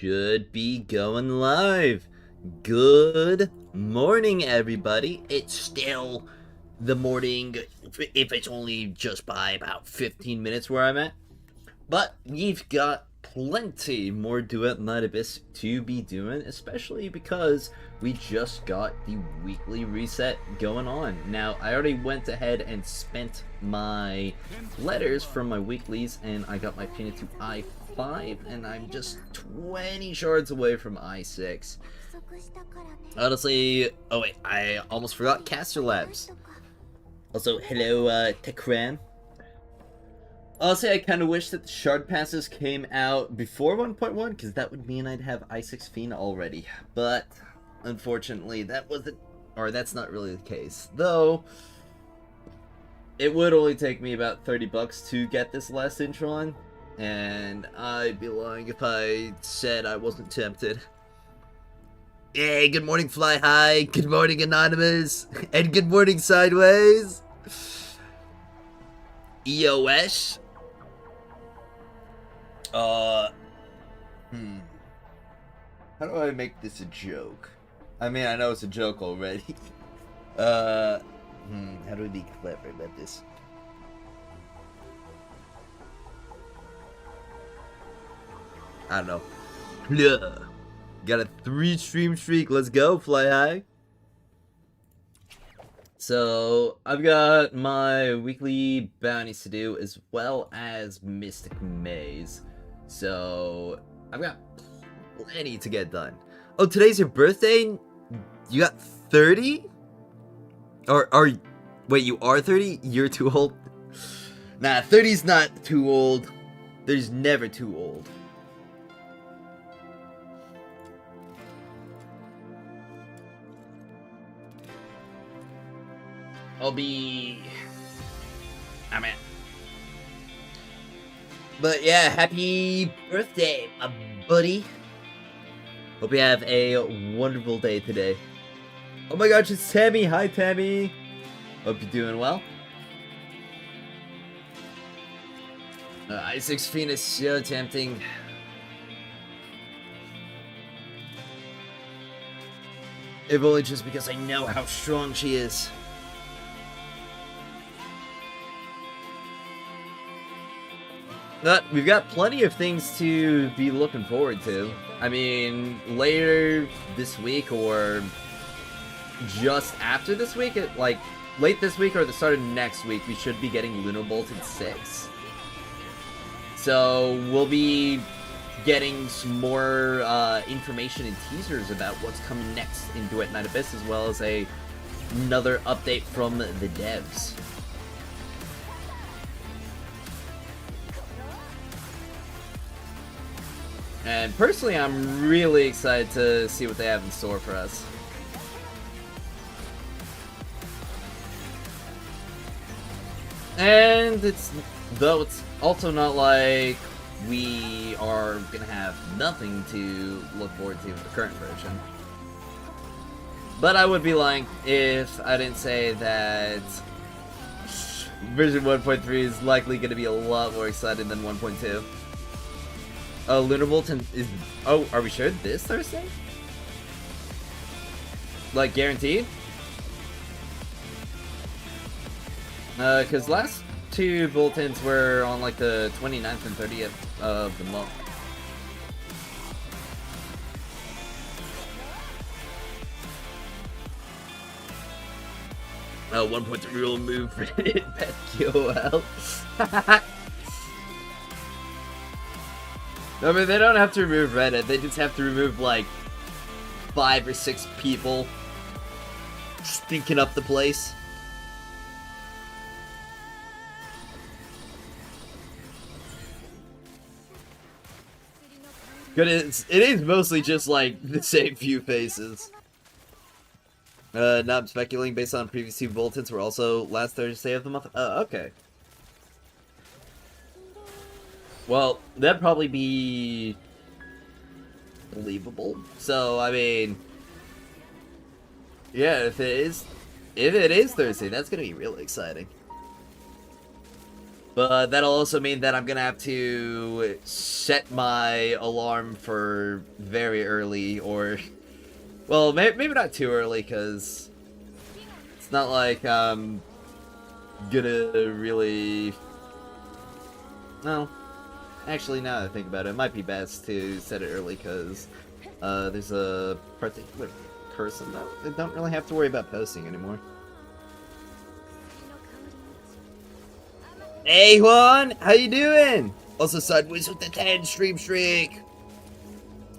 should be going live. Good morning, everybody. It's still the morning, if it's only just by about 15 minutes where I'm at. But we've got plenty more Duet Night Abyss to be doing, especially because we just got the weekly reset going on. Now, I already went ahead and spent my letters from my weeklies, and I got my painted to I5, and I'm just 20 shards away from I6. Honestly, oh wait, I almost forgot Caster Labs. Also, hello, Tekran. Honestly, I kind of wish that the shard passes came out before 1.1, because that would mean I'd have I6 Fiend already. But, unfortunately, that wasn't, or that's not really the case. Though, it would only take me about 30 bucks to get this last Intron, and I'd be lying if I said I wasn't tempted. Hey, good morning, Fly High, good morning, Anonymous, and good morning, Sideways. EOS? How do I make this a joke? I mean, I know it's a joke already. How do we be clever about this? I don't know. Yeah. Got a 3-stream streak. Let's go, Fly High. So, I've got my weekly bounties to do, as well as Mystic Maze. So, I've got plenty to get done. Oh, today's your birthday? You got 30? Wait, you are 30? You're too old? Nah, 30's not too old. 30's never too old. I'll be... I'm in. But yeah, happy birthday, my buddy. Hope you have a wonderful day today. Oh my gosh, it's Tammy. Hi, Tammy. Hope you're doing well. I6 Fiend is so tempting. If only just because I know how strong she is. But we've got plenty of things to be looking forward to. I mean, later this week or just after this week, like late this week or the start of next week, we should be getting Lunar Bolted 6. So we'll be getting some more information and teasers about what's coming next in Duet Night Abyss, as well as another update from the devs. And personally, I'm really excited to see what they have in store for us. And it's also not like we are gonna have nothing to look forward to with the current version. But I would be lying if I didn't say that version 1.3 is likely gonna be a lot more exciting than 1.2. Lunar Bolton is... Oh, are we sure this Thursday? Like, guaranteed? Because last two bulletins were on, like, the 29th and 30th of the month. Oh, 1.3 will move Pet QOL. I mean, they don't have to remove Reddit, they just have to remove, like, 5 or 6 people stinking up the place. But it is mostly just, like, the same few faces. Not speculating based on previous two bulletins were also last Thursday of the month. Okay. Well, that'd probably be believable. So, I mean, yeah, if it is Thursday, that's gonna be really exciting. But that'll also mean that I'm gonna have to set my alarm for very early, or... Well, maybe not too early, because it's not like I'm gonna really... No. Actually, now that I think about it, it might be best to set it early, because there's a particular person that don't really have to worry about posting anymore. Hey Juan, how you doing? Also sideways with the 10 stream streak.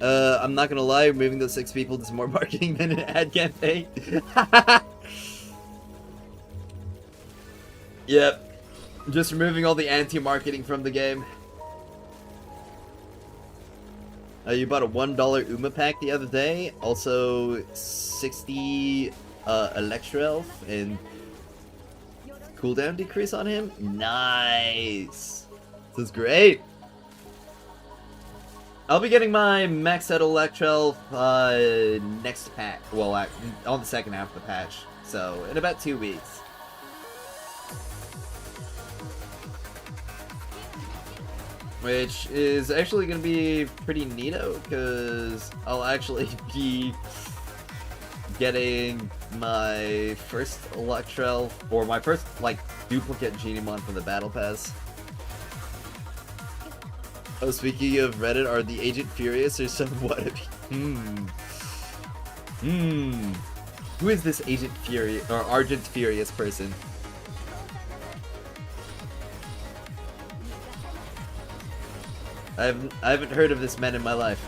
I'm not gonna lie, removing those 6 people is more marketing than an ad campaign. Yep. Just removing all the anti-marketing from the game. You bought a $1 Uma pack the other day. Also 60 Electro Elf and cooldown decrease on him. Nice. This is great. I'll be getting my maxed out Electro Elf next pack. Well, on the second half of the patch. So in about 2 weeks. Which is actually going to be pretty neato, because I'll actually be getting my first Electro, or my first, like, duplicate Genemon from the Battle Pass. Oh, speaking of Reddit, are the Agent Furious or some wannabe? Who is this Agent Furious, or Argent Furious person? I haven't heard of this man in my life.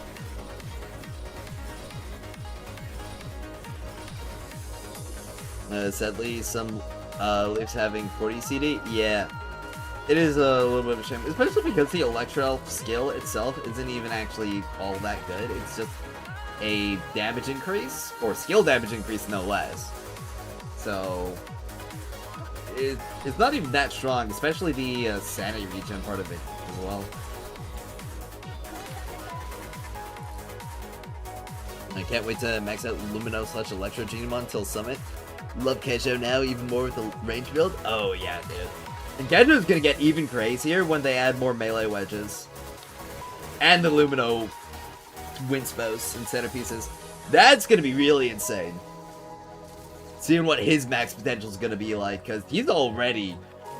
Sadly, some leaves having 40 CD. Yeah, it is a little bit of a shame, especially because the Electro skill itself isn't even actually all that good. It's just a damage increase, or skill damage increase, no less. So it's not even that strong, especially the sanity regen part of it as well. I can't wait to max out Lumino / Electro Genemon till Summit. Love Kejo now, even more with the range build. Oh yeah, dude. And Kejo's gonna get even crazier when they add more melee wedges. And the Lumino Winspos and centerpieces. That's gonna be really insane. Seeing what his max potential is gonna be like, because he's already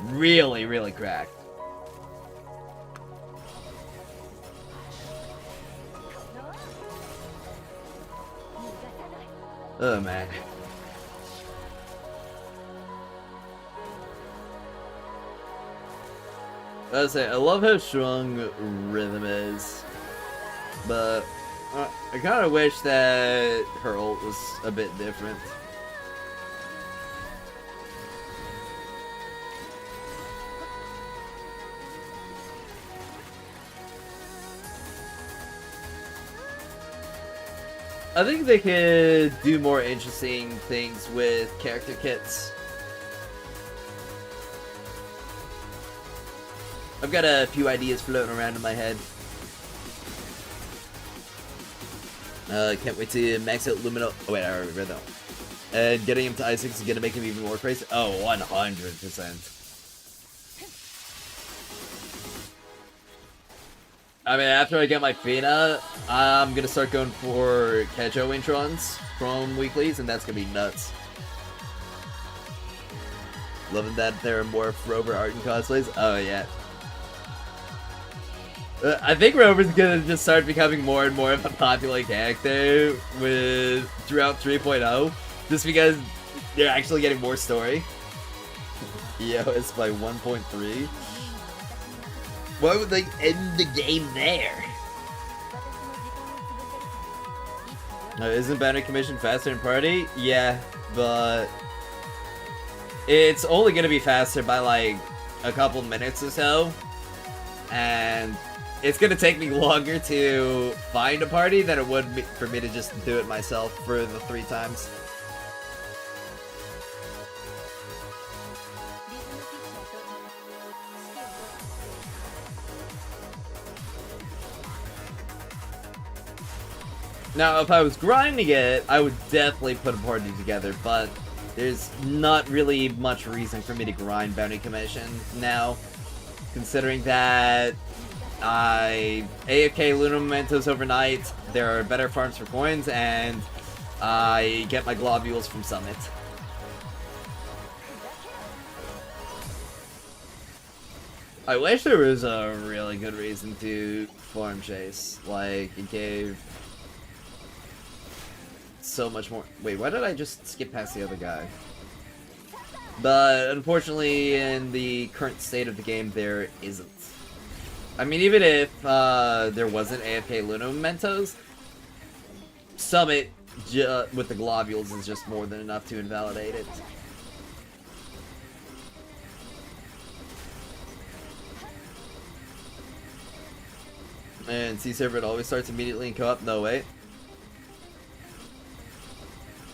really, really cracked. Oh man. I was say, I love how strong Rhythm is, but I kind of wish that her ult was a bit different. I think they could do more interesting things with character kits. I've got a few ideas floating around in my head. Can't wait to max out Lumino. Oh wait, I already read that one. And getting him to I6 is gonna make him even more crazy. Oh, 100%. I mean, after I get my Fina, I'm gonna start going for Kejo introns from weeklies, and that's gonna be nuts. Loving that there are more Rover art and cosplays. Oh yeah. I think Rover's gonna just start becoming more and more of a popular character throughout 3.0, just because they're actually getting more story. EOS by 1.3. Why would they end the game there? Isn't Bounty Commission faster in party? Yeah, but it's only gonna be faster by like a couple minutes or so, and it's gonna take me longer to find a party than it would be for me to just do it myself for the 3 times. Now, if I was grinding it, I would definitely put a party together, but there's not really much reason for me to grind Bounty Commission now. considering that I AFK Luna Mementos overnight, there are better farms for coins, and I get my globules from Summit. I wish there was a really good reason to farm chase. Like, it gave so much more. Wait, why did I just skip past the other guy? But unfortunately, in the current state of the game, there isn't. I mean, even if there wasn't AFK Luna Mementos, Summit with the globules is just more than enough to invalidate it. And C-Server, it always starts immediately in co-op? No, wait.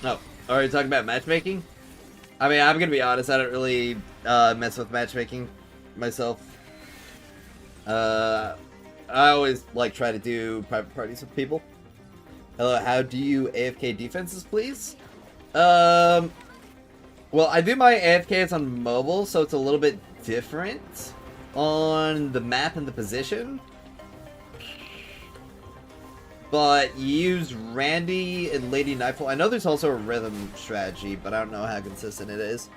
Oh, are you talking about matchmaking? I mean, I'm gonna be honest, I don't really mess with matchmaking myself. I always like try to do private parties with people. Hello, how do you AFK defenses, please? Well, I do my AFKs on mobile, so it's a little bit different on the map and the position. But you use Randy and Lady Nightfall. I know there's also a rhythm strategy, but I don't know how consistent it is.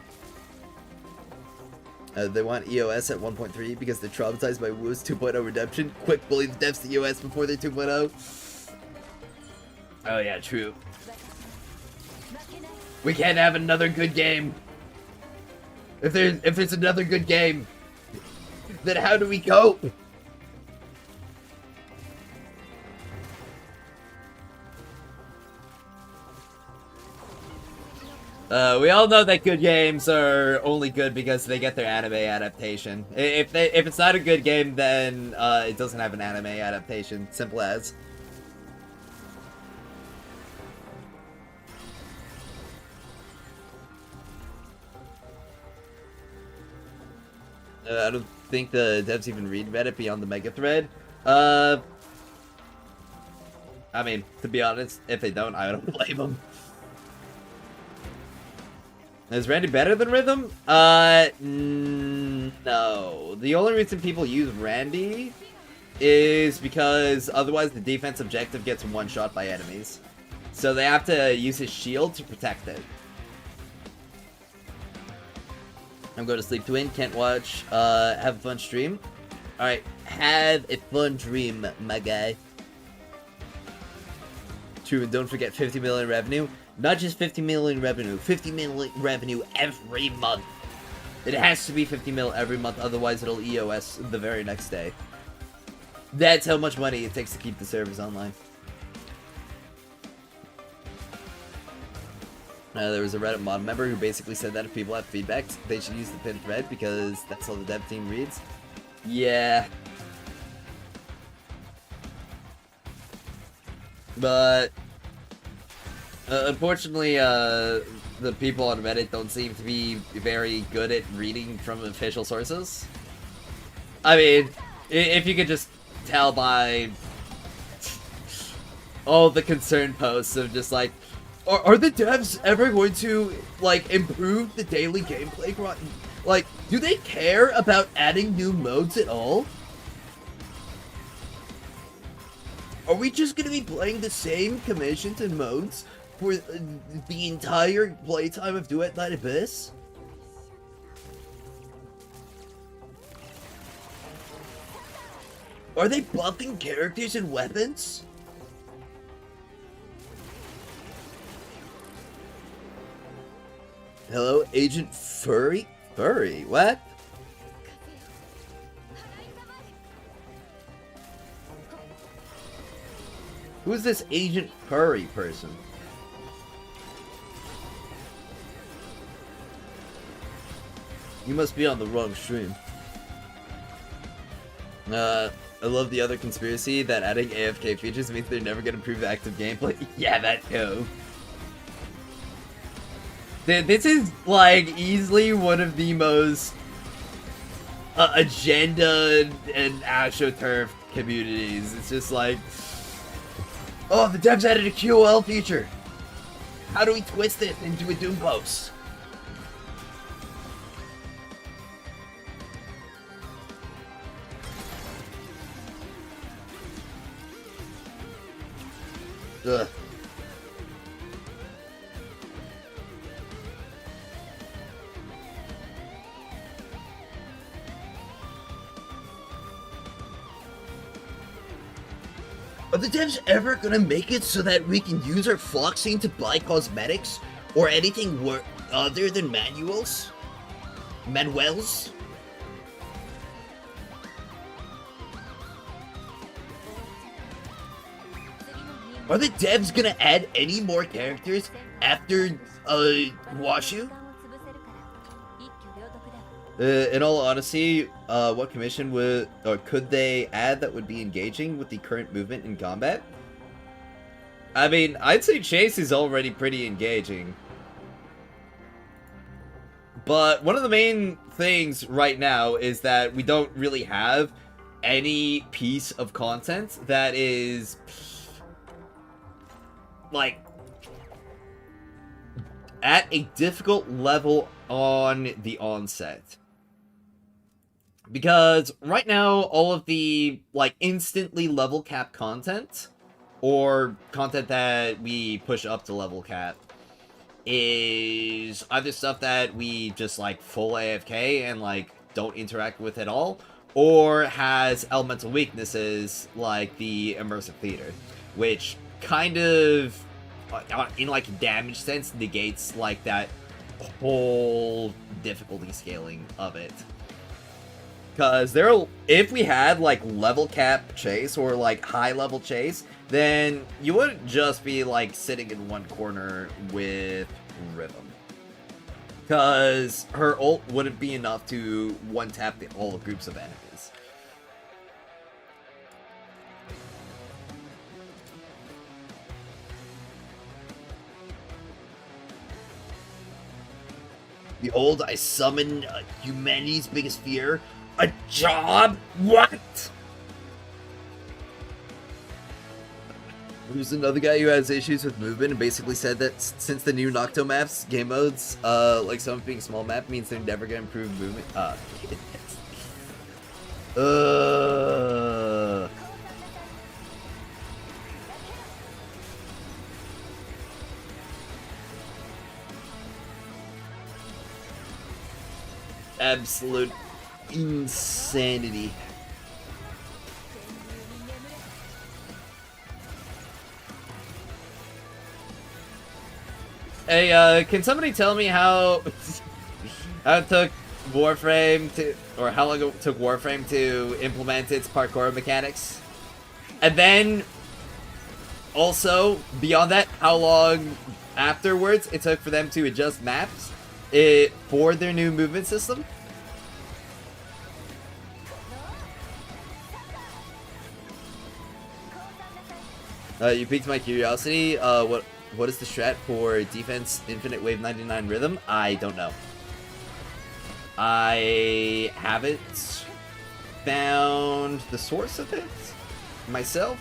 They want EOS at 1.3 because they're traumatized by Wu's 2.0 redemption. Quick, bully the devs to EOS before they're 2.0. Oh yeah, true. We can't have another good game. If there's another good game, then how do we cope? We all know that good games are only good because they get their anime adaptation. If it's not a good game, then it doesn't have an anime adaptation. Simple as. I don't think the devs even read Reddit beyond the mega thread. I mean, to be honest, if they don't, I don't blame them. Is Randy better than Rhythm? No. The only reason people use Randy is because otherwise the defense objective gets one shot by enemies. So they have to use his shield to protect it. I'm going to sleep to win, can't watch. Have a fun stream. Alright, have a fun dream, my guy. True, and don't forget 50 million revenue. Not just 50 million revenue, 50 million revenue every month. It has to be 50 mil every month, otherwise it'll EOS the very next day. That's how much money it takes to keep the servers online. There was a Reddit mod member who basically said that if people have feedback, they should use the pinned thread because that's all the dev team reads. Yeah. But unfortunately, the people on Reddit don't seem to be very good at reading from official sources. I mean, if you could just tell by all the concerned posts of just like, are the devs ever going to, like, improve the daily gameplay? Like, do they care about adding new modes at all? Are we just gonna be playing the same commissions and modes for the entire playtime of Duet Night Abyss? Are they buffing characters and weapons? Hello, Agent Furry? Furry? What? Who's this Agent Furry person? You must be on the wrong stream. I love the other conspiracy that adding AFK features means they're never gonna improve active gameplay. Yeah, that too. This is, like, easily one of the most agenda and AstroTurf communities. It's just like, oh, the devs added a QOL feature. How do we twist it into a Doom post? Ugh. Are the devs ever gonna make it so that we can use our Floxine to buy cosmetics or anything other than manuals? Manuels? Are the devs gonna add any more characters after Washu? In all honesty, what commission would or could they add that would be engaging with the current movement in combat? I mean, I'd say Chase is already pretty engaging. But one of the main things right now is that we don't really have any piece of content that is like at a difficult level on the onset. Because right now, all of the like instantly level cap content, or content that we push up to level cap, is either stuff that we just like full AFK and like don't interact with at all, or has elemental weaknesses like the immersive theater, which kind of in like a damage sense negates like that whole difficulty scaling of it. Because if we had like level cap Chase or like high level Chase, then you wouldn't just be like sitting in one corner with Rhythm. Because her ult wouldn't be enough to one tap all groups of enemies. Behold, I summon humanity's biggest fear. A job? What? There's another guy who has issues with movement and basically said that since the new Nocto maps, game modes, like some being small map, means they're never gonna improve movement. Absolute insanity. Hey, can somebody tell me how it took Warframe or how long it took Warframe to implement its parkour mechanics? And then, also, beyond that, how long afterwards it took for them to adjust maps for their new movement system? You piqued my curiosity. What is the strat for defense infinite wave 99 rhythm? I don't know. I haven't found the source of it myself.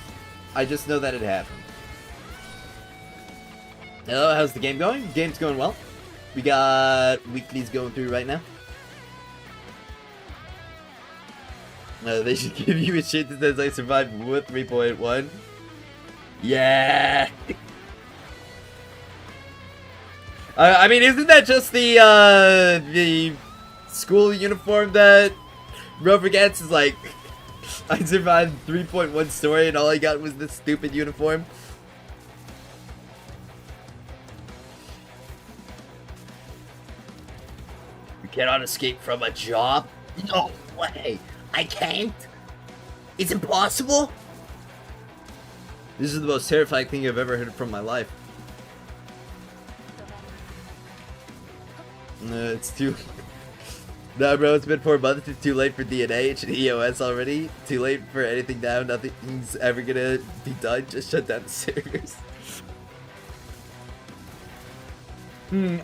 I just know that it happened. Hello, how's the game going? The game's going well. We got weeklies going through right now. They should give you a shit that says I survived with 3.1. Yeah. I mean, isn't that just the school uniform that Rover gets? Is like, I survived 3.1 story and all I got was this stupid uniform. You cannot escape from a job? No way! I can't? It's impossible? This is the most terrifying thing I've ever heard from my life. It's too... Nah, bro, it's been 4 months. It's too late for DNA. It's an EOS already. Too late for anything now. Nothing's ever gonna be done. Just shut down the servers.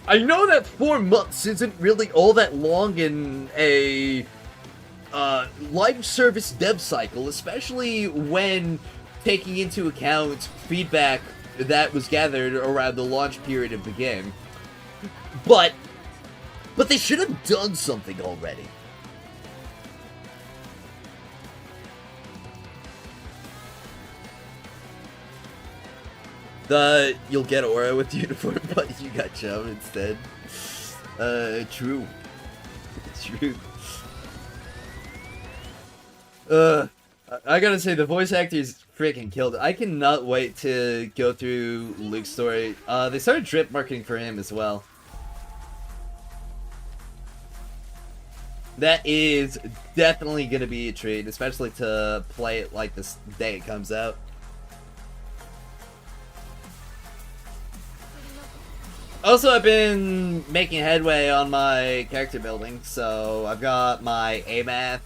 I know that 4 months isn't really all that long in a live service dev cycle, especially when taking into account feedback that was gathered around the launch period of the game. But they should have done something already. You'll get Aura with uniform, but you got Chum instead. True. True. I gotta say, the voice actors freaking killed it. I cannot wait to go through Luke's story. They started drip marketing for him as well. That is definitely gonna be a treat, especially to play it like this day it comes out. Also, I've been making headway on my character building, so I've got my AMAth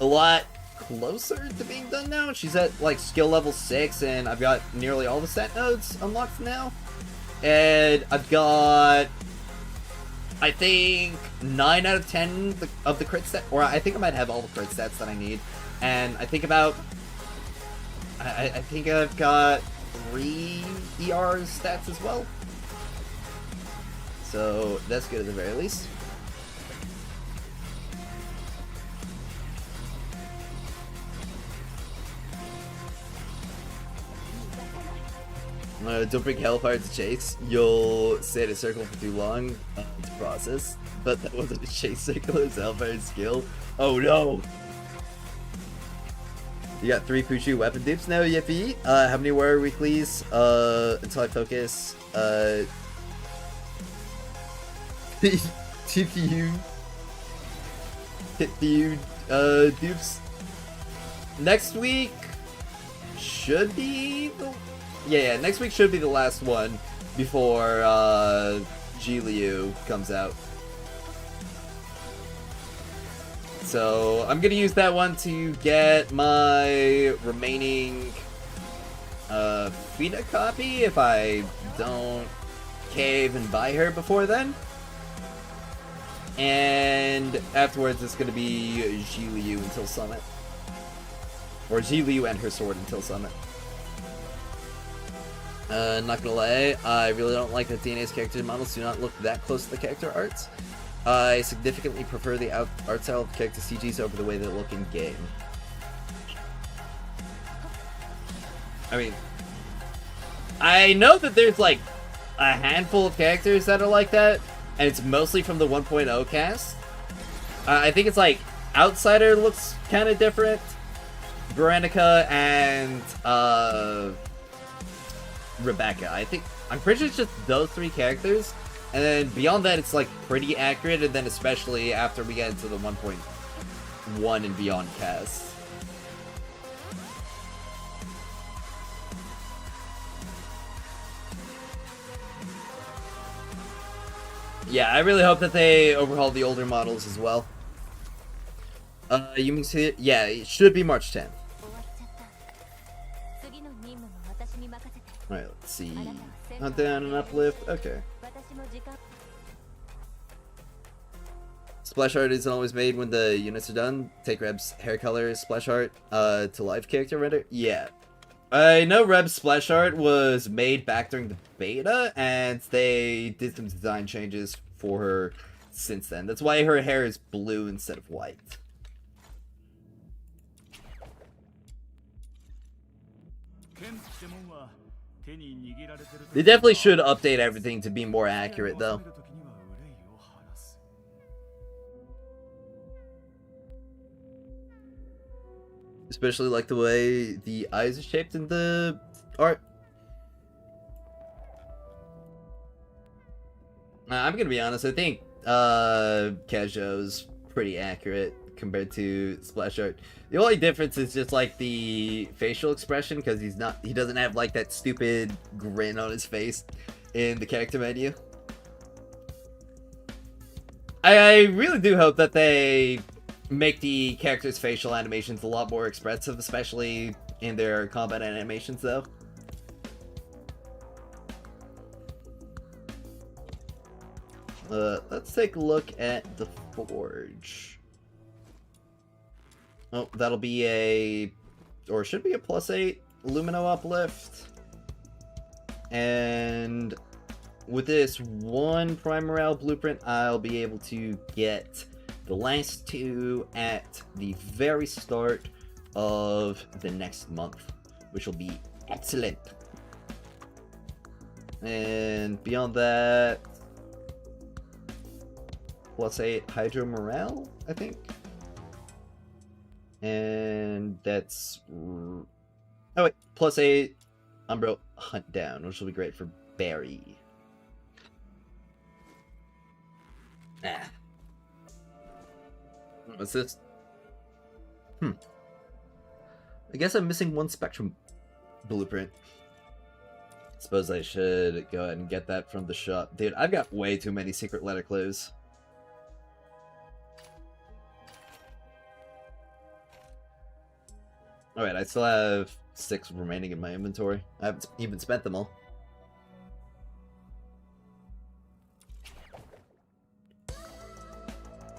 a lot closer to being done now. She's at like skill level 6, and I've got nearly all the stat nodes unlocked now. And I've got, I think, 9 out of 10 of the crit stats, or I think I might have all the crit stats that I need. And I think about, I think I've got 3 ER stats as well. So that's good at the very least. Don't bring Hellfire to chase. You'll stay in a circle for too long to process. But that wasn't a chase circle, it was Hellfire's skill. Oh no! You got 3 Puchu weapon dupes now, Yippee. How many warrior weeklies? Until I focus. TPU. Dupes. Next week should be the... Yeah, next week should be the last one before G-Liu comes out. So I'm gonna use that one to get my remaining Fina copy if I don't cave and buy her before then. And afterwards it's gonna be Ji-Liu until Summit. Or Ji-Liu and her sword until Summit. Not gonna lie, I really don't like that DNA's character models do not look that close to the character arts. I significantly prefer the art style of the character CGs over the way they look in game. I mean, I know that there's like a handful of characters that are like that, and it's mostly from the 1.0 cast. I think it's like Outsider looks kind of different, Veronica, and Rebecca. I'm pretty sure it's just those 3 characters, and then beyond that it's like pretty accurate, and then especially after we get into the 1.1 and beyond cast. Yeah, I really hope that they overhaul the older models as well. You mean see it? Yeah, it should be March 10th. Alright, let's see. Hunt down and uplift. Okay. Splash art isn't always made when the units are done. Take Reb's hair color splash art to live character render. Yeah. I know Reb's splash art was made back during the beta, and they did some design changes for her since then. That's why her hair is blue instead of white. They definitely should update everything to be more accurate, though. Especially like the way the eyes are shaped in the art. I'm gonna be honest, I think Kajo's pretty accurate compared to splash art. The only difference is just like the facial expression, because he doesn't have like that stupid grin on his face in the character menu. I really do hope that they make the characters' facial animations a lot more expressive, especially in their combat animations, though. Let's take a look at the Forge. Oh, that'll be a... or should be a +8 Lumino uplift. And with this one Primaral blueprint, I'll be able to get the last 2 at the very start of the next month, which will be excellent. And beyond that, +8 Hydro Morale, I think. And that's... Oh wait, +8 Umbro Hunt Down, which will be great for Barry. Ah. What's this? I guess I'm missing one Spectrum blueprint. Suppose I should go ahead and get that from the shop. Dude, I've got way too many secret letter clues. Alright, I still have 6 remaining in my inventory. I haven't even spent them all.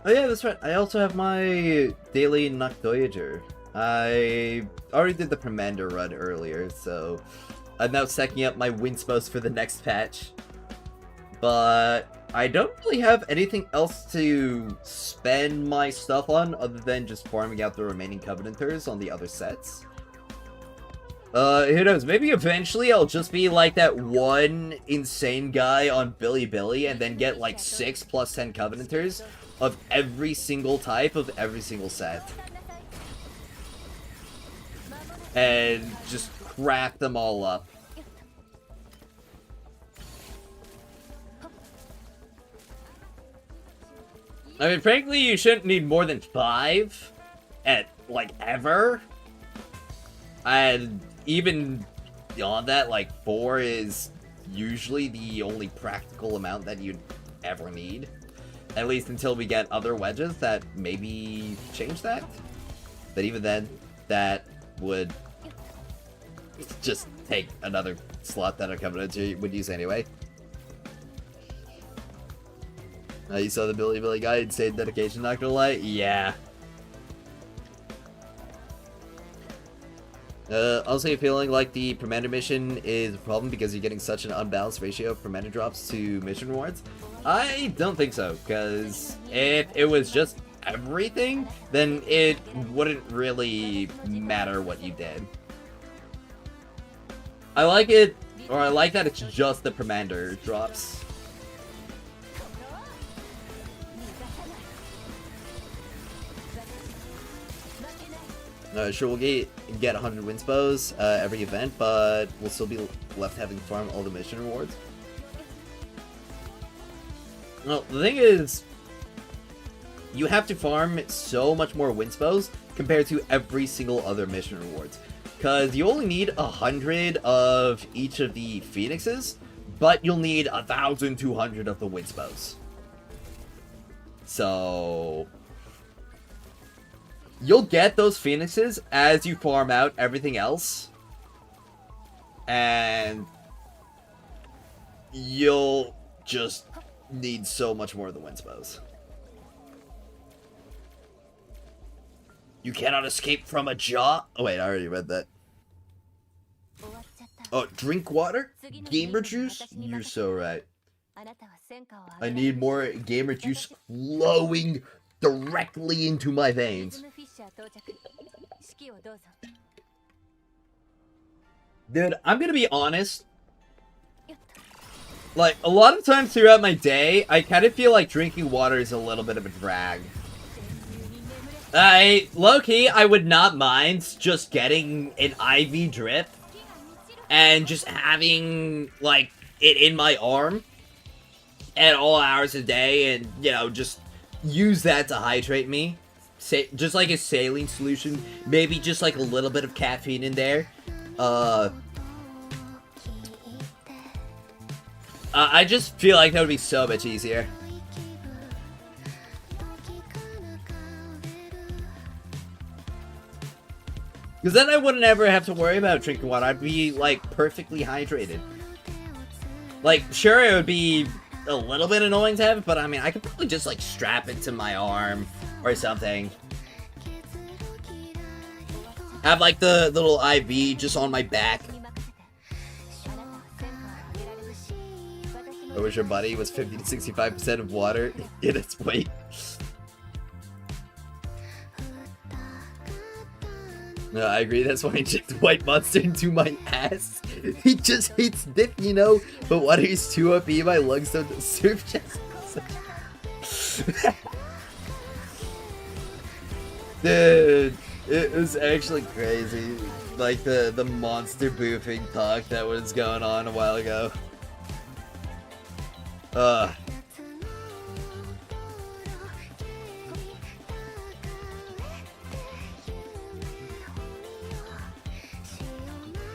Oh yeah, that's right. I also have my daily Nachtvoyager. I already did the Commander run earlier, so I'm now stacking up my Winspos for the next patch. But I don't really have anything else to spend my stuff on other than just farming out the remaining Covenanters on the other sets. Who knows, maybe eventually I'll just be like that one insane guy on Billy and then get like 6 + 10 Covenanters of every single type of every single set. And just crack them all up. I mean, frankly, you shouldn't need more than 5 at, like, ever. And even beyond that, like, 4 is usually the only practical amount that you'd ever need. At least until we get other wedges that maybe change that. But even then, that would just take another slot that a Covenant would use anyway. You saw the Billy guy, insane dedication, not gonna lie? Yeah. Also feeling like the Permanent mission is a problem because you're getting such an unbalanced ratio of Permanent drops to mission rewards? I don't think so, because if it was just everything, then it wouldn't really matter what you did. I like it, or I like that it's just the Permander drops. Sure, we'll get 100 Winspos every event, but we'll still be left having to farm all the mission rewards. Well, the thing is, you have to farm so much more Winspos compared to every single other mission rewards. Because you only need 100 of each of the Phoenixes, but you'll need 1,200 of the Winspos. So you'll get those Phoenixes as you farm out everything else. And you'll just need so much more of the Winspos. You cannot escape from a jaw. Oh wait, I already read that. Oh, drink water? Gamer juice? You're so right. I need more gamer juice flowing directly into my veins. Dude, I'm gonna be honest. Like, a lot of times throughout my day, I kind of feel like drinking water is a little bit of a drag. Low-key, I would not mind just getting an IV drip and just having, like, it in my arm at all hours of the day and, you know, just use that to hydrate me. Just like a saline solution. Maybe just like a little bit of caffeine in there. I just feel like that would be so much easier. Because then I wouldn't ever have to worry about drinking water. I'd be, like, perfectly hydrated. Like, sure, it would be a little bit annoying to have it, but I mean, I could probably just, like, strap it to my arm or something. Have, like, the little IV just on my back. I wish your body was 50 to 65% of water in its weight. No, I agree. That's why I injected White Monster into my ass. He just hates dip, you know? But water is too OP, my lungs don't serve just. Dude, it was actually crazy. Like the monster boofing talk that was going on a while ago.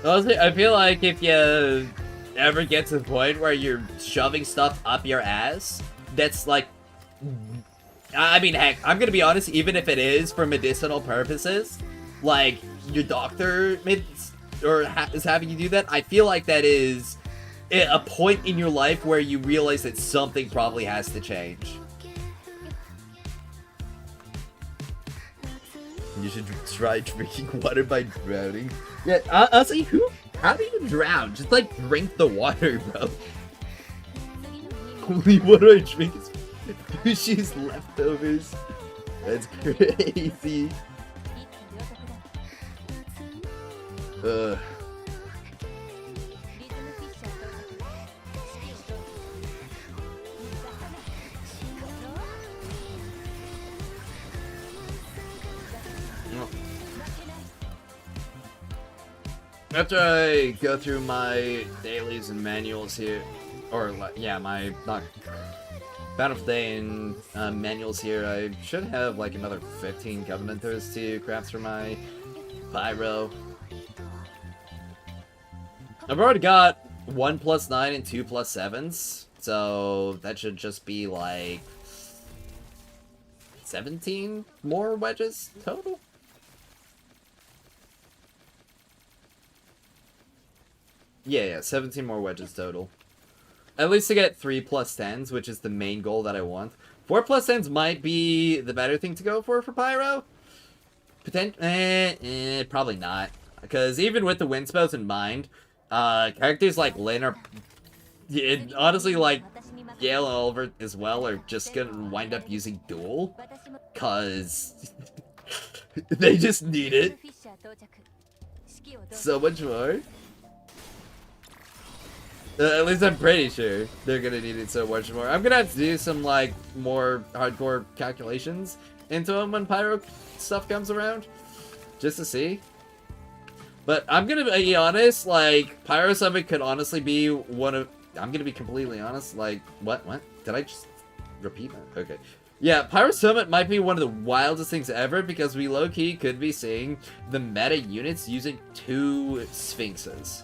Honestly, I feel like if you ever get to the point where you're shoving stuff up your ass, that's like... I mean, heck, I'm gonna be honest, even if it is for medicinal purposes, like, your doctor is having you do that, I feel like that is a point in your life where you realize that something probably has to change. You should try drinking water by drowning. Yeah, honestly, how do you drown? Just, like, drink the water, bro. Only water I drink is Sushi's leftovers. That's crazy. After I go through my dailies and manuals here, or yeah, my Battle of the Day and manuals here, I should have like another 15 Covenanters to craft for my Pyro. I've already got 1 + 9 and 2 + 7s, so that should just be like 17 more wedges total. Yeah, 17 more wedges total. At least to get 3 + 10s, which is the main goal that I want. 4 + 10s might be the better thing to go for Pyro. Probably not. Because even with the wind spells in mind, characters like Lyn are... honestly, like, Gale and Oliver as well are just gonna wind up using Duel. Because... they just need it. So much more. At least I'm pretty sure they're gonna need it so much more. I'm gonna have to do some, like, more hardcore calculations into them when Pyro stuff comes around. Just to see. But I'm gonna be honest, like, Pyro Summit could honestly be one of... I'm gonna be completely honest, like... What? Did I just repeat that? Okay. Yeah, Pyro Summit might be one of the wildest things ever because we low-key could be seeing the meta units using 2 Sphinxes.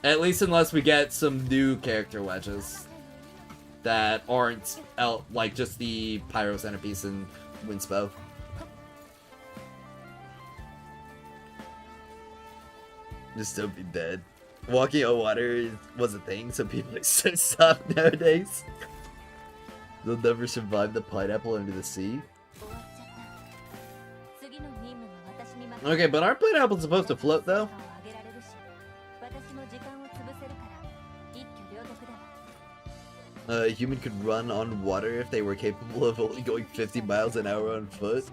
At least unless we get some new character wedges that aren't, like, just the Pyro Centerpiece and Windspo. Just don't be dead. Walking on water was a thing, so people are so soft nowadays. They'll never survive the pineapple under the sea. Okay, but aren't pineapples supposed to float, though? A human could run on water if they were capable of only going 50 miles an hour on foot.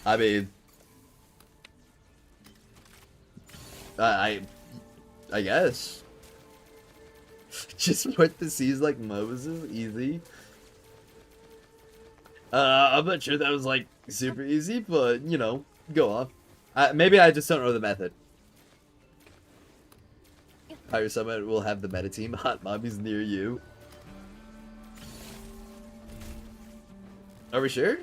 I mean, I guess. Just put the seas like Moses, easy. I'm not sure that was like super easy, but you know. Go off. Maybe I just don't know the method. Pyro Summit will have the meta team. Hot mommies near you. Are we sure?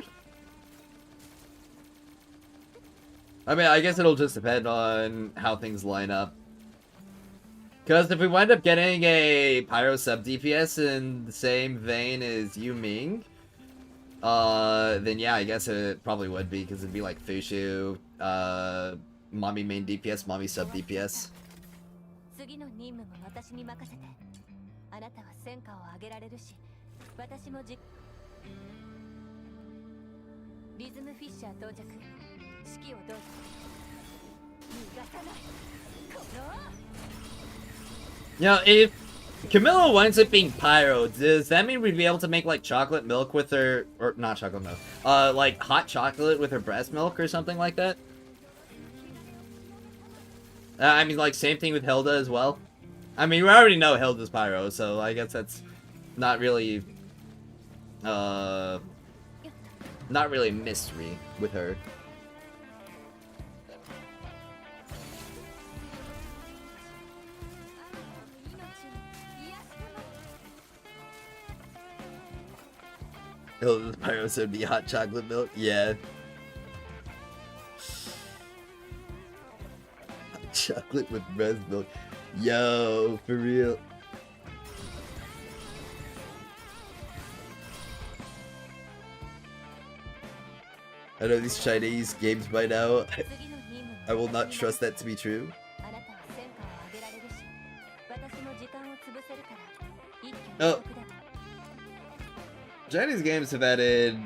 I mean, I guess it'll just depend on how things line up. Because if we wind up getting a Pyro sub DPS in the same vein as Yu Ming, then yeah, I guess it probably would be, because it'd be like Fushu, mommy main DPS, mommy sub DPS. You know, if Camilla winds up being Pyro. Does that mean we'd be able to make like chocolate milk with her, or not chocolate milk, like hot chocolate with her breast milk or something like that? I mean, like same thing with Hilda as well. I mean, we already know Hilda's Pyro, so I guess that's not really, not really a mystery with her. Hilda's Pyro would be hot chocolate milk? Yeah. Hot chocolate with breast milk. Yo, for real. I know these Chinese games by now. I will not trust that to be true. Oh. Chinese games have added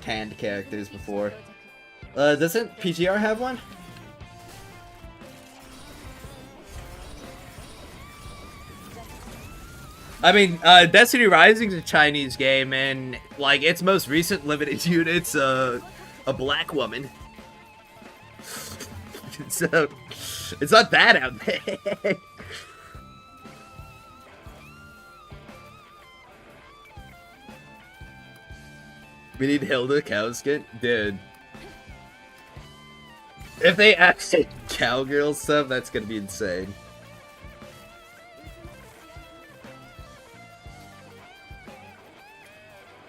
tanned characters before. Doesn't PGR have one? I mean, Destiny Rising is a Chinese game, and like its most recent limited unit's a black woman. So it's not that out there. We need Hilda Cowskin? Dude. If they actually cowgirl stuff, that's gonna be insane.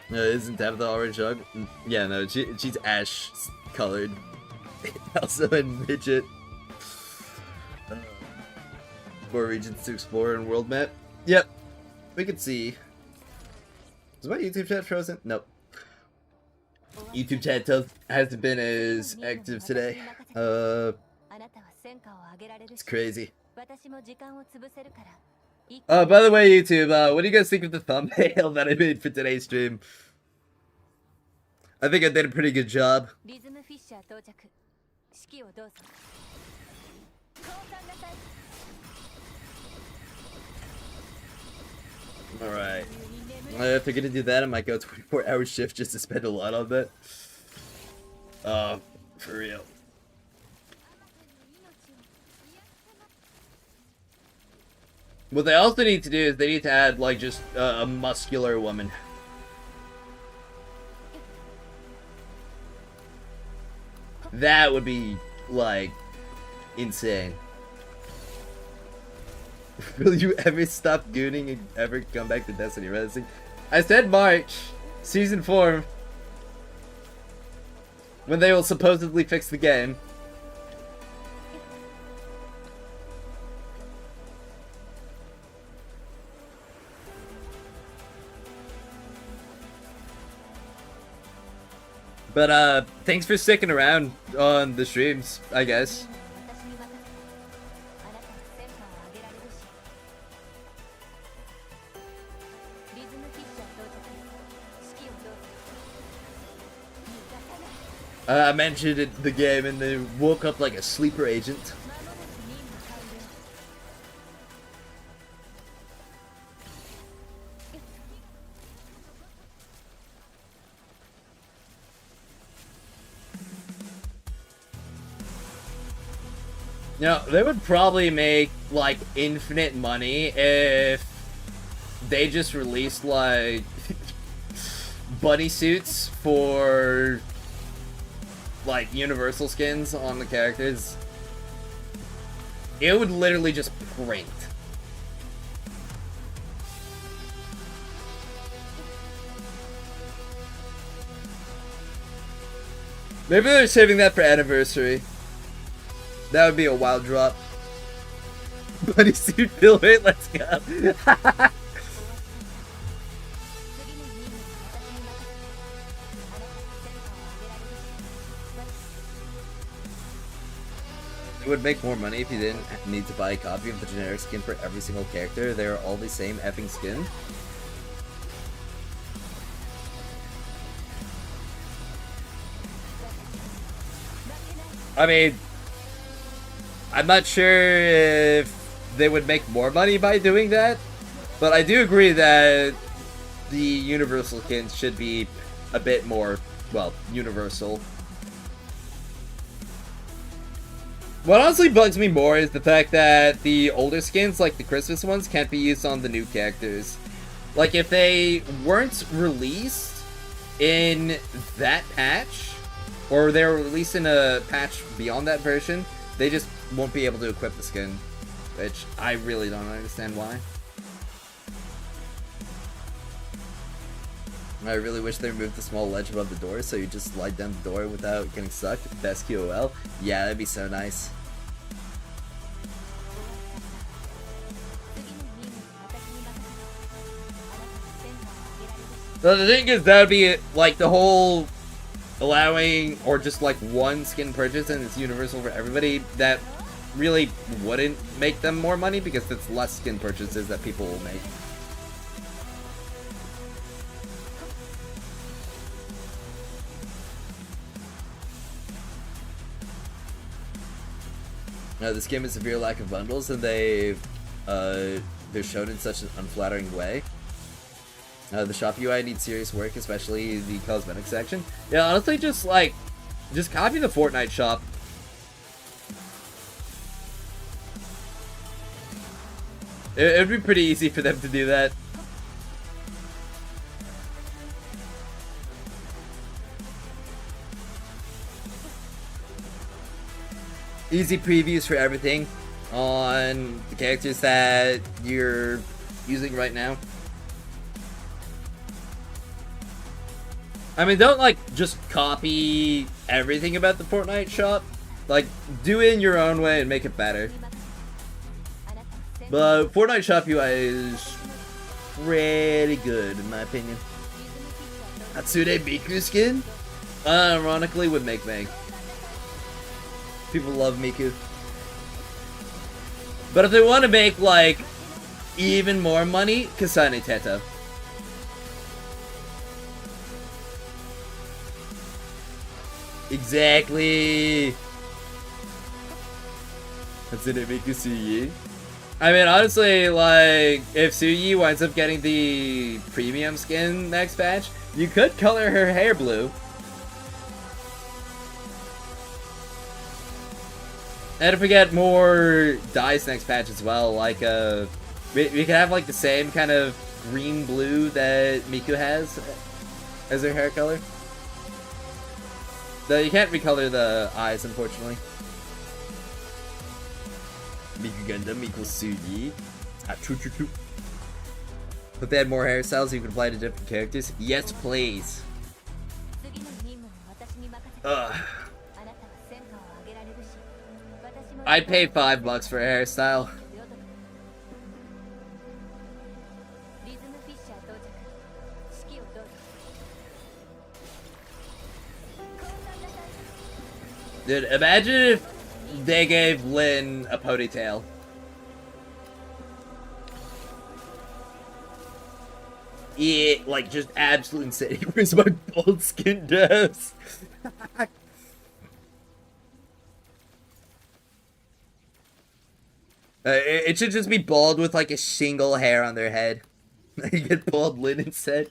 No, isn't Tabitha orange jug? Yeah, no, she's ash colored. Also a midget. More regions to explore in world map. Yep. We can see. Is my YouTube chat frozen? Nope. YouTube chat hasn't been as active today. It's crazy. By the way, YouTube, what do you guys think of the thumbnail that I made for today's stream? I think I did a pretty good job. Alright. If we're gonna do that, I might go 24-hour shift just to spend a lot on that. For real. What they also need to do is they need to add, like, just a muscular woman. That would be, like, insane. Will you ever stop gooning and ever come back to Destiny Rising? I said March, Season 4, when they will supposedly fix the game. But, thanks for sticking around on the streams, I guess. I mentioned it, the game, and they woke up like a sleeper agent. You know, they would probably make, like, infinite money if they just released, like, bunny suits for, like, universal skins on the characters. It would literally just print. Maybe they're saving that for anniversary. That would be a wild drop. Bunny suit fill rate, let's go. It would make more money if you didn't need to buy a copy of the generic skin for every single character. They're all the same effing skin. I mean, I'm not sure if they would make more money by doing that, But I do agree that the universal skins should be a bit more, well, universal. What honestly bugs me more is the fact that the older skins, like the Christmas ones, can't be used on the new characters. Like, if they weren't released in that patch, or they were released in a patch beyond that version, they just won't be able to equip the skin. Which I really don't understand why. I really wish they removed the small ledge above the door so you just slide down the door without getting stuck. Best QOL. Yeah, that'd be so nice. So the thing is, that would be like the whole allowing, or just like one skin purchase and it's universal for everybody. That really wouldn't make them more money because it's less skin purchases that people will make. This game has severe lack of bundles, and they're shown in such an unflattering way. The shop UI needs serious work, especially the cosmetic section. Yeah, honestly, just copy the Fortnite shop. It'd be pretty easy for them to do that. Easy previews for everything on the characters that you're using right now. I mean, don't like just copy everything about the Fortnite shop. Like, do it in your own way and make it better. But Fortnite shop UI is pretty good in my opinion. Hatsune Miku skin? Ironically would make me. People love Miku. But if they want to make, like, even more money, Kasane Teto. Exactly. Hatsune Miku Suyi. I mean, honestly, like, if Suyi winds up getting the premium skin next patch, you could color her hair blue. And if we get more dyes next patch as well, like, we could have, like, the same kind of green-blue that Miku has as her hair color. Though you can't recolor the eyes, unfortunately. Miku Gundam equals Suyi. Ah, true. If they had more hairstyles you could apply to different characters, yes, please. Ugh. I'd pay $5 for a hairstyle. Dude, imagine if they gave Lin a ponytail. Yeah, like, just absolute insanity. Where's my bald skin deaths? It should just be bald with, like, a shingle hair on their head. You get bald Lin instead.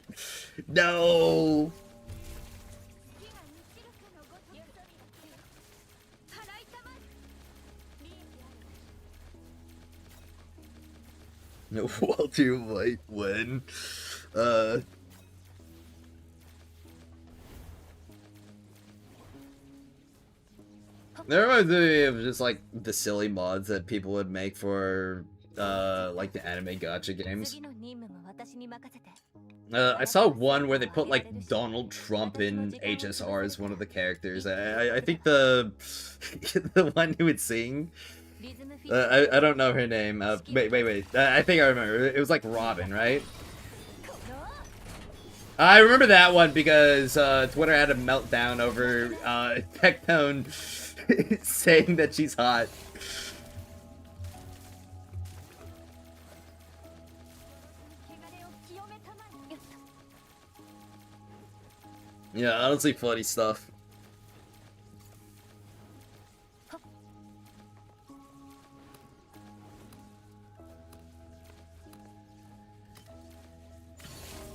No! No, Walter White when that reminds me of just like the silly mods that people would make for like the anime gacha games. I saw one where they put like Donald Trump in HSR as one of the characters. I think the the one who would sing. I don't know her name. Wait. I think I remember. It was like Robin, right? I remember that one because Twitter had a meltdown over Tectone saying that she's hot. Yeah, honestly funny stuff.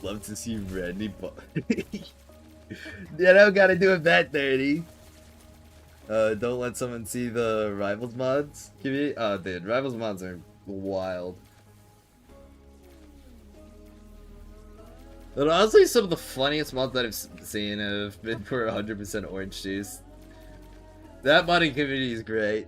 love to see Randy You don't gotta do it that dirty. Don't let someone see the Rivals mods. Oh, dude, Rivals mods are wild. But honestly, some of the funniest mods that I've seen have been for 100% orange juice. That modding community is great.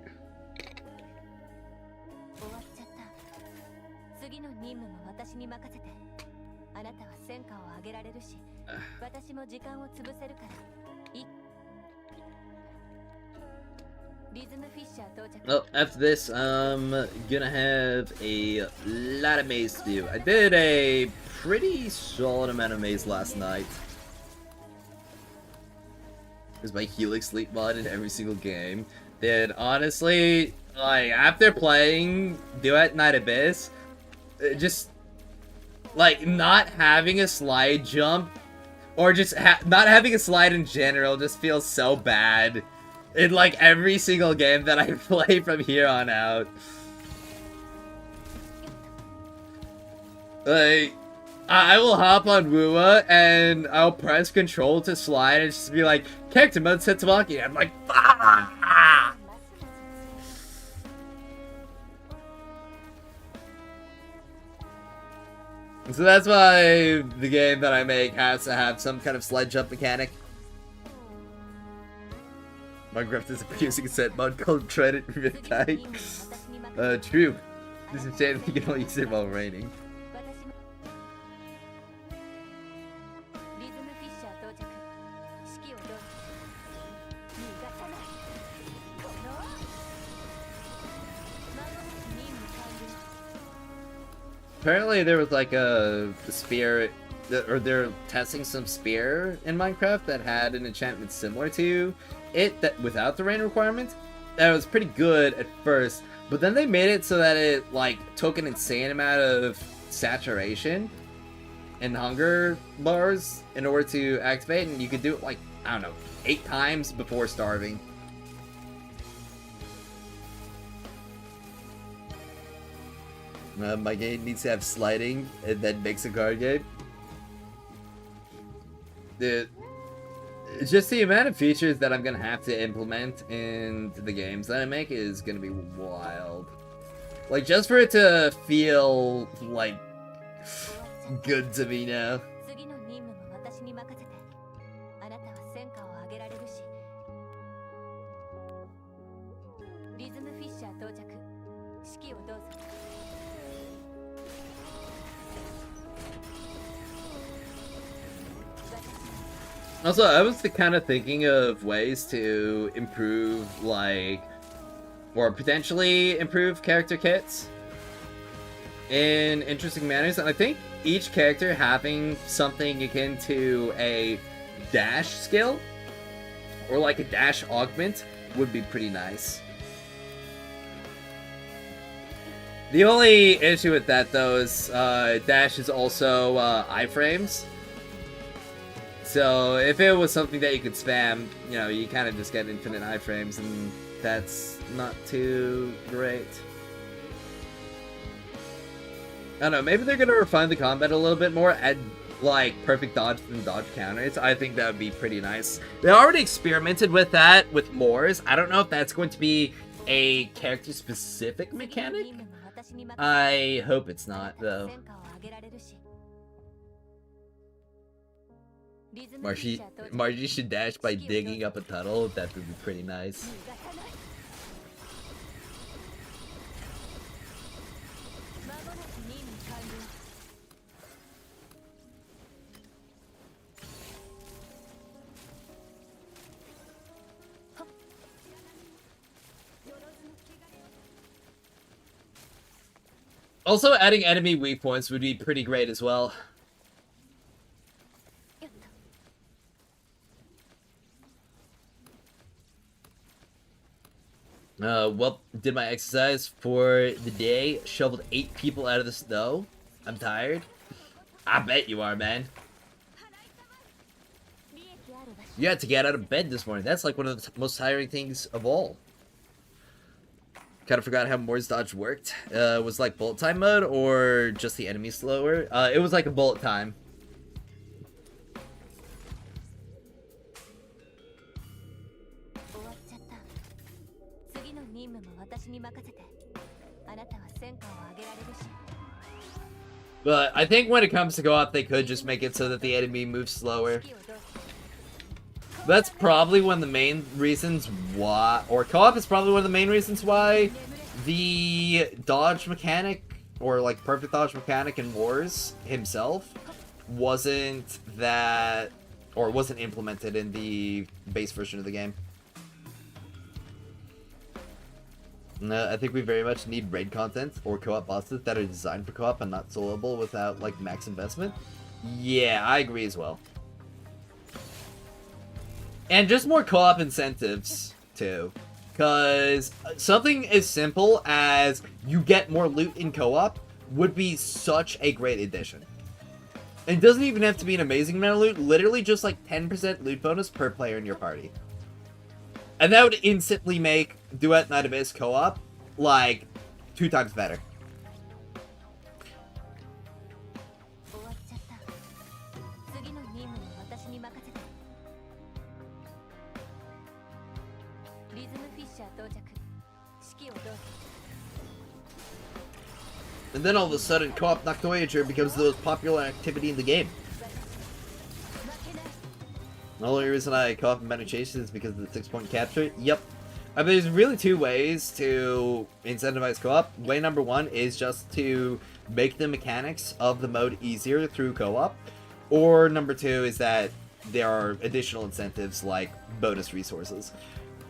Well, after this, I'm gonna have a lot of maze to do. I did a pretty solid amount of maze last night. Because my Helix sleep mod in every single game. Then honestly, like, after playing Duet Night Abyss, just, like, not having a slide jump, or just not having a slide in general just feels so bad. In, like, every single game that I play from here on out. Like, I will hop on Wua, and I'll press control to slide, and just be like, character mode set to walking. I'm like, ah! So that's why the game that I make has to have some kind of slide jump mechanic. Minecraft is a producing set mod called Trident Riptide. True. This is saying you can only use it while raining. Apparently there was like a spear, or they're testing some spear in Minecraft that had an enchantment similar to it, that without the rain requirement. That was pretty good at first, but then they made it so that it like took an insane amount of saturation and hunger bars in order to activate, and you could do it like, I don't know, 8 times before starving. My game needs to have sliding, and then makes a card game. Dude, just the amount of features that I'm gonna have to implement into the games that I make is gonna be wild. Like, just for it to feel, like, good to me now. Also, I was kind of thinking of ways to improve, like, or potentially improve character kits in interesting manners, and I think each character having something akin to a dash skill, or like a dash augment, would be pretty nice. The only issue with that, though, is dash is also iframes. So if it was something that you could spam, you know, you kind of just get infinite iframes, and that's not too great. I don't know, maybe they're gonna refine the combat a little bit more, add like perfect dodge and dodge counters. I think that would be pretty nice. They already experimented with that with Moors. I don't know if that's going to be a character specific mechanic. I hope it's not, though. Margie should dash by digging up a tunnel. That would be pretty nice. Also, adding enemy weak points would be pretty great as well. Well, did my exercise for the day, shoveled 8 people out of the snow. I'm tired. I bet you are, man. You had to get out of bed this morning. That's like one of the most tiring things of all. Kind of forgot how Moore's dodge worked. Was like bullet time mode or just the enemy slower? It was like a bullet time. But I think when it comes to co-op, they could just make it so that the enemy moves slower. That's probably one of the main reasons why, or co-op is probably one of the main reasons why the dodge mechanic, or like perfect dodge mechanic in Wars himself, wasn't that, or wasn't implemented in the base version of the game. I think we very much need raid content or co-op bosses that are designed for co-op and not soloable without like max investment. Yeah, I agree as well. And just more co-op incentives, too. Because something as simple as you get more loot in co-op would be such a great addition. It doesn't even have to be an amazing amount of loot. Literally just like 10% loot bonus per player in your party. And that would instantly make Duet Night Abyss co-op like 2 times better. And then all of a sudden, co-op Knocked Voyager becomes the most popular activity in the game. The only reason I co-op in Banner Chase is because of the 6-point capture. Yep. I mean, there's really 2 ways to incentivize co-op. Way number 1 is just to make the mechanics of the mode easier through co-op. Or number 2 is that there are additional incentives like bonus resources.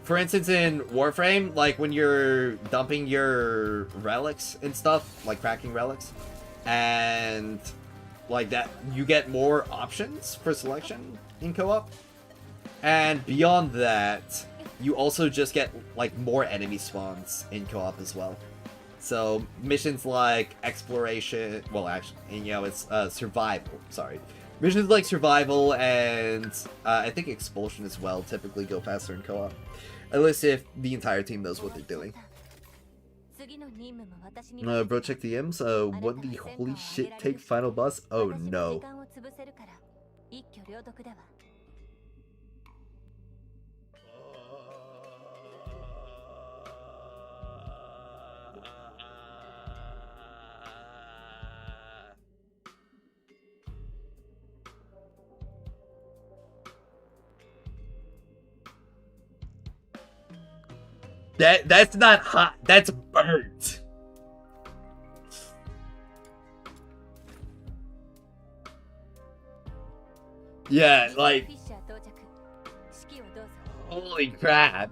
For instance, in Warframe, like when you're dumping your relics and stuff, like cracking relics, and like that, you get more options for selection in co-op. And beyond that, you also just get like more enemy spawns in co-op as well. So missions like exploration, well actually, you know, it's survival, sorry. Missions like survival and I think expulsion as well typically go faster in co-op. At least if the entire team knows what they're doing. Bro, check the M's. What the holy shit take final boss? Oh no. That's not hot, that's burnt. Yeah, like holy crap.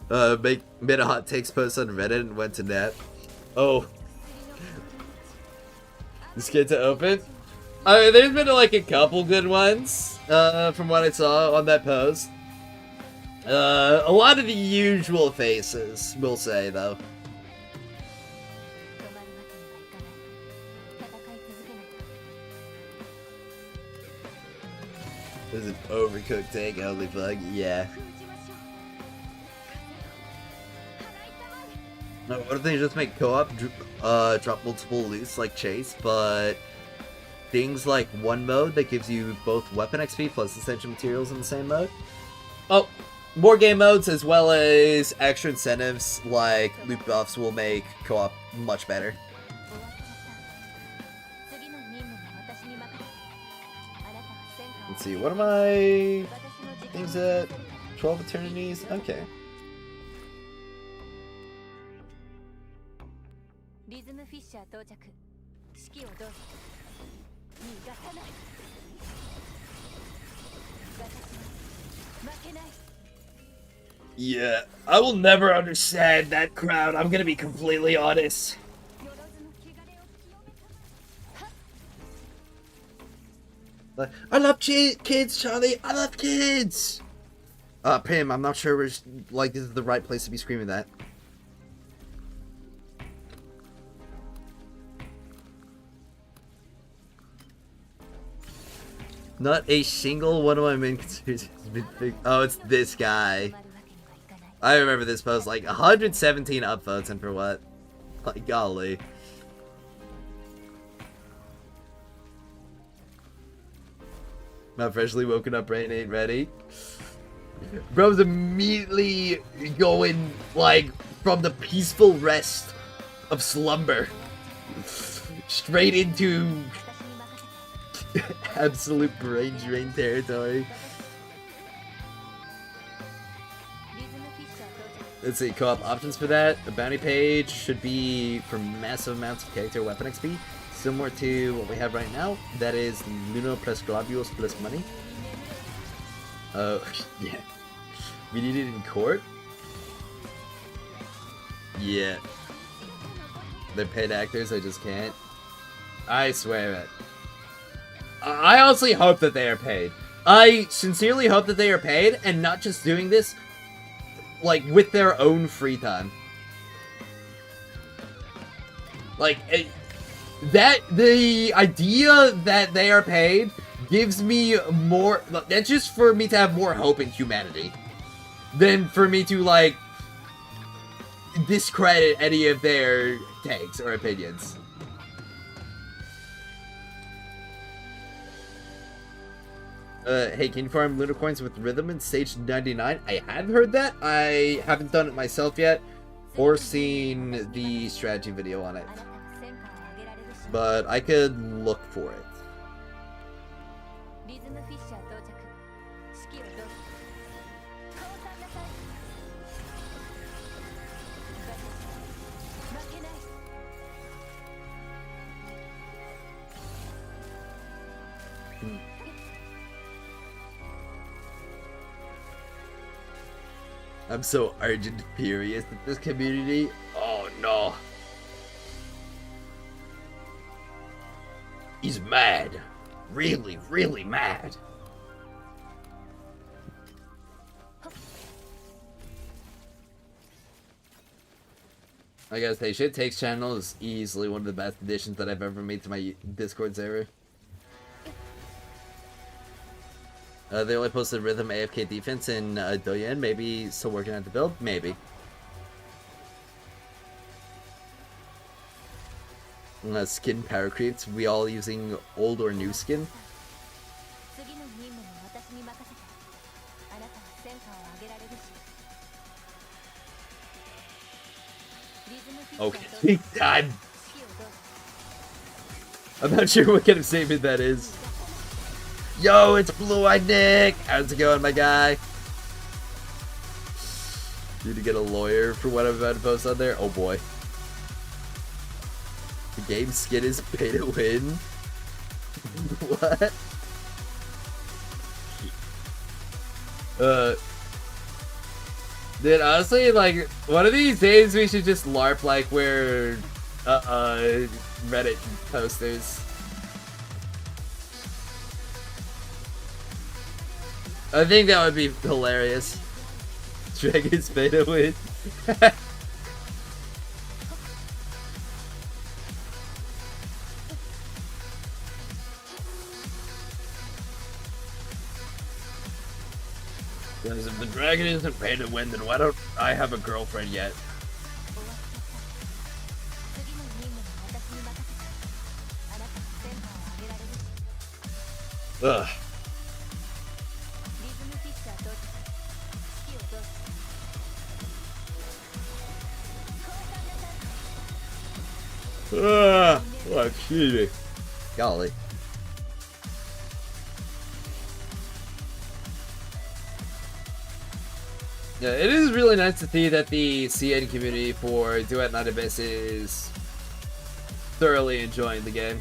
Made a hot takes post on Reddit and went to nap. Oh. This kid to open? I mean, there's been like a couple good ones, from what I saw on that post. A lot of the usual faces, we'll say, though. This is an overcooked take, holy fuck, yeah. No, what if they just make co-op, drop multiple loots like Chase, but things like one mode that gives you both weapon XP plus essential materials in the same mode? Oh, more game modes as well as extra incentives like loot buffs will make co-op much better. Let's see, what are my things at 12 eternities? Okay. Yeah, I will never understand that crowd, I'm gonna be completely honest. I love kids, Charlie, I love kids! Pim, I'm not sure this is the right place to be screaming that. Not a single one of my main concerns has been fixed. Oh, it's this guy. I remember this post, like 117 upvotes, and for what? Like, golly. My freshly woken up brain ain't ready. Bro's immediately going, like, from the peaceful rest of slumber straight into absolute brain drain territory. Let's see, co-op options for that. The bounty page should be for massive amounts of character weapon XP, similar to what we have right now. That is Luno plus Globules plus money. Yeah. We need it in court? Yeah. They're paid actors, I just can't. I swear it. I honestly hope that they are paid. I sincerely hope that they are paid and not just doing this, like, with their own free time. Like, the idea that they are paid gives me more, that's just for me to have more hope in humanity than for me to, like, discredit any of their takes or opinions. Hey, can you farm Lunacoins with Rhythm in Stage 99? I have heard that. I haven't done it myself yet, or seen the strategy video on it. But I could look for it. I'm so urgent furious at this community. Oh no. He's mad. Really, really mad. I gotta say, Shit Takes channel is easily one of the best additions that I've ever made to my Discord server. They only posted Rhythm AFK defense in Doyen. Maybe still working on the build? Maybe. Skin power creeps. We all using old or new skin? Okay, time. I'm not sure what kind of statement that is. Yo, it's Blue-Eyed Nick! How's it going, my guy? Need to get a lawyer for what I'm about to post on there? Oh boy. The game skin is pay to win? What? Dude, honestly, like, one of these days we should just LARP like we're, Reddit posters. I think that would be hilarious. Dragon's pay to win. Because if the dragon isn't paid to win, then why don't I have a girlfriend yet? Ugh. Oh, excuse me. Golly. Yeah, it is really nice to see that the CN community for Duet Night Abyss is thoroughly enjoying the game.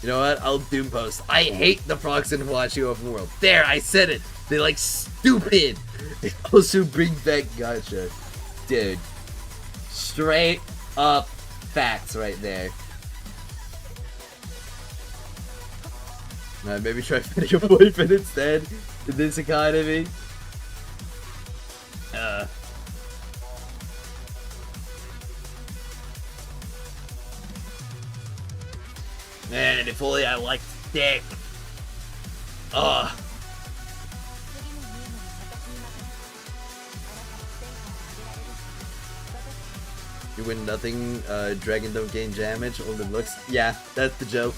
You know what? I'll doom post. I hate the Prox and Flashy open world. There, I said it. They like stupid. They also bring back Gacha. Dude. Straight up facts right there. Maybe try finding a boyfriend instead in this economy. Man, if only I liked dick. You win nothing, dragon don't gain damage, only looks. Yeah, that's the joke.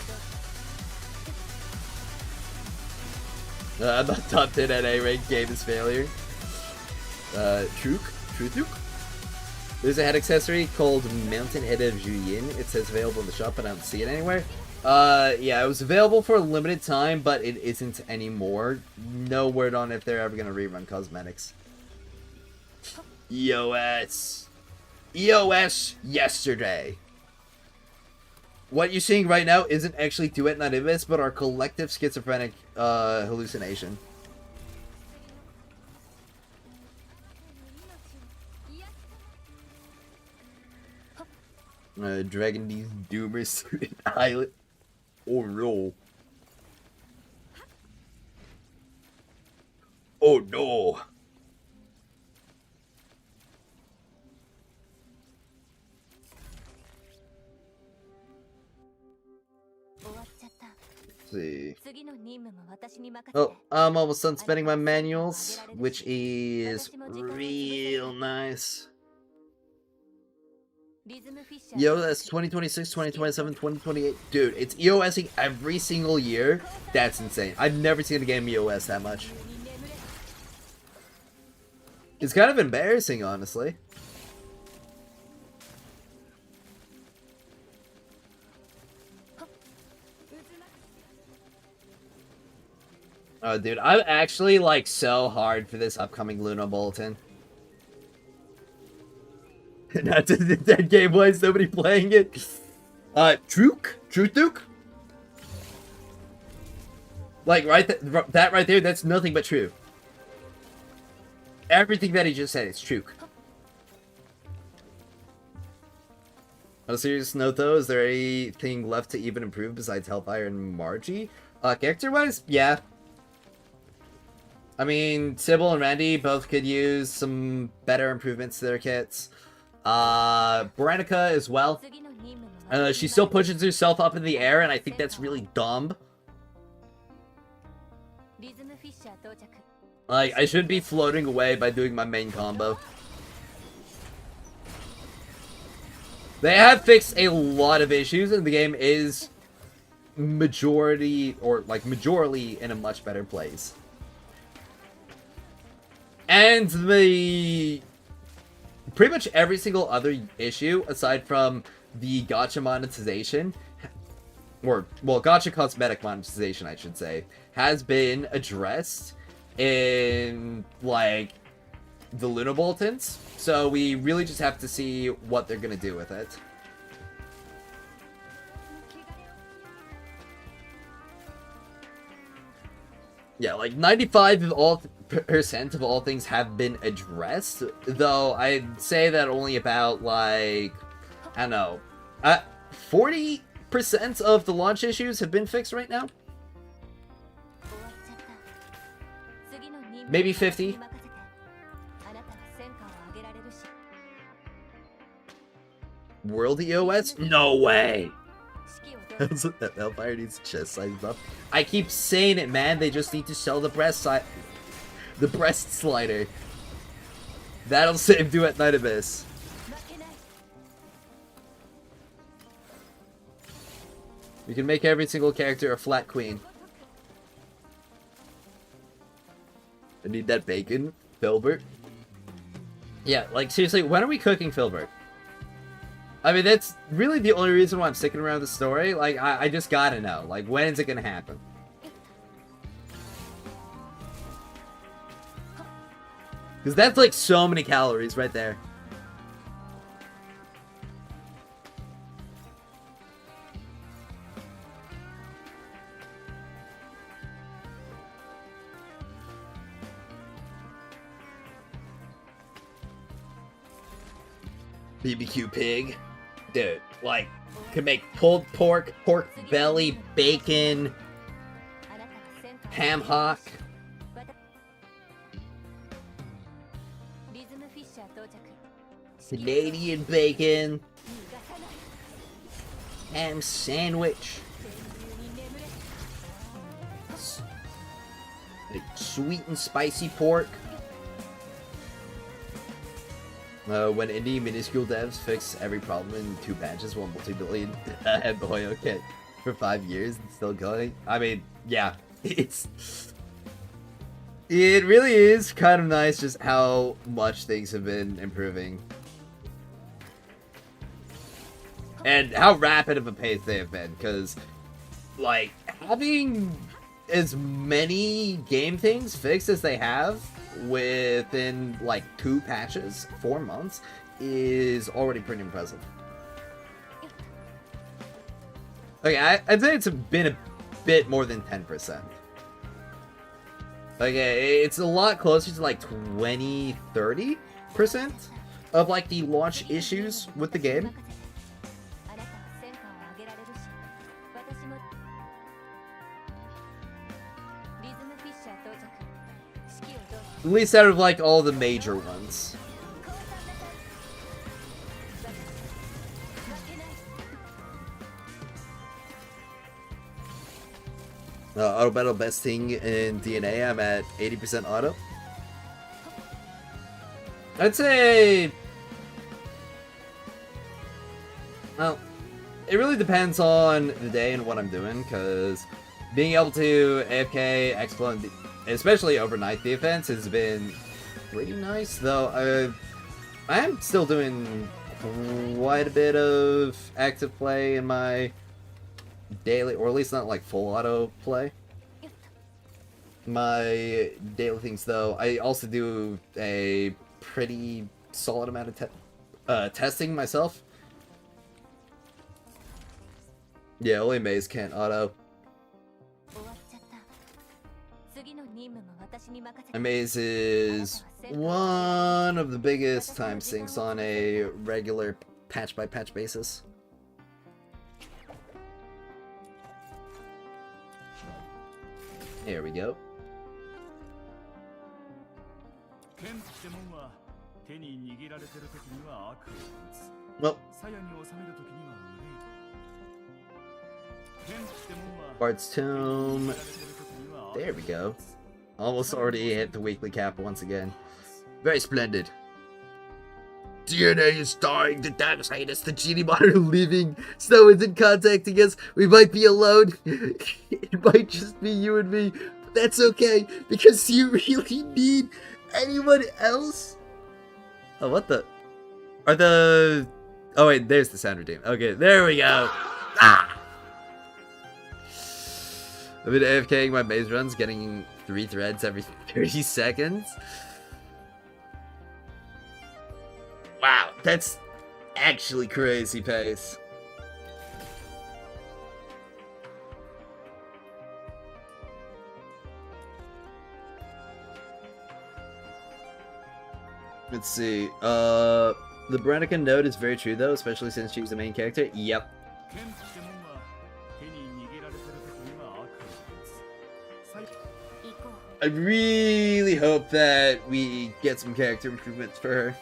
I'm not top 10 at A rank, game is failure. Truk? There's a head accessory called Mountain Head of Juyin. It says available in the shop, but I don't see it anywhere. Yeah, it was available for a limited time, but it isn't anymore. No word on if they're ever gonna rerun cosmetics. EOS yesterday. What you're seeing right now isn't actually Duet Night Abyss, but our collective schizophrenic hallucination. Dragging these doomers to an island. Oh no. Oh no. Let's see. Oh, I'm almost done spending my manuals, which is real nice. Yo, that's 2026, 2027, 2028. Dude, it's EOSing every single year. That's insane. I've never seen a game EOS that much. It's kind of embarrassing, honestly. Oh, dude, I'm actually, like, so hard for this upcoming Luna Bulletin. Not just that game was nobody playing it. Truk? Like, that right there, that's nothing but true. Everything that he just said is Truk. On a serious note, though, is there anything left to even improve besides Hellfire and Margie? Character-wise, yeah. I mean, Sybil and Randy both could use some better improvements to their kits. Veronica as well. She still pushes herself up in the air, and I think that's really dumb. Like, I should be floating away by doing my main combo. They have fixed a lot of issues, and the game is majority in a much better place. And pretty much every single other issue, aside from the gacha monetization, or, well, gacha cosmetic monetization, I should say, has been addressed in, like, the Luna Bulletins. So we really just have to see what they're gonna do with it. Yeah, like 95% of all things have been addressed, though I'd say that only about, like, I don't know, 40% of the launch issues have been fixed right now. Maybe 50. World EOS? No way! Hellfire needs chest size buff. I keep saying it, man. They just need to sell the breast slider. That'll save Duet Night Abyss. We can make every single character a flat queen. I need that bacon, Filbert. Yeah, like, seriously, when are we cooking Filbert? I mean, that's really the only reason why I'm sticking around the story. Like, I just gotta know. Like, when is it gonna happen? Because that's, like, so many calories right there. BBQ pig. Dude, like, could make pulled pork, pork belly, bacon, ham hock. Canadian bacon. Ham sandwich. Sweet and spicy pork. When indie minuscule devs fix every problem in 2 patches while multi-billion had Boyo kit for 5 years and still going. I mean, yeah, it's It really is kind of nice just how much things have been improving. And how rapid of a pace they have been, because, like, having as many game things fixed as they have within, like, 2 patches, 4 months, is already pretty impressive. Okay, I'd say it's been a bit more than 10%. Okay, it's a lot closer to like 20-30% of like the launch issues with the game. At least out of like all the major ones. Auto battle best thing in DNA. I'm at 80% auto. I'd say, well, it really depends on the day and what I'm doing, because being able to AFK, explode, especially overnight defense, has been pretty nice. Though I am still doing quite a bit of active play in my daily, or at least not like full auto play. My daily things, though, I also do a pretty solid amount of testing myself. Yeah, only Maze can't auto. And Maze is one of the biggest time sinks on a regular patch by patch basis. There we go. Well, Bard's Tomb. There we go. Almost already hit the weekly cap once again. Very splendid. DNA is dying. The dark side is the genie monitor leaving. Snow isn't contacting us. We might be alone. It might just be you and me. But that's okay, because you really need anyone else? Oh, what the? Are the... Oh, wait, there's the sound redeem. Okay, there we go. Ah! I've been AFKing my maze runs, getting 3 threads every 30 seconds. Wow, that's actually crazy pace. Let's see. The Veronica note is very true, though, especially since she's the main character. Yep. I really hope that we get some character improvements for her.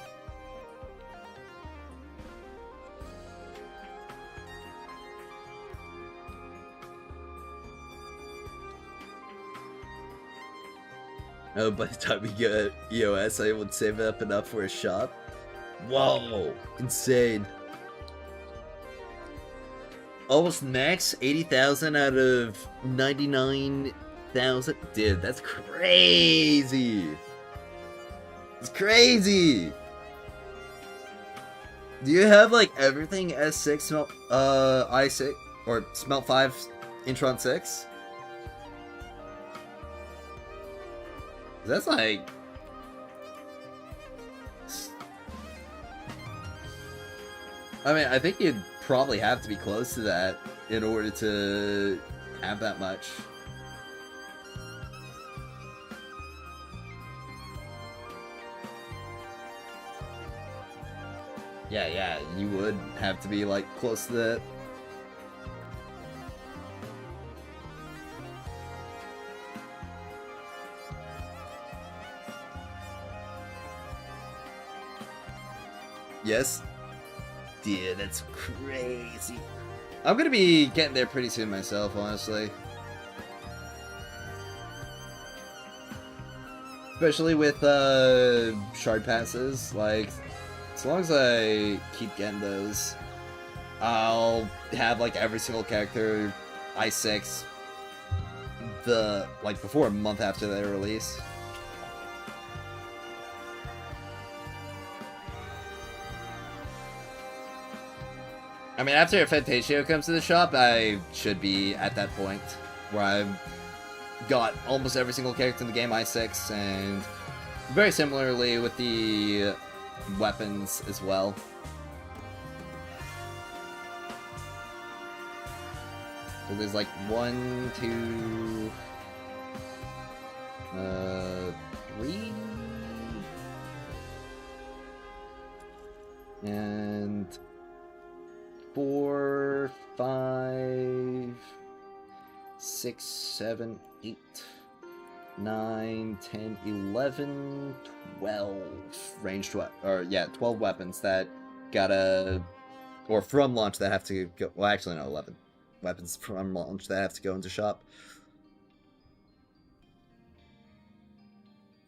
Oh, by the time we get EOS, I would save up enough for a shop. Whoa, insane. Almost max, 80,000 out of 99,000. Dude, that's crazy. It's crazy. Do you have like everything S6 smelt I6 or smelt 5 Intron 6? That's like... I mean, I think you'd probably have to be close to that in order to have that much. Yeah, you would have to be like close to that. Yes. Dude, that's crazy. I'm gonna be getting there pretty soon myself, honestly. Especially with shard passes, like, as long as I keep getting those, I'll have like every single character I6 before a month after their release. I mean, after Fantasio comes to the shop, I should be at that point where I've got almost every single character in the game I6, and very similarly with the weapons as well. So there's like 1, 2, 3, and 4, 5, 6, 7, 8, 9, 10, 11, 12 ranged 12 weapons that gotta, or from launch that have to go, well actually no, 11 weapons from launch that have to go into shop.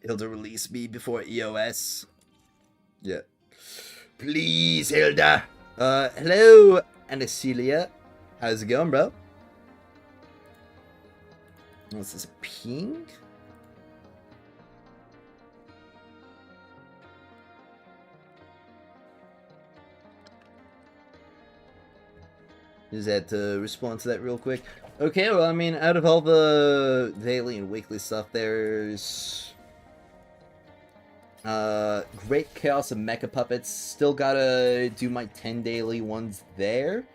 Hilda, release me before EOS. Yeah. Please, Hilda. Hello, Anacelia. How's it going, bro? What's this, a ping? Is that respond to that real quick? Okay, well, I mean, out of all the daily and weekly stuff, there's Great Chaos of Mecha Puppets. Still gotta do my 10 daily ones there.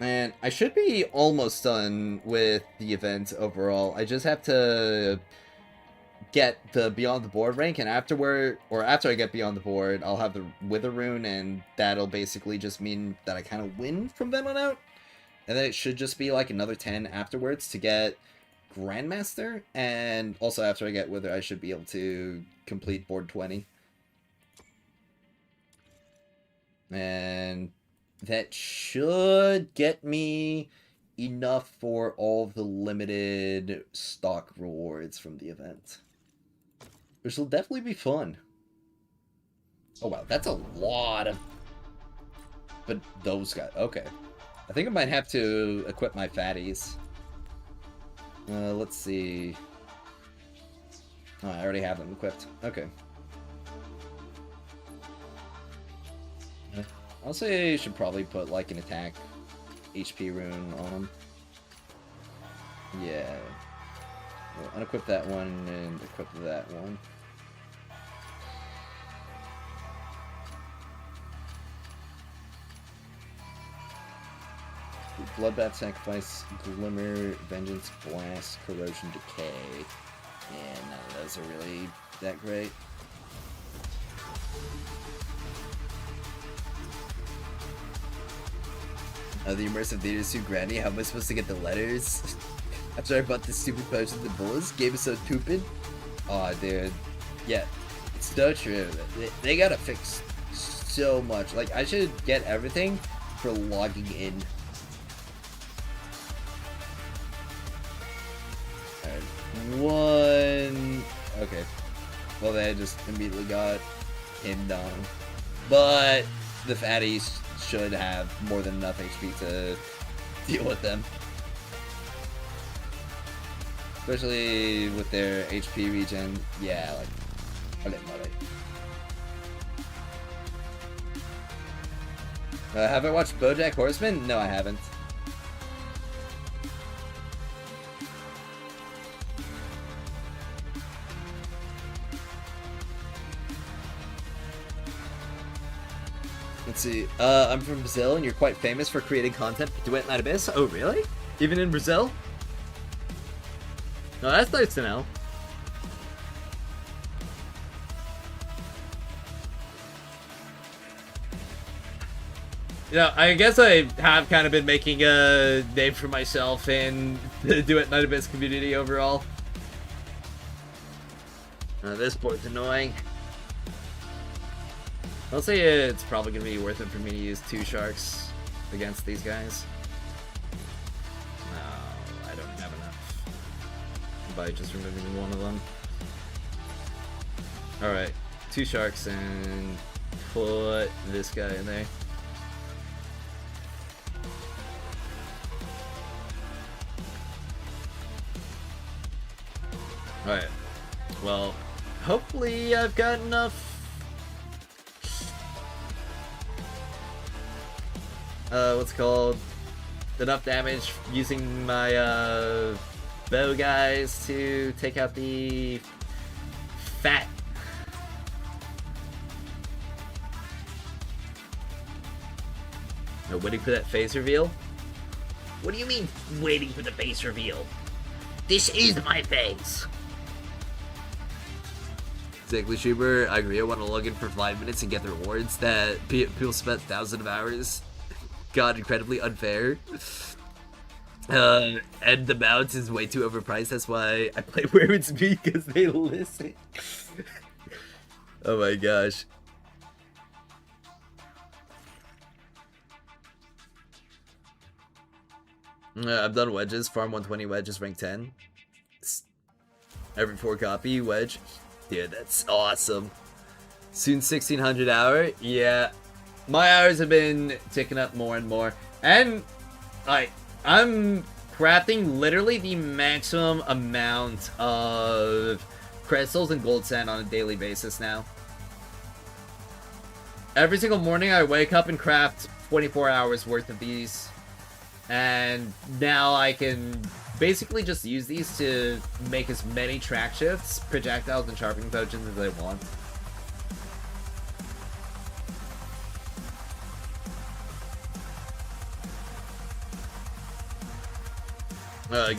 And I should be almost done with the event overall. I just have to get the Beyond the Board rank, and after I get Beyond the Board, I'll have the Wither Rune, and that'll basically just mean that I kind of win from then on out. And then it should just be like another 10 afterwards to get Grandmaster, and also after I get Wither, I should be able to complete Board 20. And that should get me enough for all of the limited stock rewards from the event, which will definitely be fun. Oh wow, that's a lot of... But those guys... Okay. I think I might have to equip my fatties. Let's see... Oh, I already have them equipped. Okay. I'll say you should probably put like an attack HP rune on them. Yeah. We'll unequip that one and equip that one. Bloodbath, Sacrifice, Glimmer, Vengeance, Blast, Corrosion, Decay. Yeah, none of those are really that great. The immersive theater is too granny. How am I supposed to get the letters? After I bought this stupid potion, the bullets game is so stupid. Aw, dude. Yeah, it's so true. They gotta fix so much. Like, I should get everything for logging in. Alright, one... Okay. Well, they just immediately got pinned on. But the fatties should have more than enough HP to deal with them. Especially with their HP regen. Yeah, like... Have I watched BoJack Horseman? No, I haven't. Let's see. I'm from Brazil, and you're quite famous for creating content for Duet Night Abyss. Oh, really? Even in Brazil? No, that's nice to know. You know, I guess I have kind of been making a name for myself in the Duet Night Abyss community overall. This board's annoying. I'll say it's probably going to be worth it for me to use 2 sharks against these guys. No, I don't have enough. By just removing one of them. Alright, 2 sharks and put this guy in there. Alright, well, hopefully I've got enough what's it called? Enough damage using my, bow guys to take out the fat. No, waiting for that face reveal? What do you mean, waiting for the face reveal? This is my face! Exactly, Schuber. I agree. I want to log in for 5 minutes and get the rewards that people spent thousands of hours. God, incredibly unfair. And the mounts is way too overpriced. That's why I play Where It's Me, because they listen. Oh my gosh. I've done wedges. Farm 120 wedges, rank 10. Every 4 copy wedge. Dude, that's awesome. Soon 1600 hour. Yeah. My hours have been ticking up more and more. And I'm crafting literally the maximum amount of crystals and gold sand on a daily basis now. Every single morning I wake up and craft 24 hours worth of these. And now I can basically just use these to make as many track shifts, projectiles, and sharpening potions as I want.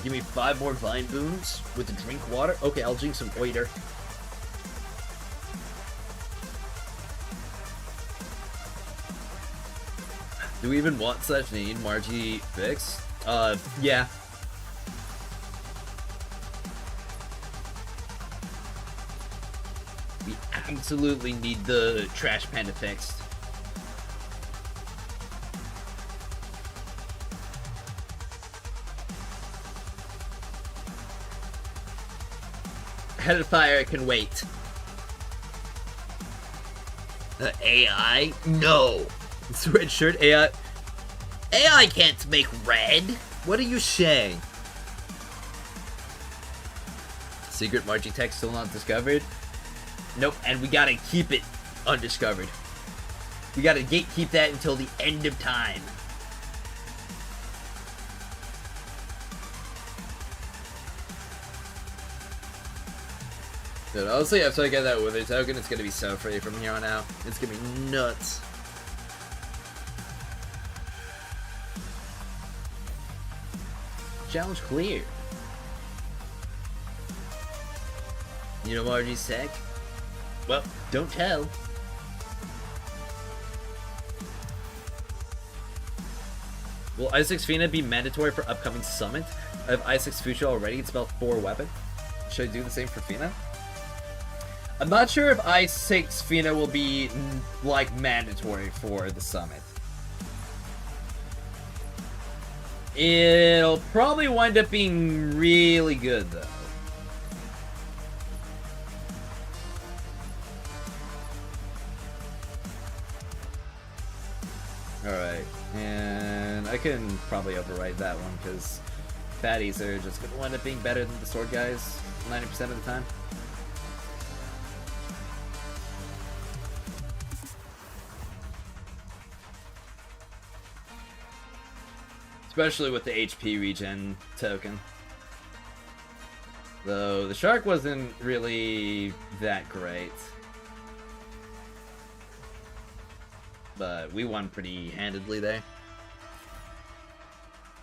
Give me 5 more vine boons with the drink water. Okay, I'll drink some water. Do we even want / need Margie fix? Yeah. We absolutely need the trash panda fixed. Head of fire can wait. AI? No. It's red shirt AI. AI can't make red. What are you saying? Secret Margie tech still not discovered? Nope, and we gotta keep it undiscovered. We gotta gatekeep that until the end of time. Dude, honestly, after I get that Wither token, it's gonna be so free from here on out. It's gonna be nuts. Challenge clear. You know Margie's tech? Well, don't tell. Will Isaac's Fina be mandatory for upcoming summit? I have Isaac's Future already. It's about 4 weapon. Should I do the same for Fina? I'm not sure if Isaac's Fina will be, like, mandatory for the summit. It'll probably wind up being really good, though. Alright, and I can probably override that one, because fatties are just going to wind up being better than the sword guys 90% of the time. Especially with the HP regen token. Though the shark wasn't really that great. But we won pretty handedly there.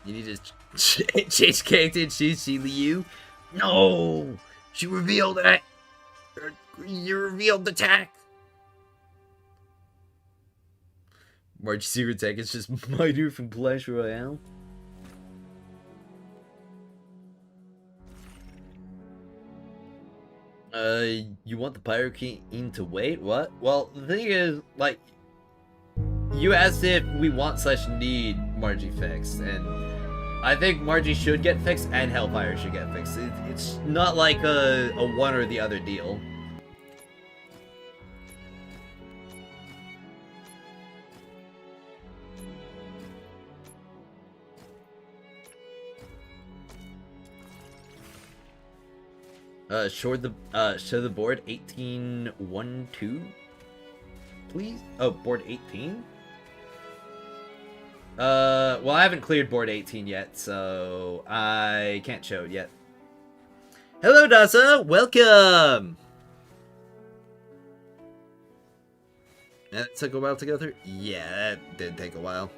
You need to change character and choose Shi Liu? No! She revealed it! You revealed the tech! March Secret Tech is just Minor from Clash Royale. You want the Pyroqueen to wait? What? Well, the thing is, like, you asked if we want / need Margie fixed, and I think Margie should get fixed and Hellfire should get fixed. It's not like a one or the other deal. Show the board 1812, please. Oh, board 18. Well, I haven't cleared board 18 yet, so I can't show it yet. Hello, Dasa! Welcome! That took a while to go through? Yeah, that did take a while.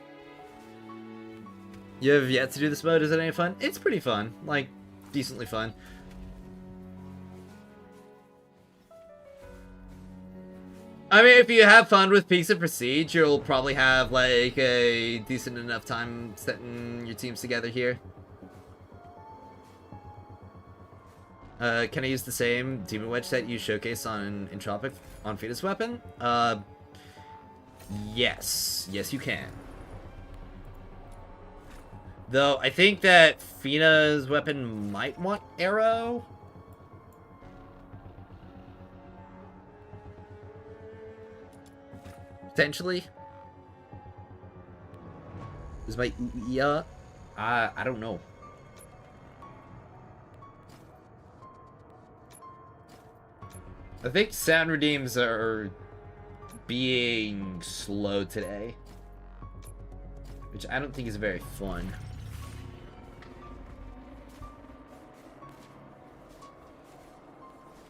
You have yet to do this mode? Is it any fun? It's pretty fun. Like, decently fun. I mean, if you have fun with Peaks of Prestige, you'll probably have, like, a decent enough time setting your teams together here. Can I use the same Demon Wedge that you showcased on Entropic on Fetus Weapon? Yes. Yes, you can. Though, I think that Fina's weapon might want arrow. Potentially. Is my Ouya? I don't know. I think sound redeems are being slow today, which I don't think is very fun.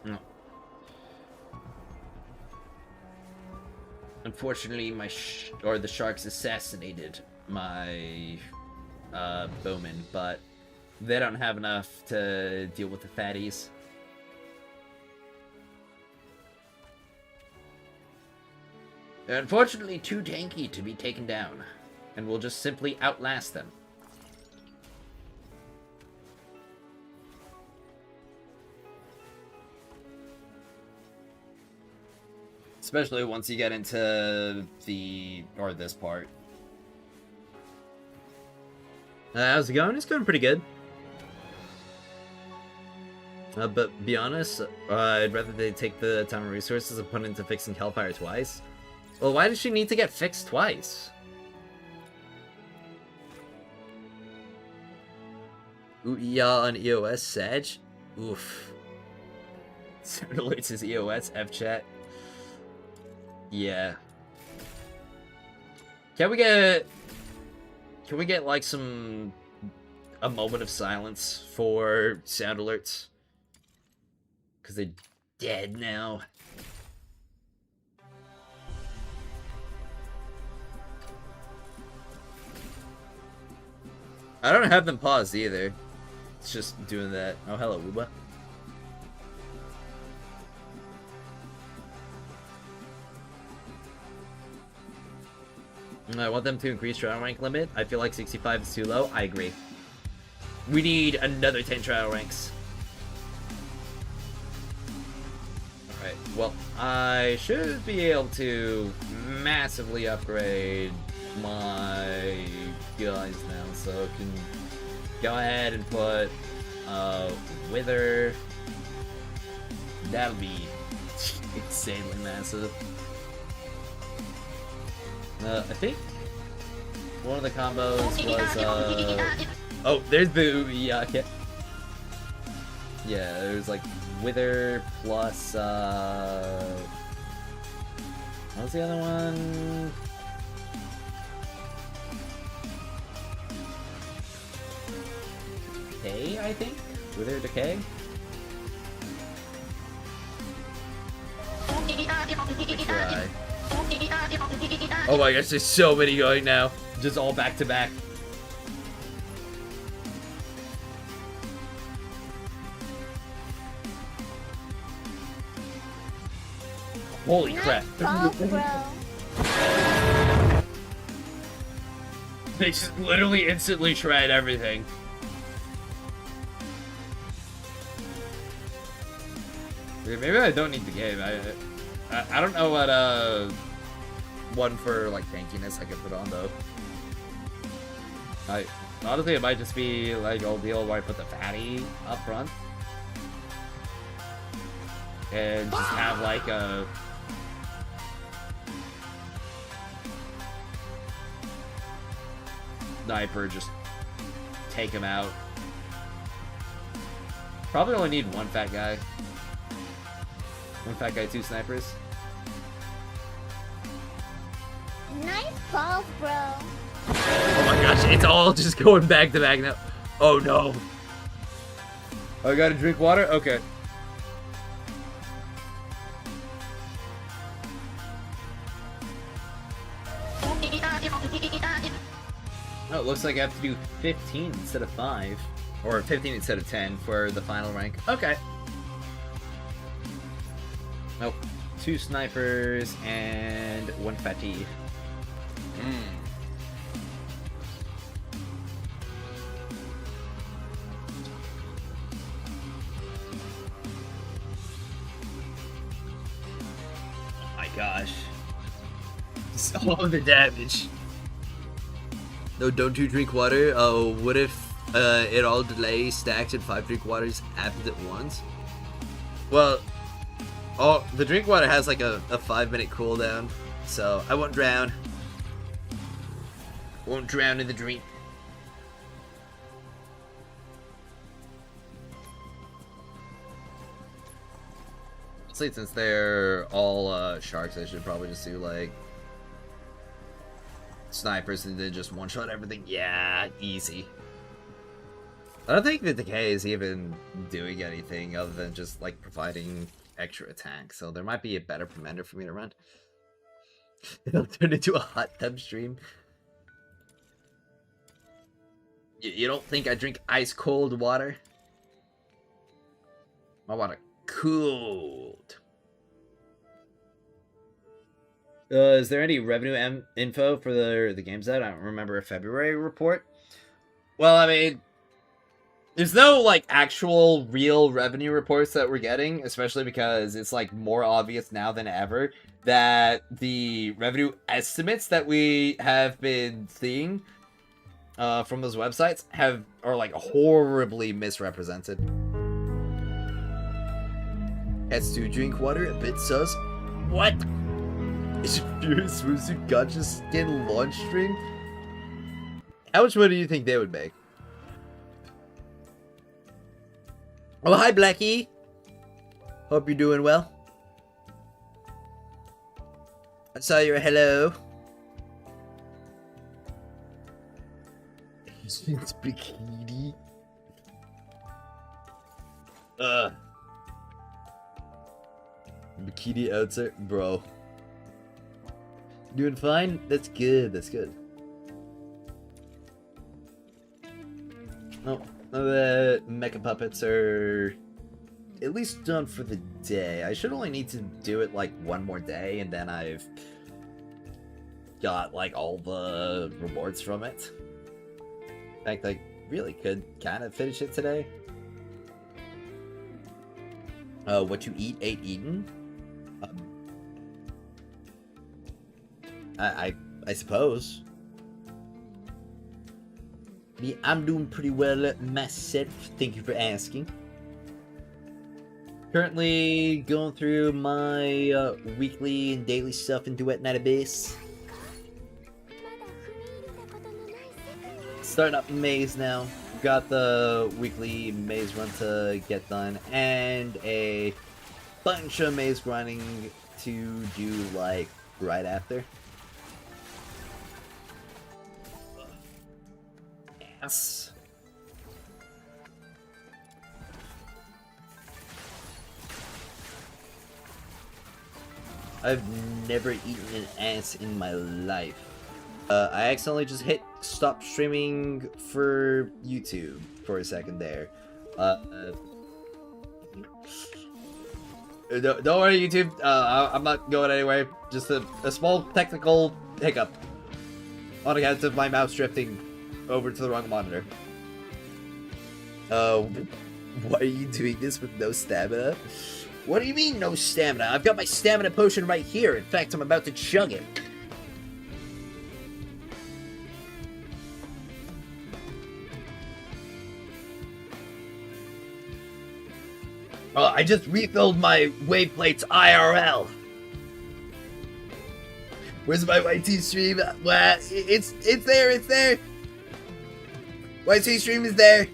No. Unfortunately, the sharks assassinated my bowman, but they don't have enough to deal with the fatties. They're unfortunately too tanky to be taken down, and we'll just simply outlast them. Especially once you get into this part. How's it going? It's going pretty good. But be honest, I'd rather they take the time and resources and put into fixing Hellfire twice. Well, why does she need to get fixed twice? Ouya on EOS, Sag? Oof. Sound alerts his EOS, F-chat. Yeah. Can we get like a moment of silence for sound alerts? Because they're dead now. I don't have them paused either. It's just doing that. Oh, hello, Uba. I want them to increase trial rank limit. I feel like 65 is too low. I agree. We need another 10 trial ranks. Alright, well, I should be able to massively upgrade my guys now, so I can go ahead and put Wither. That'll be insanely massive. I think one of the combos was oh, there's the Ouya. Yeah, there's like Wither plus what was the other one? Decay, I think? Wither Decay? Try. Oh my gosh, there's so many going now. Just all back to back. Holy crap. They just literally instantly shred everything. Maybe I don't need the game. I don't know what one for like tankiness I could put on though. Honestly it might just be like old deal where I put the fatty up front and just have like a sniper just take him out. Probably only need one fat guy. One fat guy, two snipers. Nice balls, bro. Oh my gosh, it's all just going back to back now. Oh no. I gotta drink water? Okay. Oh, it looks like I have to do 15 instead of 5. Or 15 instead of 10 for the final rank. Okay. Nope. 2 snipers and 1 fatty. Oh my gosh. All of the damage. No, don't you drink water? Oh, what if it all delays, stacks, and 5 drink waters happens at once? Well, the drink water has like a 5-minute cooldown, so I won't drown. Won't drown in the drink. Since they're all sharks, I should probably just do like snipers and then just one-shot everything. Yeah, easy. I don't think the decay is even doing anything other than just like providing extra attack, so there might be a better commander for me to run. It'll turn into a hot tub stream. You don't think I drink ice-cold water? My water cooled. Is there any revenue info for the games out? I don't remember a February report. Well, I mean, there's no like actual real revenue reports that we're getting, especially because it's like more obvious now than ever that the revenue estimates that we have been seeing from those websites are like horribly misrepresented. Has to drink water a bit sus. What? Is your swimsuit gotcha skin launch stream? How much money do you think they would make? Oh, hi Blackie. Hope you're doing well. I saw your hello. It's bikini. Bikini outside, bro. Doing fine? That's good, that's good. Oh, the mecha puppets are at least done for the day. I should only need to do it like one more day and then I've got like all the rewards from it. In fact, I really could kind of finish it today. What you eat, ain't eaten. I suppose. Me, I'm doing pretty well myself. Thank you for asking. Currently going through my weekly and daily stuff in Duet Night Abyss. Starting up maze now. Got the weekly maze run to get done and a bunch of maze grinding to do like right after. Yes. I've never eaten an ass in my life. I accidentally just hit stop streaming for YouTube for a second there. Don't worry, YouTube. I'm not going anywhere. Just a small technical hiccup on account of my mouse drifting over to the wrong monitor. Why are you doing this with no stamina? What do you mean, no stamina? I've got my stamina potion right here. In fact, I'm about to chug it. I just refilled my wave plates IRL. Where's my YT stream? It's there, it's there. YT stream is there.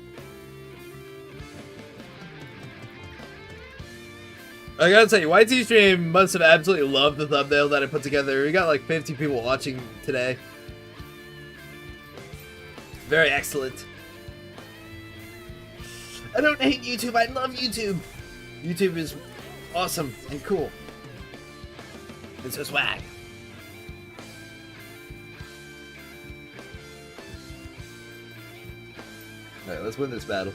I gotta tell you, YT stream must have absolutely loved the thumbnail that I put together. We got like 50 people watching today. Very excellent. I don't hate YouTube, I love YouTube. YouTube is awesome and cool. It's a swag. Alright, let's win this battle.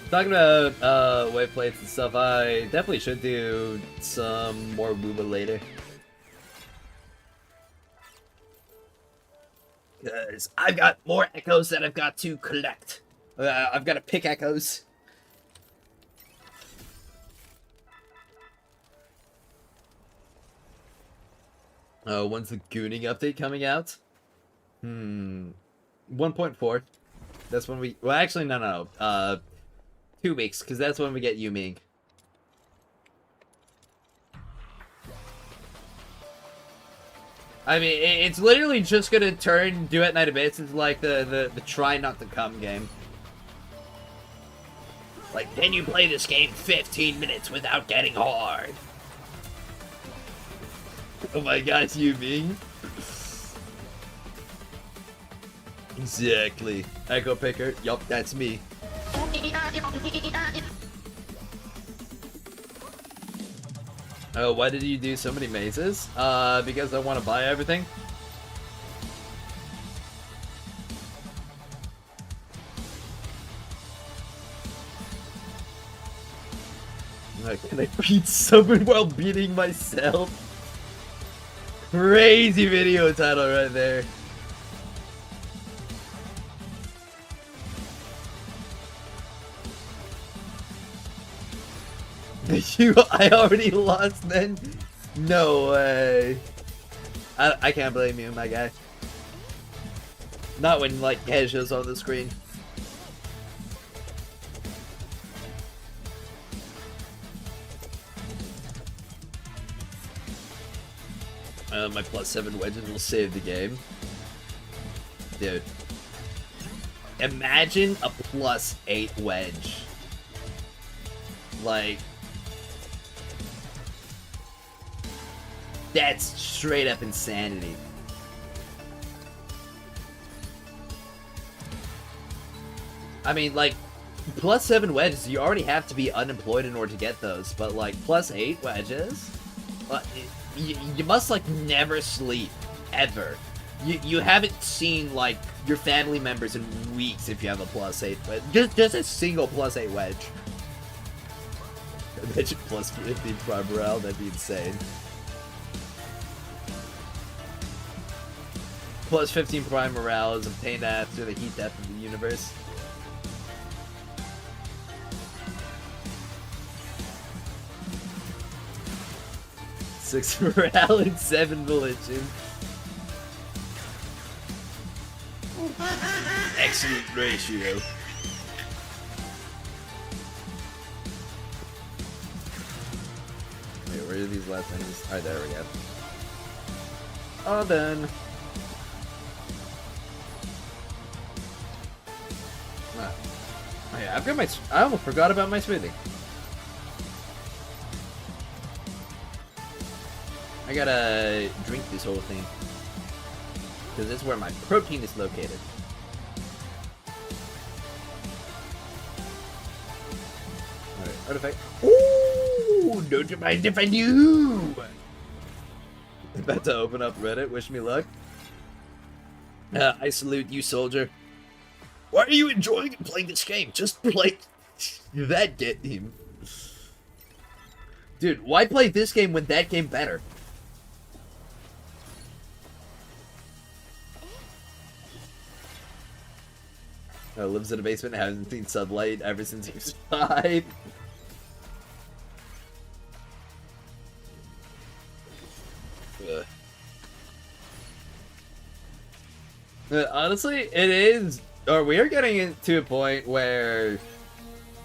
Talking about wave plates and stuff, I definitely should do some more Wooba later. Because I've got more echoes that I've got to collect. I've got to pick echoes. When's the Gooning update coming out? 1.4. That's when we... Well, actually, no. 2 weeks, because that's when we get Yuming. I mean, it's literally just gonna turn Duet Night Abyss into like the try not to come game. Like, can you play this game 15 minutes without getting hard? Oh my gosh, Yuming. Exactly. Echo Picker. Yup, that's me. Oh, why did you do so many mazes? Because I want to buy everything. Can I beat someone while beating myself? Crazy video title right there. I already lost then? No way. I can't blame you, my guy. Not when, like, Kez shows on the screen. My +7 wedges will save the game. Dude. Imagine a +8 wedge. Like... That's straight up insanity. I mean, like, +7 wedges, you already have to be unemployed in order to get those, but, like, +8 wedges? You must, like, never sleep. Ever. You haven't seen, like, your family members in weeks if you have a +8 wedge. Just a single +8 wedge. Imagine +15 prime morale, that'd be insane. +15 prime morale is obtained after the heat death of the universe. Six morale and 7 volition. Excellent ratio. Wait, where are these last things? Alright, there we go. All done. Oh yeah, I've got my... I almost forgot about my smoothie. I gotta drink this whole thing. Because this is where my protein is located. Alright, artifact. Ooh! Don't mind if I do! About to open up Reddit, wish me luck. I salute you, soldier. Why are you enjoying playing this game? Just play that game. Dude, why play this game when that game better? Lives in a basement, hasn't seen sunlight ever since he was 5. Honestly, it is... Or we are getting to a point where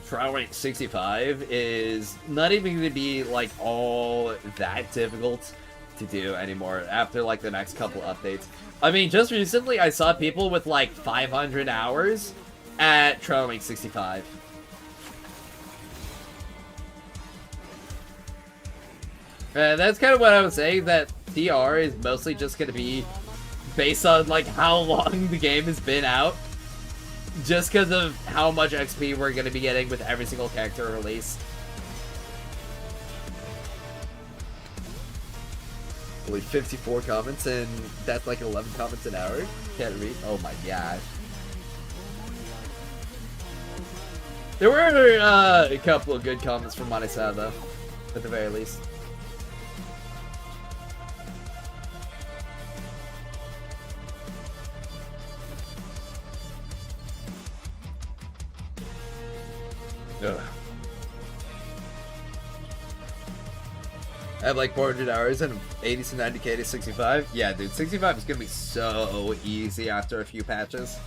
Trial Rank 65 is not even going to be, like, all that difficult to do anymore after, like, the next couple updates. I mean, just recently I saw people with, like, 500 hours at Trial Rank 65. That's kind of what I was saying, that TR is mostly just going to be based on, like, how long the game has been out. Just because of how much XP we're going to be getting with every single character release. Only 54 comments, and that's like 11 comments an hour? Can't read? Oh my gosh. There were a couple of good comments from Manisa, though, at the very least. Ugh. I have like 400 hours and 80 to 90k to 65. Yeah, dude, 65 is gonna be so easy after a few patches.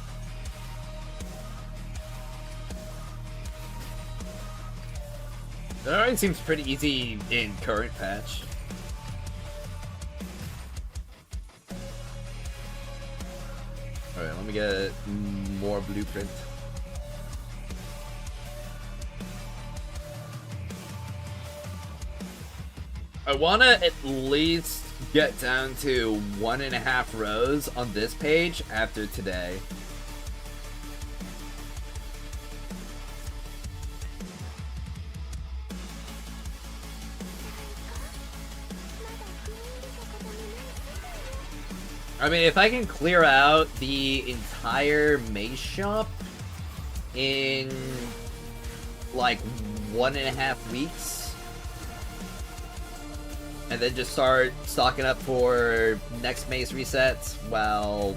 It already seems pretty easy in current patch. Alright, let me get more blueprint. I want to at least get down to 1.5 rows on this page after today. I mean, if I can clear out the entire maze shop in like 1.5 weeks, and then just start stocking up for next maze resets while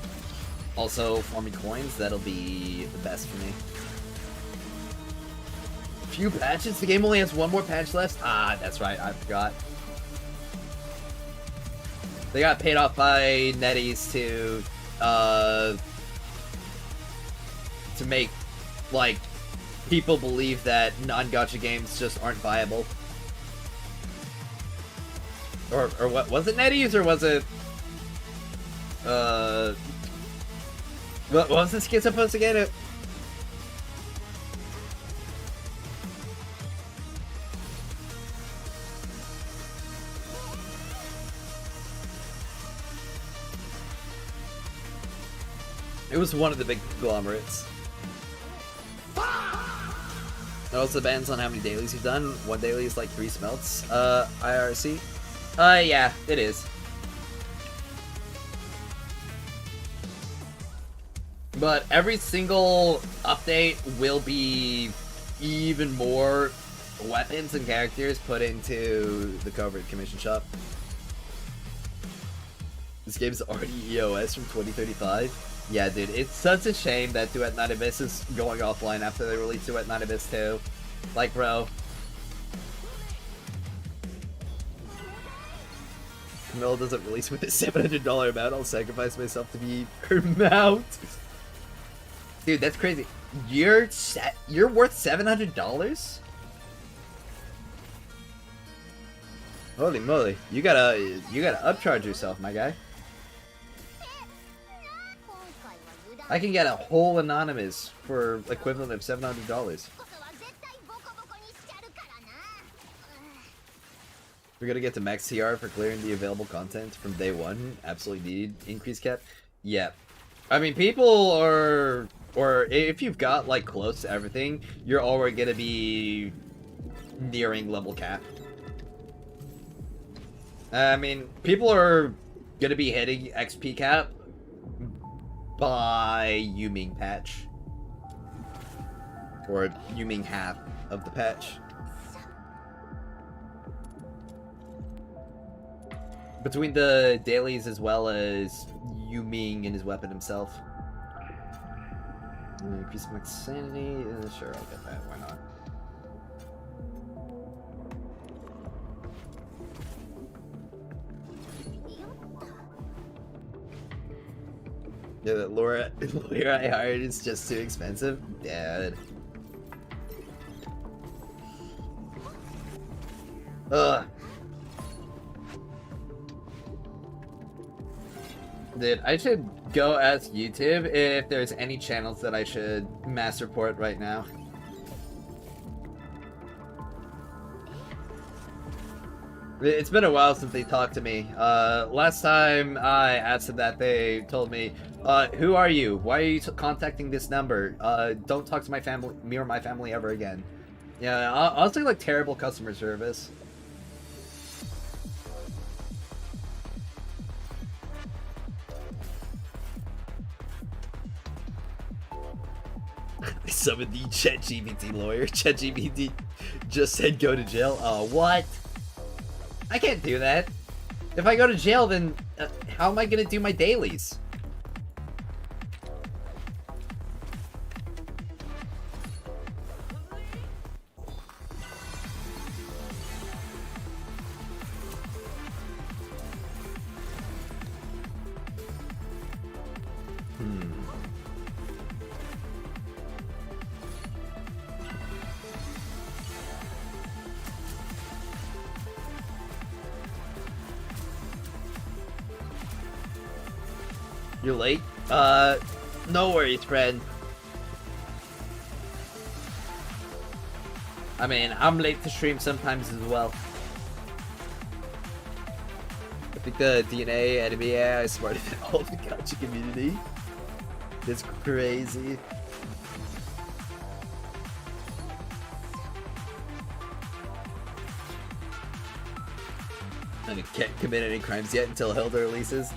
also farming coins, that'll be the best for me. Few patches? The game only has one more patch left? Ah, that's right, I forgot. They got paid off by NetEase to make, like, people believe that non-gacha games just aren't viable. Or what, was it NetEase, or was it, what was this kid supposed to get it? It was one of the big conglomerates. It also depends on how many dailies you've done. One daily is like 3 smelts. IRC? Yeah, it is. But every single update will be even more weapons and characters put into the covered commission shop. This game's already EOS from 2035. Yeah, dude, it's such a shame that Duet Night Abyss is going offline after they released Duet Night Abyss 2. Like, bro. Camilla doesn't release with a $700 amount. I'll sacrifice myself to be her mount. Dude, that's crazy. You're worth $700? Holy moly. You gotta upcharge yourself, my guy. I can get a whole anonymous for equivalent of $700. We're gonna get to max TR for clearing the available content from day one. Absolutely need increase cap. Yeah, I mean, people are, or if you've got like close to everything, you're already gonna be nearing level cap. I mean, people are gonna be hitting XP cap by Yuming patch. Or Yuming half of the patch. Between the dailies as well as Yuming and his weapon himself. Increase max sanity? Sure, I'll get that. Why not? Yeah, that lawyer I hired is just too expensive? Dad. Ugh. Dude, I should go ask YouTube if there's any channels that I should mass report right now. It's been a while since they talked to me. Last time I asked them that, they told me, who are you? Why are you contacting this number? Don't talk to me or my family ever again. Yeah, honestly, like, terrible customer service. They summoned the ChatGPT lawyer. ChatGPT just said go to jail. What? I can't do that. If I go to jail, then how am I gonna do my dailies? You're late? No worries, friend. I mean, I'm late to stream sometimes as well. I think the DNA enemy AI is smarter than all the gacha community. It's crazy. And it can't commit any crimes yet until Hilda releases.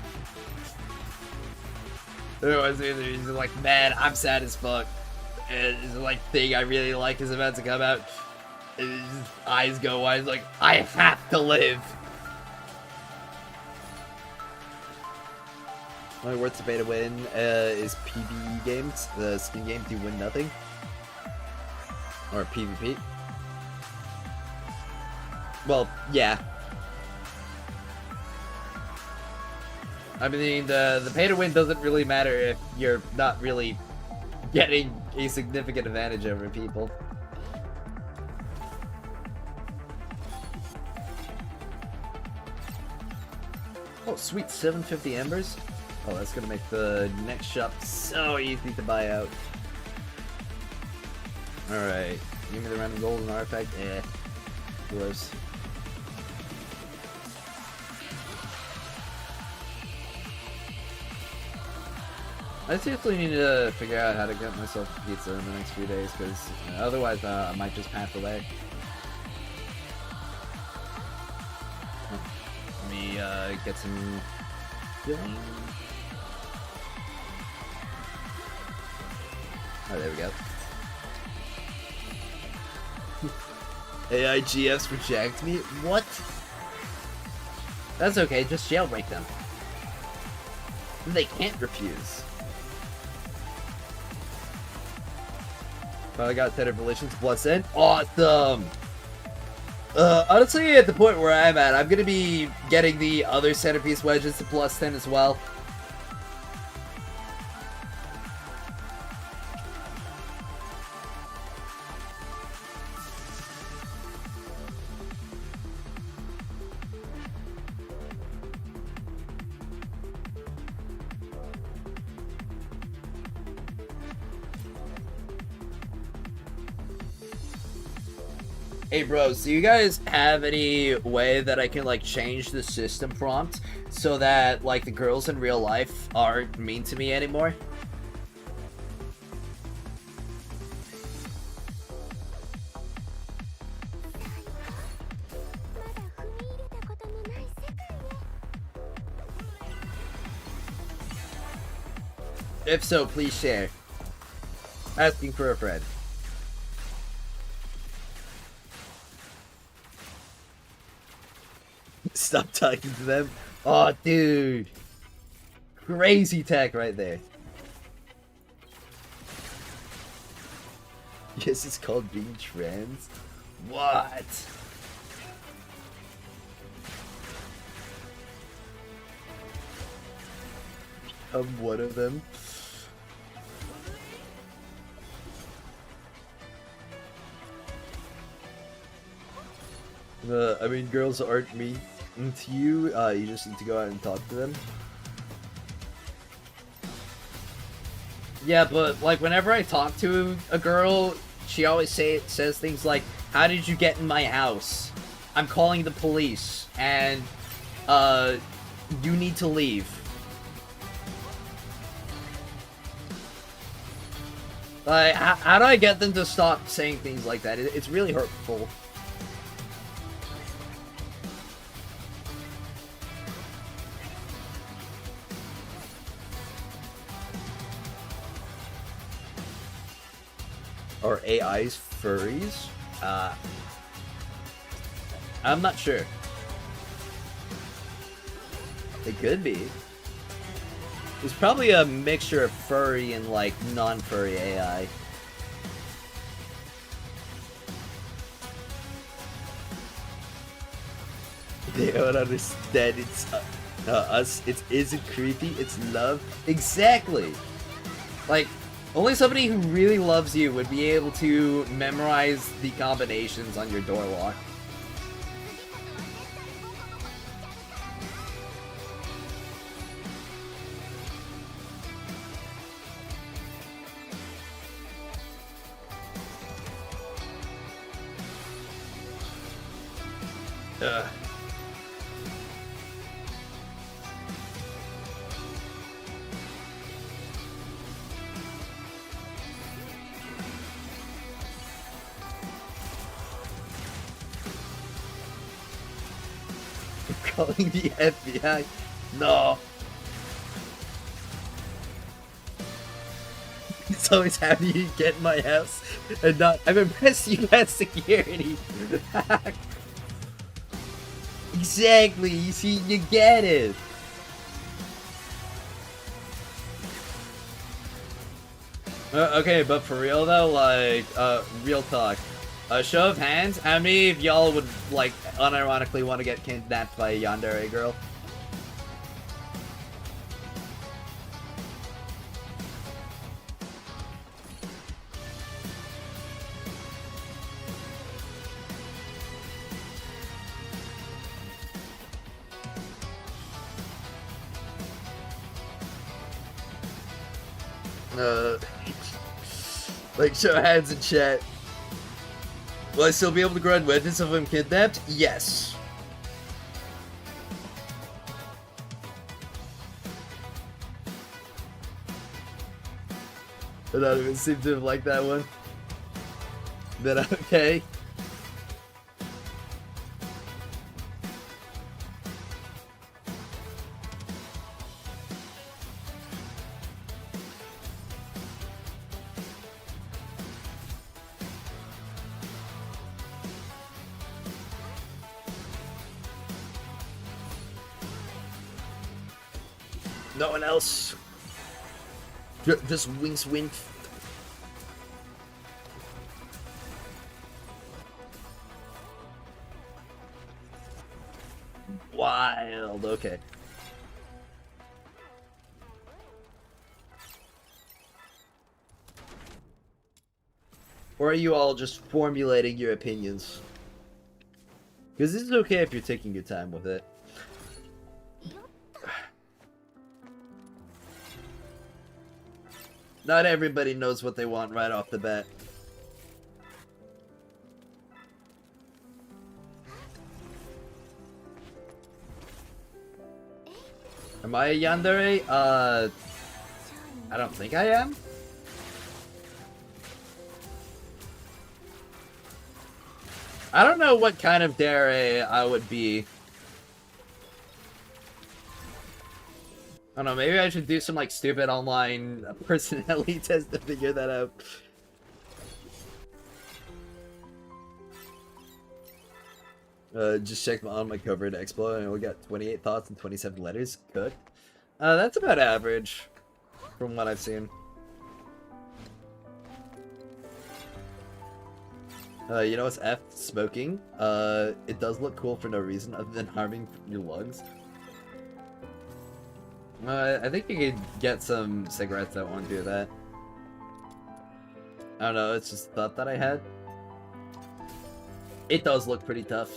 He's like, man, I'm sad as fuck. And it's like thing I really like is about to come out. And his eyes go wide. He's like, I have to live. Only worth the beta win is PvE games. The skin games you win nothing. Or PvP. Well, yeah. I mean, the pay to win doesn't really matter if you're not really getting a significant advantage over people. Oh, sweet, 750 embers? Oh, that's gonna make the next shop so easy to buy out. Alright, give me the random golden artifact? Eh, gross. I seriously need to figure out how to get myself a pizza in the next few days, because otherwise I might just pass away. Let me get some... Oh, there we go. AIGFs reject me? What? That's okay, just jailbreak them. They can't refuse. Finally got 10 evolutions plus N. Awesome! Honestly, at the point where I'm at, I'm gonna be getting the other centerpiece wedges to plus 10 as well. Hey bros, do you guys have any way that I can like change the system prompt so that like the girls in real life aren't mean to me anymore? If so, please share. Asking for a friend. Stop talking to them. Oh, dude. Crazy tech right there. Yes, it's called being trans. What? I'm one of them. I mean, girls aren't mean to you. You just need to go out and talk to them. Yeah, but like whenever I talk to a girl, she always says things like, "How did you get in my house?" I'm calling the police, and you need to leave. Like, how do I get them to stop saying things like that? It's really hurtful. Are AIs furries? I'm not sure. They could be. There's probably a mixture of furry and, like, non-furry AI. They don't understand it's us. Isn't creepy. It's love. Exactly. Like, only somebody who really loves you would be able to memorize the combinations on your door lock. Ugh. Calling the FBI? No. It's always how do you get in my house and not. I'm impressed you had security. Exactly. You see, you get it. Okay, but for real though, like, real talk. Show of hands, how many of y'all would, like, unironically want to get kidnapped by a yandere girl? Like, show of hands in chat. Will I still be able to grant witness if I'm kidnapped? Yes. I don't even seem to have liked that one. Then okay. No one else. Just winks, wink. Wild. Okay. Or are you all just formulating your opinions? Because this is okay if you're taking your time with it. Not everybody knows what they want right off the bat. Am I a yandere? I don't think I am. I don't know what kind of dere I would be. I don't know, maybe I should do some, like, stupid online personality test to figure that out. Just checked on my cover at Expo and we got 28 thoughts and 27 letters. Good. That's about average from what I've seen. You know what's F? Smoking. It does look cool for no reason other than harming your lungs. I think you could get some cigarettes that won't do that. I don't know, it's just a thought that I had. It does look pretty tough.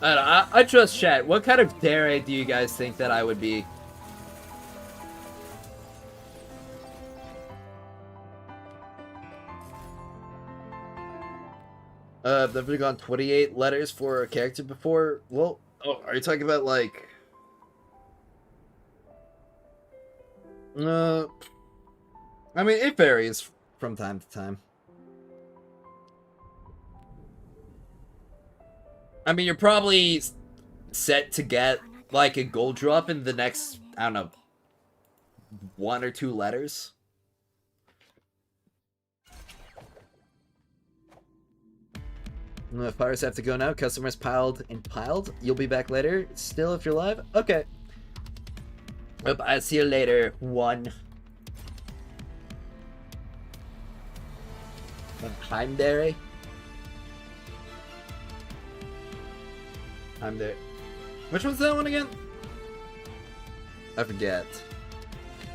I don't know, I trust chat. What kind of dere do you guys think that I would be? I've never gone 28 letters for a character before. Well, oh, are you talking about like? Uh, I mean, it varies from time to time. I mean, you're probably set to get like a gold drop in the next, I don't know, 1 or 2 letters. Fires have to go now. Customers piled and piled. You'll be back later. Still, if you're live. Okay. I'll see you later. 1. Heimdare. Heimdare. Which one's that one again? I forget.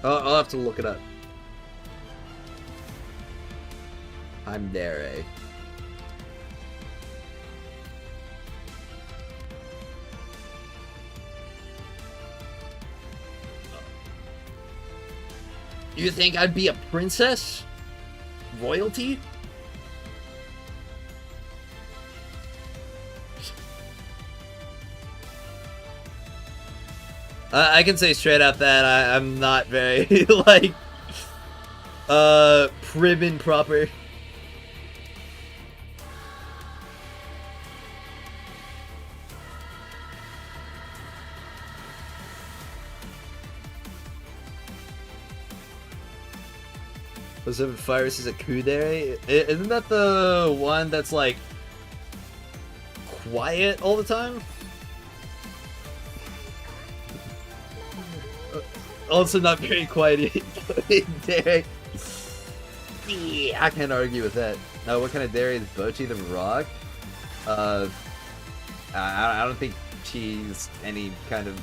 I'll have to look it up. Heimdare. You think I'd be a princess? Royalty? I can say straight up that I'm not very, like, prim and proper. Pacific Virus is a Kudere? Isn't that the one that's like quiet all the time? Also not very quiet. Derek. Yeah, I can't argue with that. No, what kind of dairy is Bochi the Rock? I don't think she's any kind of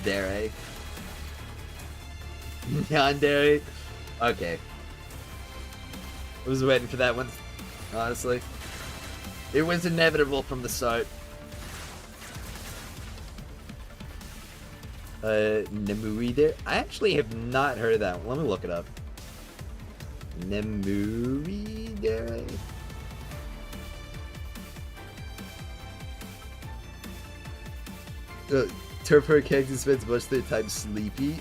dairy. Non-dairy? Okay. I was waiting for that one, honestly. It was inevitable from the start. Nemuri. I actually have not heard of that one. Let me look it up. Nemuri. Turper character spends much of their time sleepy.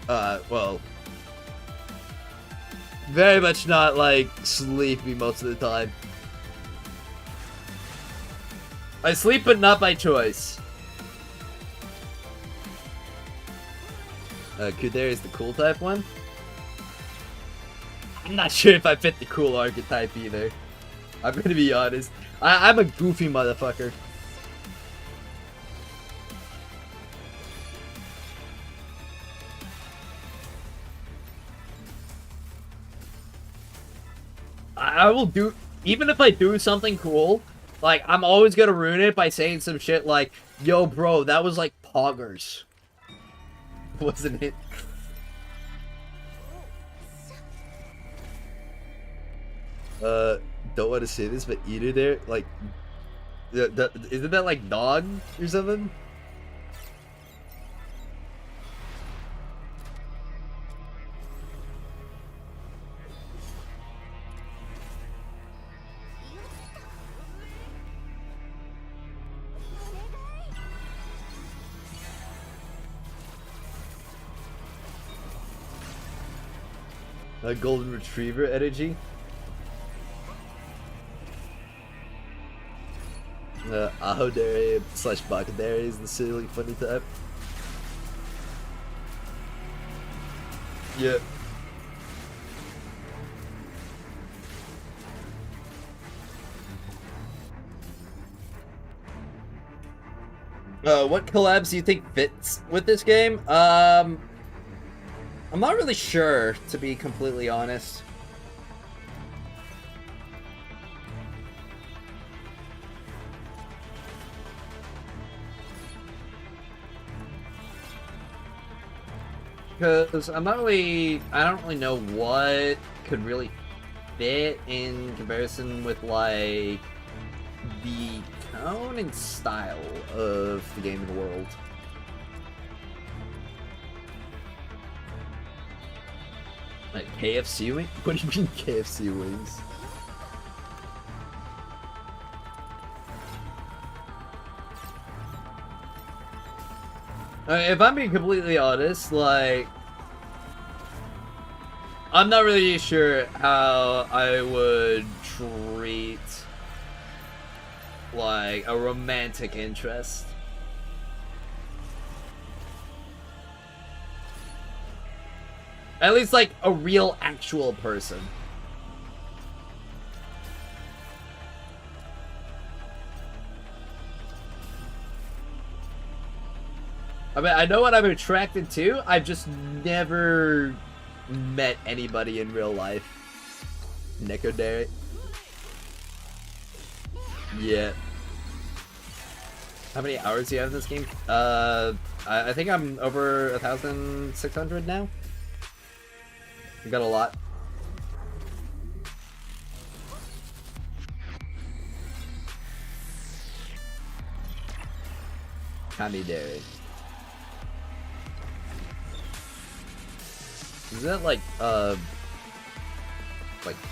Well, very much not like sleepy most of the time. I sleep, but not by choice. Kudere is the cool type one. I'm not sure if I fit the cool archetype either. I'm gonna be honest. I'm a goofy motherfucker. I will do, even if I do something cool, like, I'm always gonna ruin it by saying some shit like, yo, bro, that was like poggers. Wasn't it? Don't want to say this, but Eater there, like, isn't that like dog or something? A golden retriever energy. Ahodere / Bakadere is the silly funny type. Yeah. What collabs do you think fits with this game? I'm not really sure, to be completely honest. Because I don't really know what could really fit in comparison with, like, the tone and style of the gaming world. Like KFC wings? What do you mean KFC wings? If I'm being completely honest, like, I'm not really sure how I would treat, like, a romantic interest. At least, like, a real, actual person. I mean, I know what I'm attracted to. I've just never met anybody in real life. Necodary. Yeah. How many hours do you have in this game? I think I'm over 1,600 now. I've got a lot. Kamidare. Is that like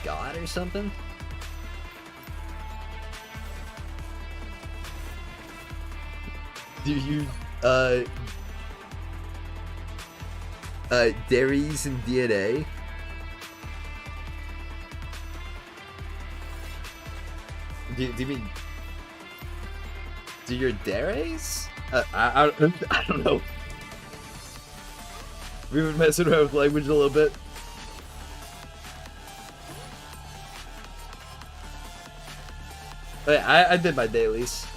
God or something? Do you, dairies and DNA? Do you mean, do your dairies? I don't know. We've been messing around with language a little bit. I did my dailies.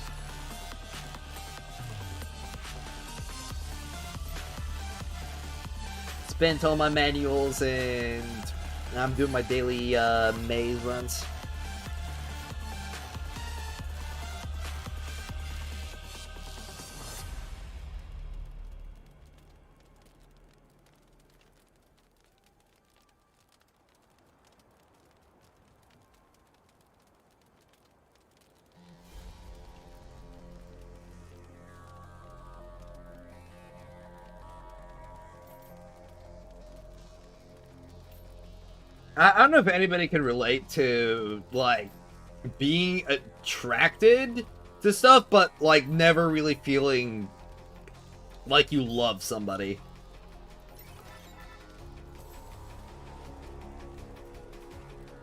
Spent all my manuals and I'm doing my daily maze runs. I don't know if anybody can relate to, like, being attracted to stuff, but, like, never really feeling like you love somebody.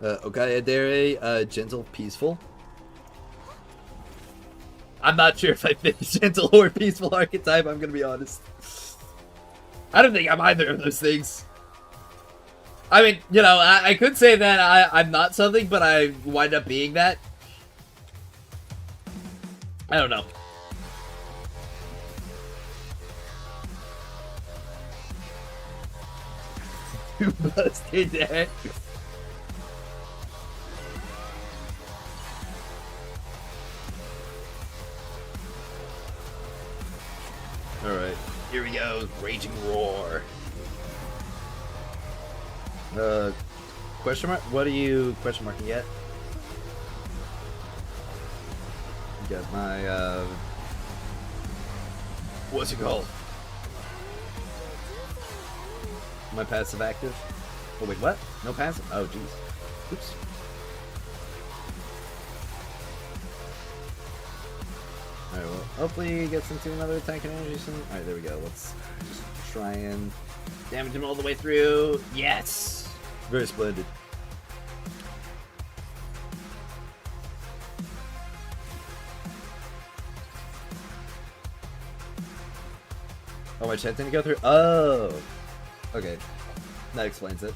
Okay, Adere, gentle, peaceful. I'm not sure if I fit the gentle or peaceful archetype, I'm gonna be honest. I don't think I'm either of those things. I mean, you know, I could say that I'm not something, but I wind up being that. I don't know. You busted that. Alright, here we go. Raging Roar. Question mark? What are you question marking yet? Got my, what's it called? My passive active? Oh wait, what? No passive? Oh jeez. Oops. Alright, well, hopefully he gets into another attack and energy soon. Alright, there we go. Let's just try and damage him all the way through. Yes! Very splendid. Oh, my chat didn't go through? Oh! Okay. That explains it.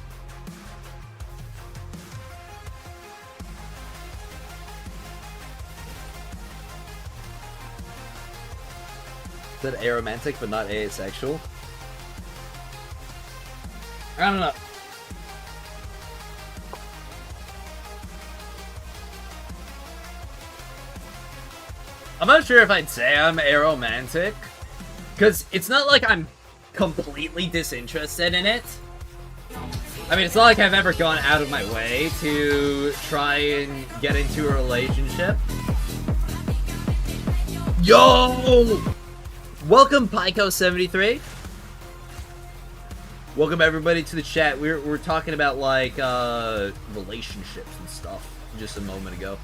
Said aromantic, but not asexual. I don't know. I'm not sure if I'd say I'm aromantic, because it's not like I'm completely disinterested in it. I mean, it's not like I've ever gone out of my way to try and get into a relationship. Yo! Welcome, Pyco73. Welcome everybody to the chat. We're talking about, like, relationships and stuff just a moment ago.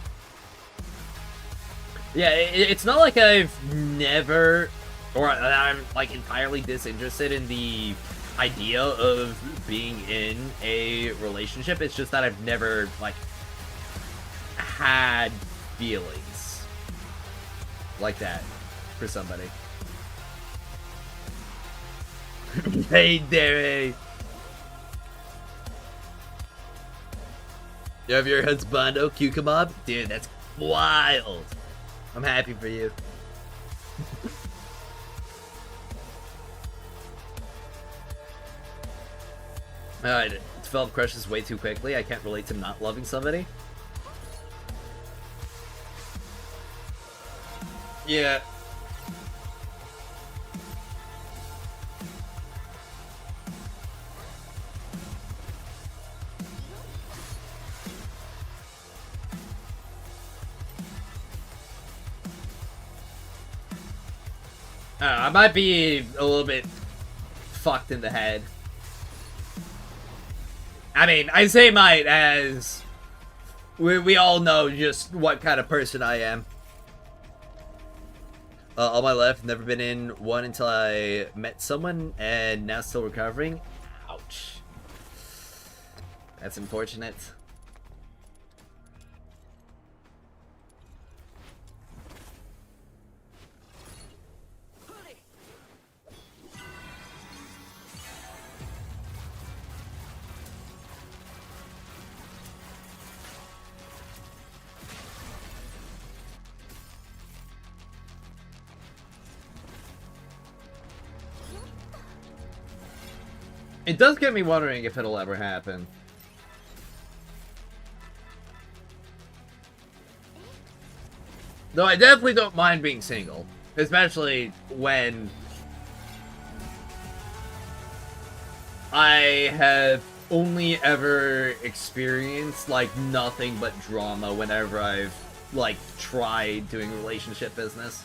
Yeah, it's not like I've never or that I'm like entirely disinterested in the idea of being in a relationship. It's just that I've never like had feelings like that for somebody. Hey, Derry. You have your husbando Q-Kebab? Dude, that's wild. I'm happy for you. Alright, develop crushes way too quickly. I can't relate to not loving somebody. Yeah. I might be a little bit fucked in the head. I mean, I say might as we all know just what kind of person I am. All my life, never been in one until I met someone, and now still recovering. Ouch. That's unfortunate. It does get me wondering if it'll ever happen. Though I definitely don't mind being single. Especially when I have only ever experienced, like, nothing but drama whenever I've, like, tried doing relationship business.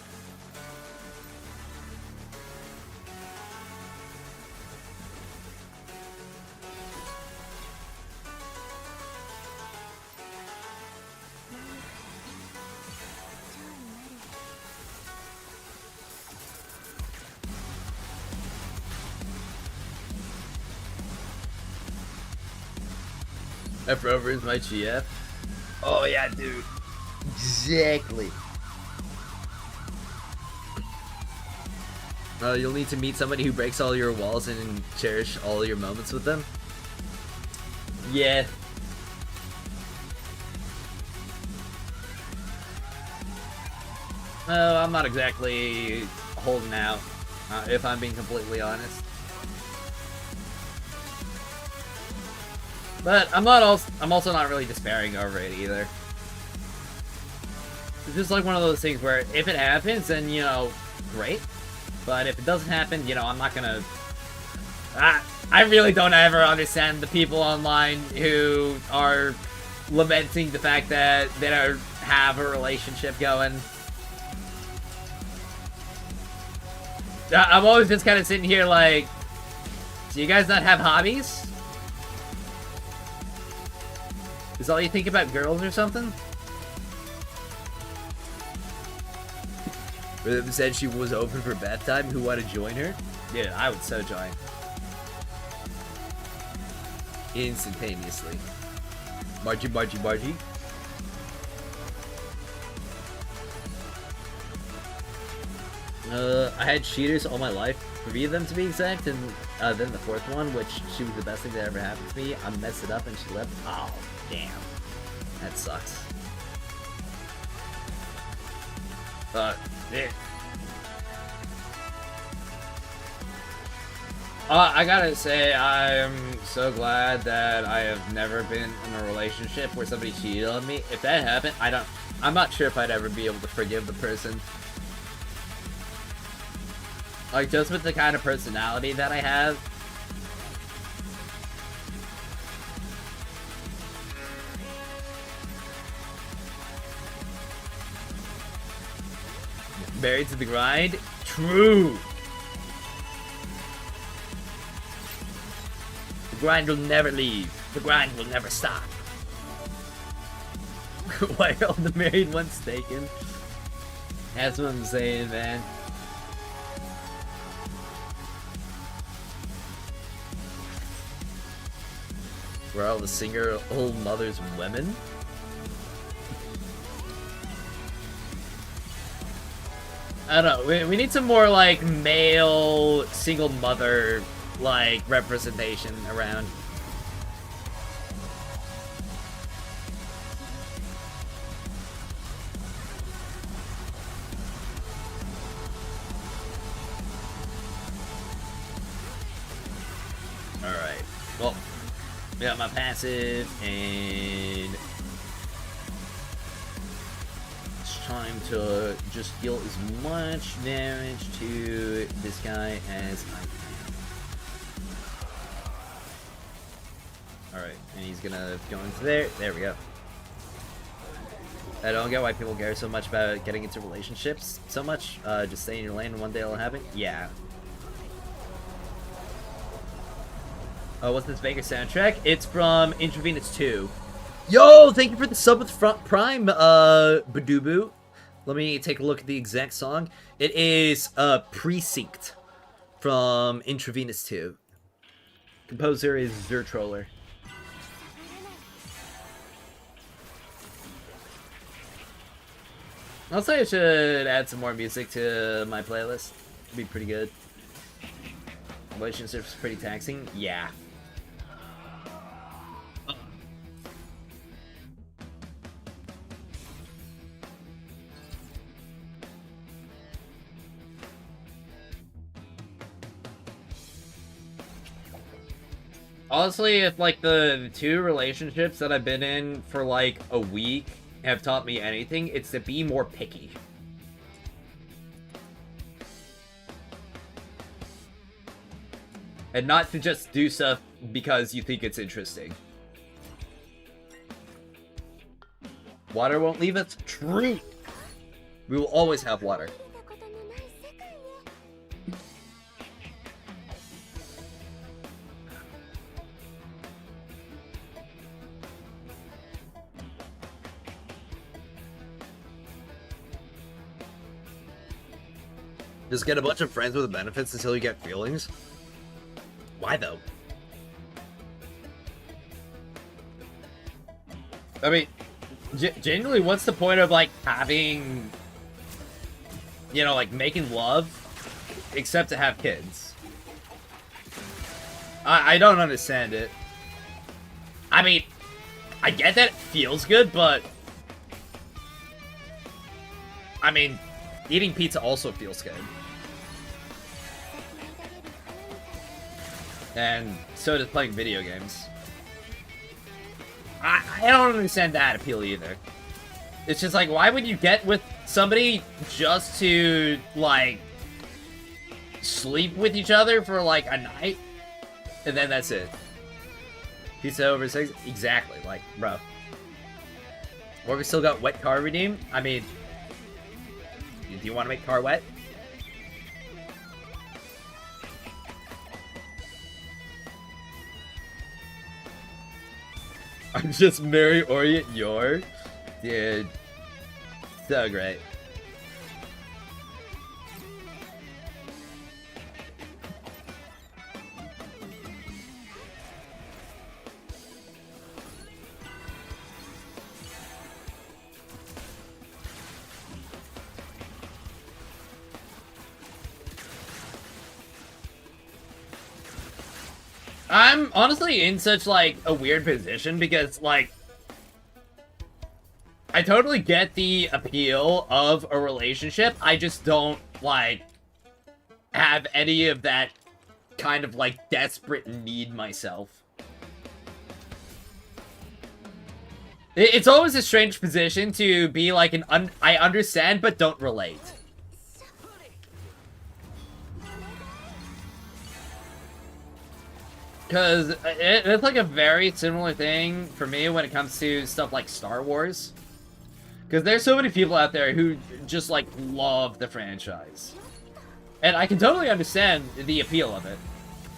F Rover is my GF. Oh yeah, dude. Exactly. You'll need to meet somebody who breaks all your walls and cherish all your moments with them. Yeah. I'm not exactly holding out, if I'm being completely honest. But I'm also not really despairing over it either. It's just like one of those things where if it happens, then, you know, great. But if it doesn't happen, you know, I'm not gonna... I really don't ever understand the people online who are lamenting the fact that they don't have a relationship going. I'm always just kind of sitting here like, do you guys not have hobbies? Is all you think about girls or something? Rhythm said she was open for bath time. Who want to join her? Yeah, I would so join. Instantaneously. Margie. I had cheaters all my life. 3 of them to be exact, and then the 4th one, which she was the best thing that ever happened to me. I messed it up and she left. Oh, damn. That sucks. Yeah. I gotta say, I'm so glad that I have never been in a relationship where somebody cheated on me. If that happened, I'm not sure if I'd ever be able to forgive the person. Like, just with the kind of personality that I have. Married to the grind? True! The grind will never leave. The grind will never stop. Why are all the married ones taken? That's what I'm saying, man. Where all the single mothers women? I don't know. We need some more, like, male single mother, like, representation around. Alright. Well, we got my passive, and it's time to just deal as much damage to this guy as I can. Alright, and he's gonna go into there. There we go. I don't get why people care so much about getting into relationships so much. Just stay in your lane and one day it'll happen. Yeah. Oh, what's this Vegas soundtrack? It's from Intravenous 2. Yo, thank you for the sub with Front Prime, Badoobu. Let me take a look at the exact song. It is, Precinct from Intravenous 2. Composer is Zertroller. I'll say I should add some more music to my playlist. It'd be pretty good. Relationships pretty taxing? Yeah. Honestly, if, like, the two relationships that I've been in for, like, a week have taught me anything, it's to be more picky. And not to just do stuff because you think it's interesting. Water won't leave us. True. We will always have water. Just get a bunch of friends with benefits until you get feelings? Why, though? I mean, genuinely, what's the point of, like, having, you know, like, making love, except to have kids? I don't understand it. I mean, I get that it feels good, but I mean, eating pizza also feels good. And so does playing video games. I don't understand that appeal either. It's just like, why would you get with somebody just to, like, sleep with each other for, like, a night? And then that's it. Pizza over 6? Exactly, like, bro. Or we still got wet car redeem? I mean, do you want to make car wet? I'm just Mary Orient Yor. Dude. So great. I'm honestly in such, like, a weird position because, like, I totally get the appeal of a relationship. I just don't, like, have any of that kind of, like, desperate need myself. It's always a strange position to be, like, I understand but don't relate. Because it's like a very similar thing for me when it comes to stuff like Star Wars. Because there's so many people out there who just, like, love the franchise. And I can totally understand the appeal of it.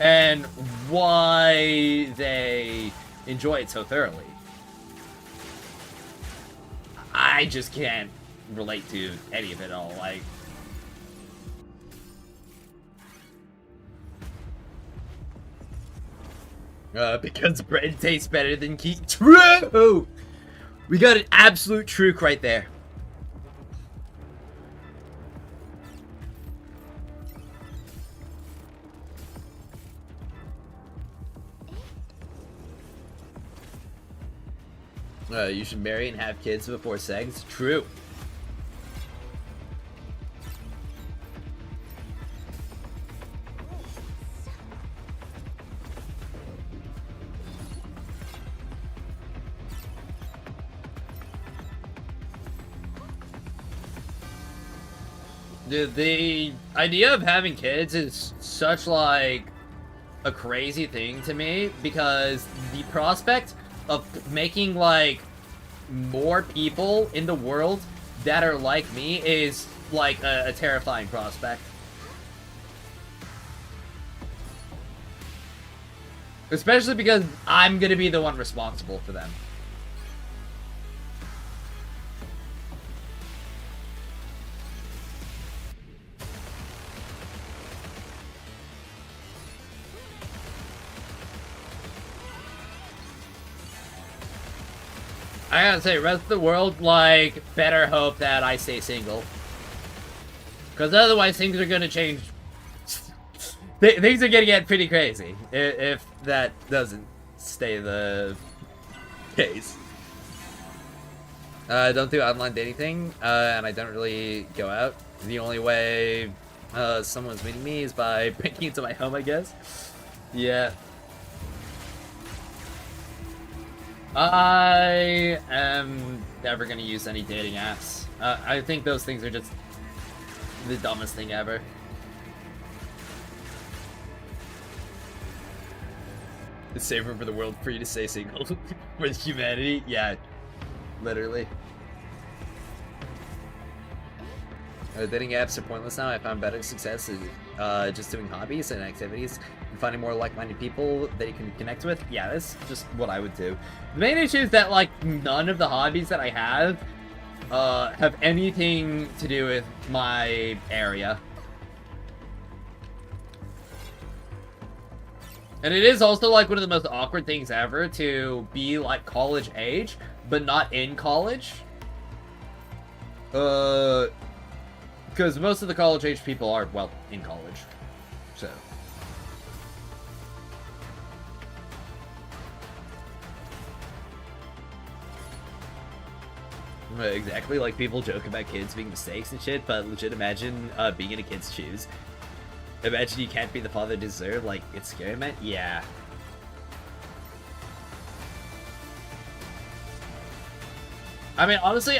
And why they enjoy it so thoroughly. I just can't relate to any of it all. Like, Because bread tastes better than cake. True! We got an absolute truth right there. You should marry and have kids before sex. True. Dude, the idea of having kids is such, like, a crazy thing to me, because the prospect of making, like, more people in the world that are like me is, like, a terrifying prospect. Especially because I'm gonna be the one responsible for them. I gotta say, rest of the world, like, better hope that I stay single. Because otherwise things are gonna change. Things are gonna get pretty crazy if that doesn't stay the case. I don't do online dating thing, and I don't really go out. The only way someone's meeting me is by breaking into my home, I guess. Yeah. I am never gonna use any dating apps. I think those things are just the dumbest thing ever. It's safer for the world for you to stay single. For humanity, yeah, literally. Dating apps are pointless now. I found better success just doing hobbies and activities and finding more like-minded people that you can connect with. Yeah, that's just what I would do. The main issue is that, like, none of the hobbies that I have anything to do with my area. And it is also, like, one of the most awkward things ever to be, like, college age, but not in college. Because most of the college age people are, well, in college. So. Exactly, like, people joke about kids being mistakes and shit, but legit imagine being in a kid's shoes. Imagine you can't be the father you deserve, like, it's scary, man? Yeah. I mean, honestly,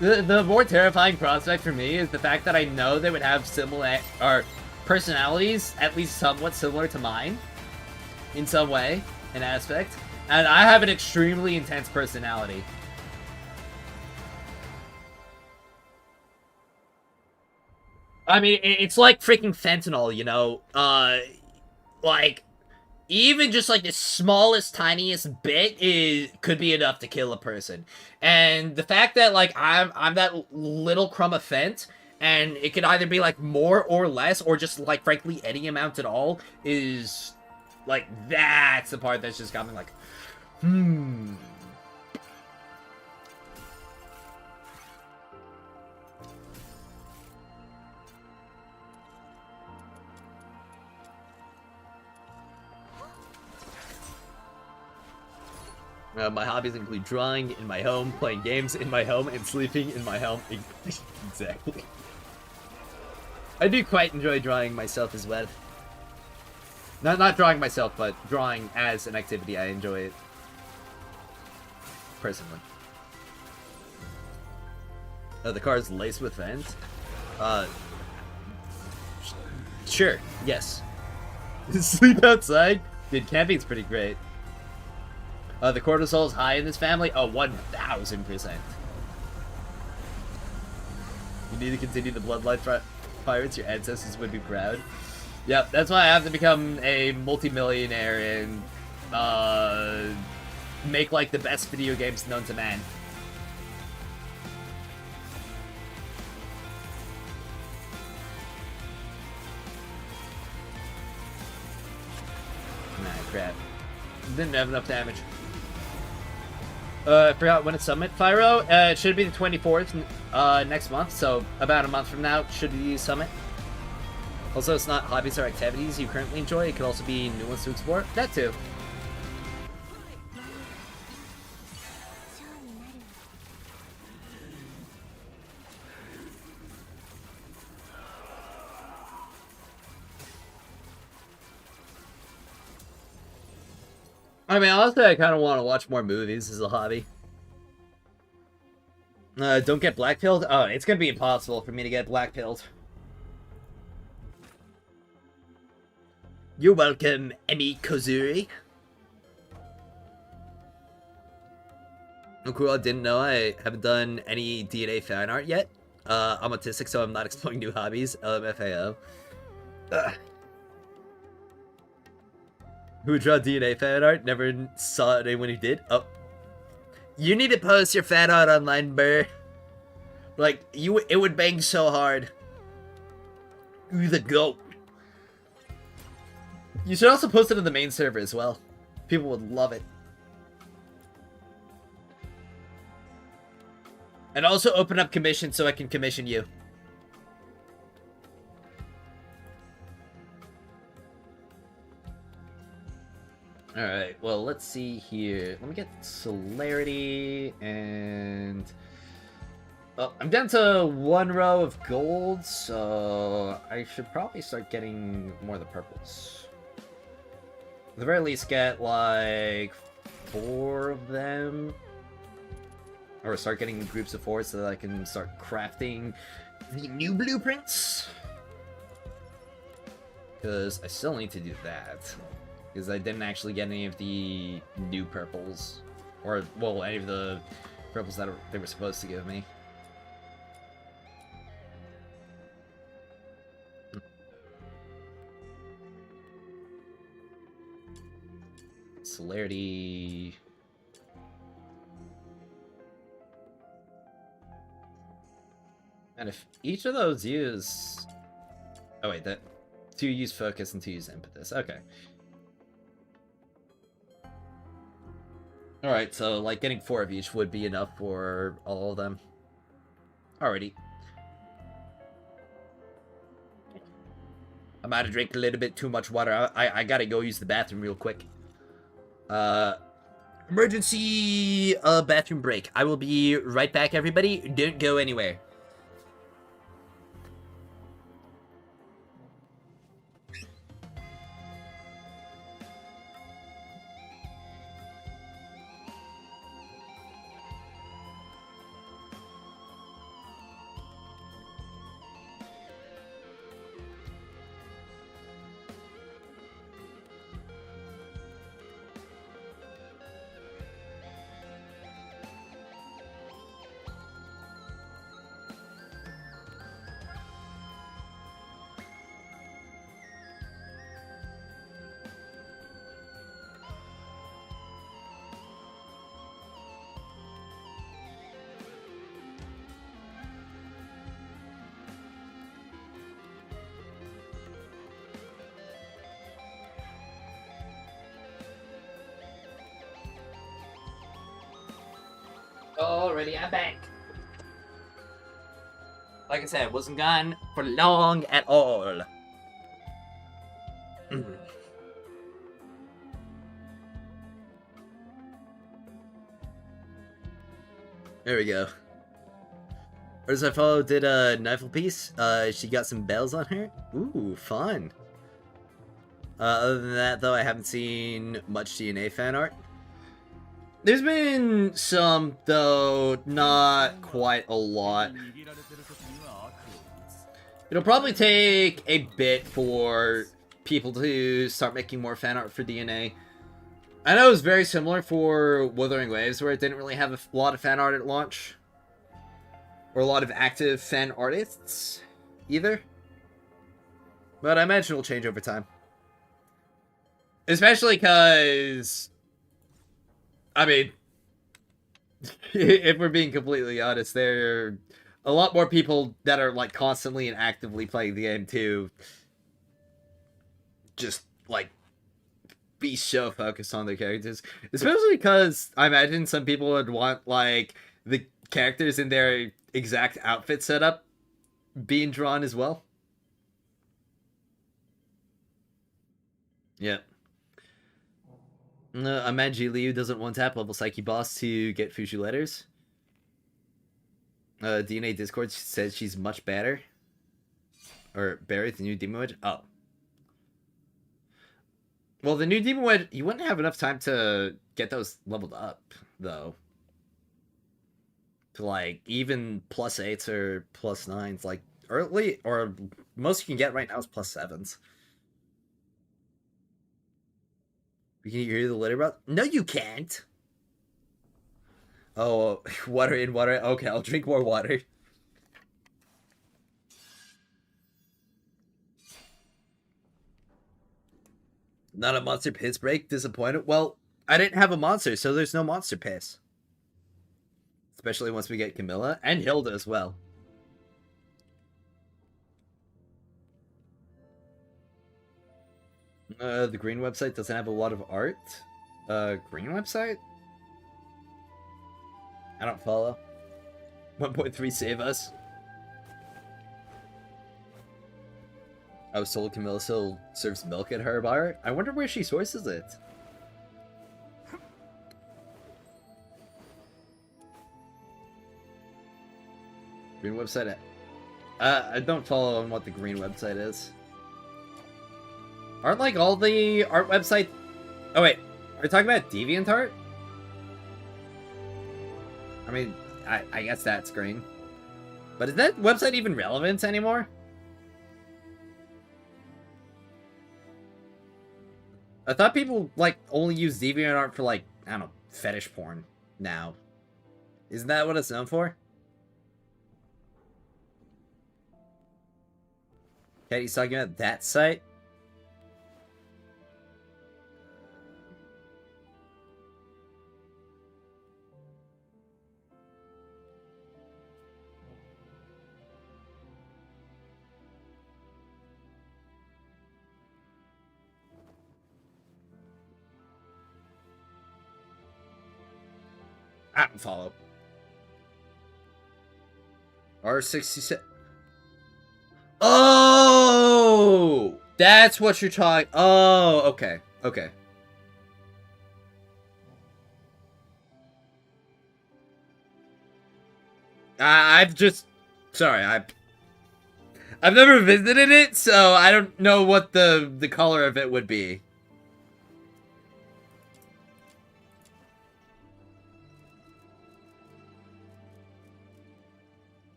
the more terrifying prospect for me is the fact that I know they would have similar, or personalities, at least somewhat similar to mine, in some way, an aspect, and I have an extremely intense personality. I mean, it's like freaking fentanyl, you know? Like, even just like the smallest, tiniest bit could be enough to kill a person. And the fact that, like, I'm that little crumb of fent, and it could either be, like, more or less, or just, like, frankly, any amount at all, is, like, that's the part that's just got me like, My hobbies include drawing in my home, playing games in my home, and sleeping in my home. Exactly. I do quite enjoy drawing myself as well. Not drawing myself, but drawing as an activity. I enjoy it. Personally. The car is laced with vents. Sure, yes. Sleep outside? Dude, camping's pretty great. The cortisol is high in this family? Oh, 1000%. You need to continue the bloodline pirates. Your ancestors would be proud. Yep, that's why I have to become a multimillionaire and make, like, the best video games known to man. Nah, crap. Didn't have enough damage. I forgot when it's Summit. Pyro, it should be the 24th next month, so about a month from now should be Summit. Also, it's not hobbies or activities you currently enjoy. It could also be new ones to explore. That too. I mean, honestly, I kind of want to watch more movies as a hobby. Don't get black-pilled? Oh, it's going to be impossible for me to get black-pilled. You're welcome, Emi Kozuri. Oh, cool, I didn't know I haven't done any DNA fan art yet. I'm autistic, so I'm not exploring new hobbies. LMFAO. Who would draw DNA fan art? Never saw anyone who did. Oh. You need to post your fan art online, Burr. Like, it would bang so hard. Ooh, the goat. You should also post it in the main server as well. People would love it. And also open up commission so I can commission you. Alright, well, let's see here. Let me get celerity and... Oh, I'm down to 1 row of gold, so I should probably start getting more of the purples. At the very least, get like 4 of them. Or start getting groups of 4 so that I can start crafting the new blueprints. Because I still need to do that. Because I didn't actually get any of the new purples. Or, well, any of the purples that they were supposed to give me. Celerity. And if each of those use... Oh wait, that 2 use focus and 2 use impetus. Okay. Alright, so like getting 4 of each would be enough for all of them. Alrighty. I'm about to drink a little bit too much water. I gotta go use the bathroom real quick. Emergency bathroom break. I will be right back, everybody. Don't go anywhere. Already, I'm back. Like I said, I wasn't gone for long at all. There we go. As I follow did a Knifle piece. She got some bells on her. Ooh, fun. Other than that, though, I haven't seen much DNA fan art. There's been some, though, not quite a lot. It'll probably take a bit for people to start making more fan art for DNA. I know it was very similar for Wuthering Waves, where it didn't really have a lot of fan art at launch. Or a lot of active fan artists, either. But I imagine it'll change over time. Especially because... I mean, if we're being completely honest, there are a lot more people that are, like, constantly and actively playing the game, too. Just, like, be so focused on their characters, especially because I imagine some people would want like the characters in their exact outfit setup being drawn as well. Yeah. Imagine Liu doesn't want tap level Psyche boss to get Fushu letters. DNA Discord says she's much better. Or Barry, the new Demon Wedge? Oh. Well, the new Demon Wedge, you wouldn't have enough time to get those leveled up, though. To, like, even +8s or +9s. Like, early, or most you can get right now is +7s. You can hear the letter about? No, you can't! Oh, water in, water in. Okay, I'll drink more water. Not a monster piss break? Disappointed? Well, I didn't have a monster, so there's no monster piss. Especially once we get Camilla, and Hilda as well. The green website doesn't have a lot of art. Green website? I don't follow. 1.3 save us. I was told Camilla still serves milk at her bar. I wonder where she sources it. Green website. I don't follow on what the green website is. Aren't like all the art websites? Oh wait, are we talking about DeviantArt? I mean, I guess that's green. But is that website even relevant anymore? I thought people, like, only use DeviantArt for, like, I don't know, fetish porn now. Isn't that what it's known for? Okay, he's talking about that site? I don't follow. R67. Oh! That's what you're talking. Oh, okay. Okay. I've just. Sorry, I've never visited it, so I don't know what the color of it would be.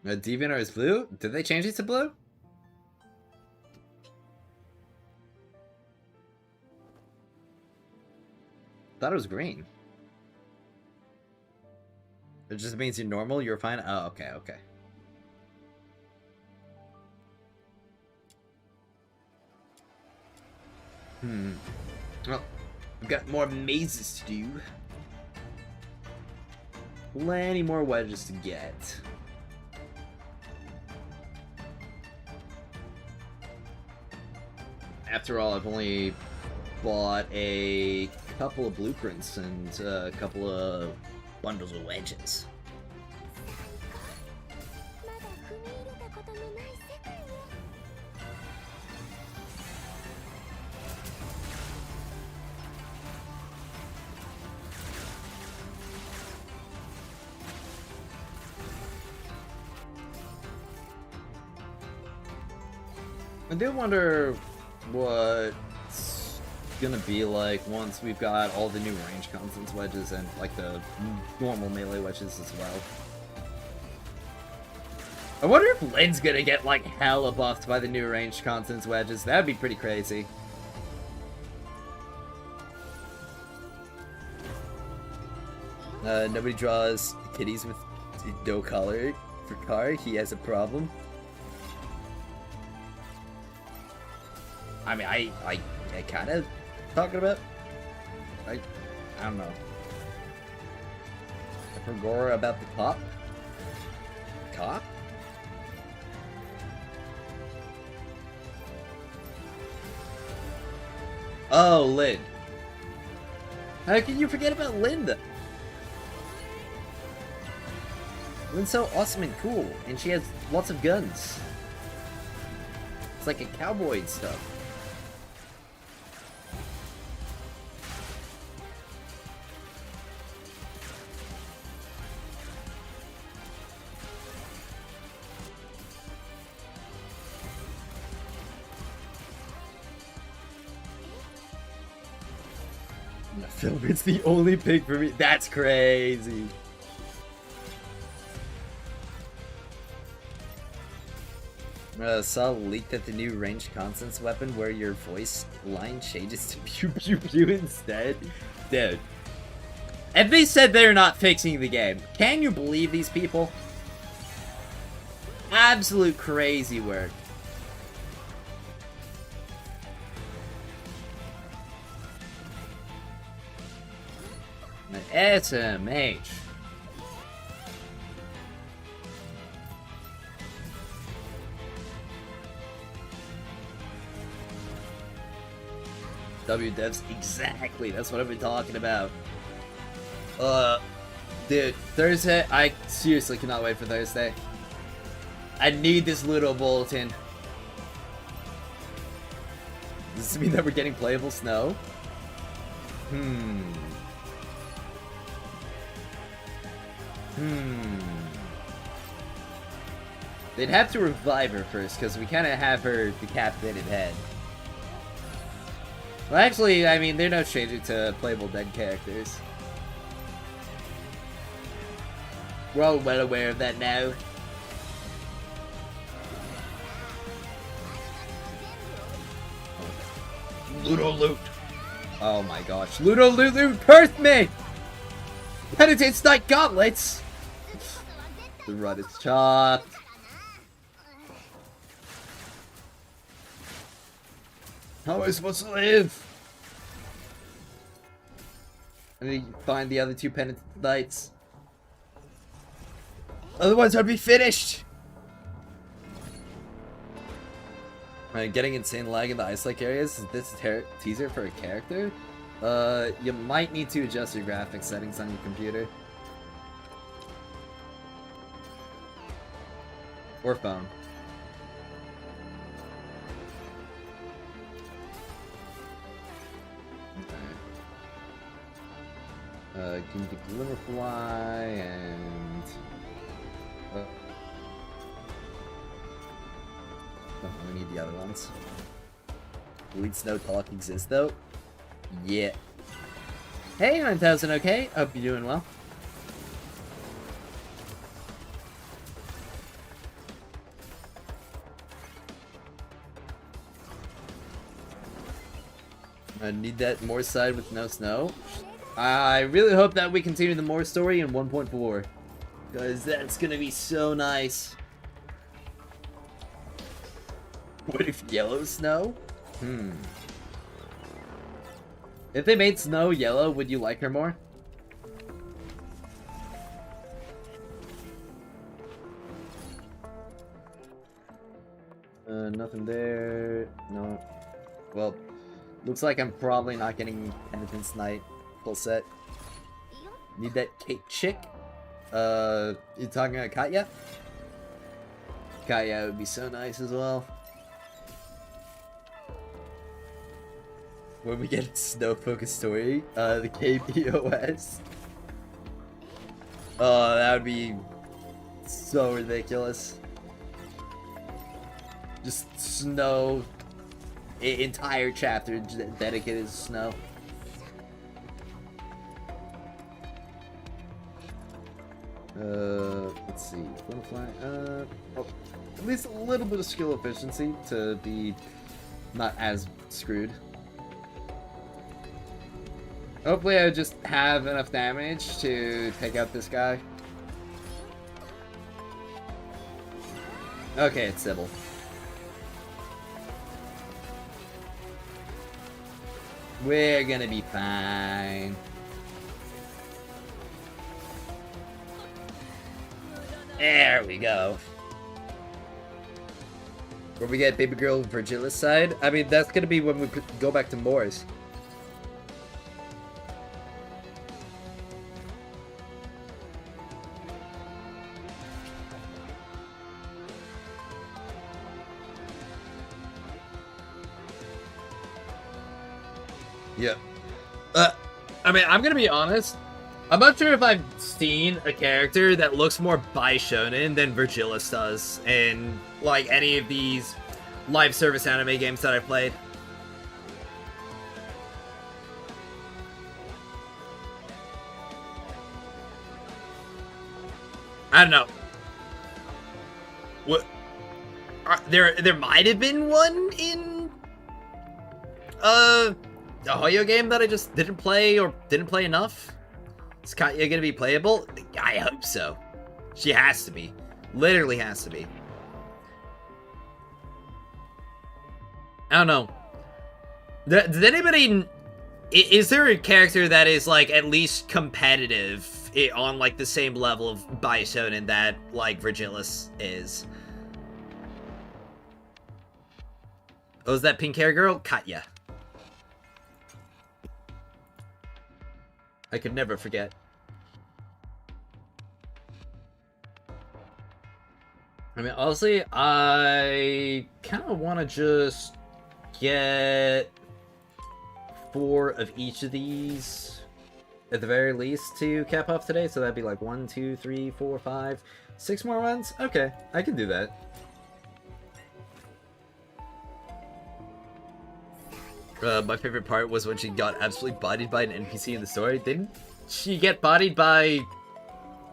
DeviantArt is blue? Did they change it to blue? Thought it was green. It just means you're normal, you're fine? Oh, okay, okay. Well, we've got more mazes to do. Plenty more wedges to get. After all, I've only bought a couple of blueprints and a couple of bundles of wedges. I do wonder what's gonna be like once we've got all the new range constants wedges and like the normal melee wedges as well. I wonder if Lynn's gonna get like hella buffed by the new range constants wedges. That'd be pretty crazy. Nobody draws kitties with no color for car. He has a problem. I mean, I kind of talking about. I don't know. I forgot about the cop. Cop? Oh, Lynn. How can you forget about Linda? Lynn's so awesome and cool, and she has lots of guns. It's like a cowboy and stuff. Filbert's the only pick for me. That's crazy. Saw leaked that the new ranged constants weapon where your voice line changes to pew pew pew instead. Dude. And they said they're not fixing the game. Can you believe these people? Absolute crazy work. SMH. W-devs, exactly. That's what I've been talking about. Dude, Thursday, I seriously cannot wait for Thursday. I need this little bulletin. Does this mean that we're getting playable snow? They'd have to revive her first, because we kind of have her decapitated head. Well, actually, I mean, they're no stranger to playable dead characters. We're all well aware of that now. Ludo Loot. Oh my gosh. Ludo Loot cursed me! Penitence Knight Gauntlets! The run is chopped. How am I supposed to live? I need to find the other two Penitent Knights. Otherwise I'd be finished! Getting insane lag in the Ice Lake areas. Is this a teaser for a character? You might need to adjust your graphics settings on your computer. Or phone. Give me the Glimmerfly and... Oh, we need the other ones. Bleed Snow Talk exists though? Yeah. Hey, 9000, okay? Hope you're doing well. I need that more side with no snow. I really hope that we continue the more story in 1.4. Because that's gonna be so nice. What if yellow snow? If they made Snow yellow, would you like her more? Nothing there. No. Well, looks like I'm probably not getting Penitence Knight full set. Need that cake chick? You talking about Katya? Katya would be so nice as well. When we get a snow focused story, the KPOS. Oh, that would be so ridiculous. Just snow, entire chapter dedicated to snow. Let's see. Oh, at least a little bit of skill efficiency to be not as screwed. Hopefully I just have enough damage to take out this guy. Okay, it's Sybil. We're gonna be fine. There we go. Where we get Baby Girl Virgila's side? I mean, that's gonna be when we go back to Moore's. Yeah. I mean, I'm gonna be honest. I'm not sure if I've seen a character that looks more bi-shonen than Virgilis does in, like, any of these live service anime games that I've played. I don't know. What? There might have been one in a Hoyo game that I just didn't play or didn't play enough. Is Katya gonna be playable? I hope so. She has to be. Literally has to be. I don't know. Does anybody... Is there a character that is, like, at least competitive on, like, the same level of Bishonen that, like, Virgilis is? Oh, is that pink hair girl? Katya. I could never forget. I mean, honestly, I kind of want to just get 4 of each of these at the very least to cap off today. So that'd be like 1, 2, 3, 4, 5, 6 more ones. Okay, I can do that. My favorite part was when she got absolutely bodied by an NPC in the story. Didn't she get bodied by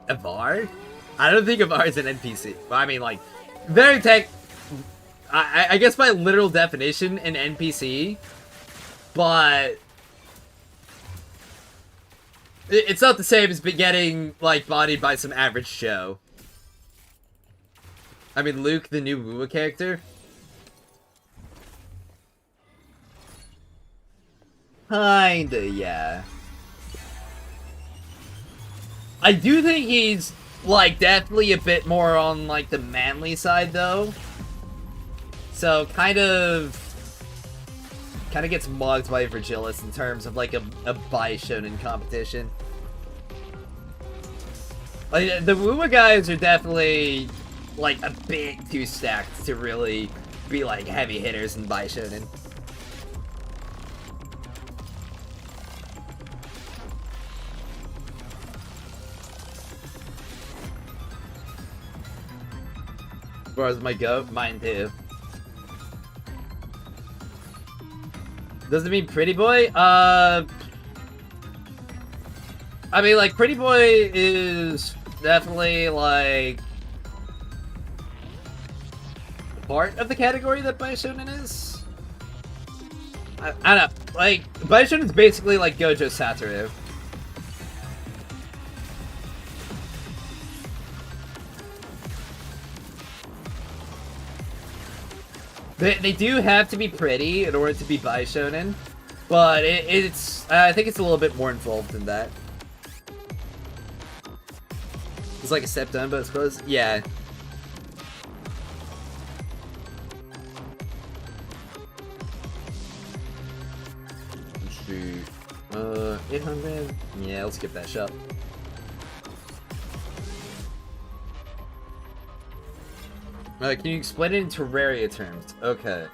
Avar? I don't think Avar is an NPC. Well, I mean, like, very tech... I guess by literal definition, an NPC. But... it's not the same as getting, like, bodied by some average Joe. I mean, Luke, the new Wuwa character... kinda, yeah. I do think he's, like, definitely a bit more on, like, the manly side, though. So, kind of gets mugged by Virgilis in terms of, like, a bi-shonen competition. Like, the Wuwa guys are definitely, like, a bit too stacked to really be, like, heavy hitters in bi-shonen. As far as my goat, mine too. Does it mean pretty boy? I mean, like, pretty boy is definitely, like, part of the category that Bishonen is. I don't know. Like, Bishonen is basically like Gojo Satoru. They do have to be pretty in order to be Bishonen, but it's I think it's a little bit more involved than that. It's like a step down, but I suppose, yeah. Shoot, 800. Yeah, let's skip that shot. Can you explain it in Terraria terms? Okay,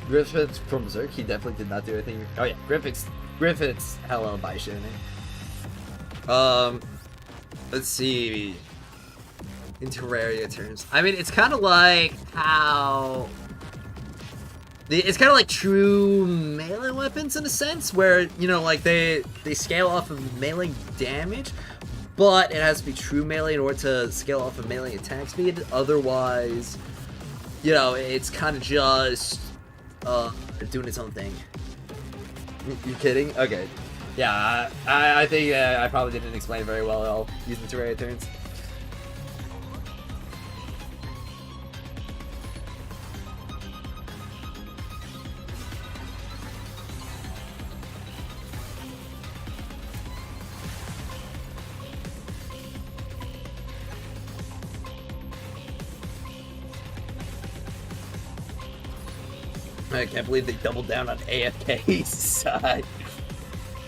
Griffiths from Berserk, he definitely did not do anything. Oh yeah, Griffiths hella Bishonen. Let's see. In Terraria terms, I mean, it's kind of like how it's kind of like true melee weapons in a sense, where, you know, like they scale off of melee damage, but it has to be true melee in order to scale off of melee attack speed. Otherwise, you know, it's kind of just doing its own thing. You kidding? Okay. Yeah, I think I probably didn't explain very well at all using Terraria turns. I can't believe they doubled down on AFK's side.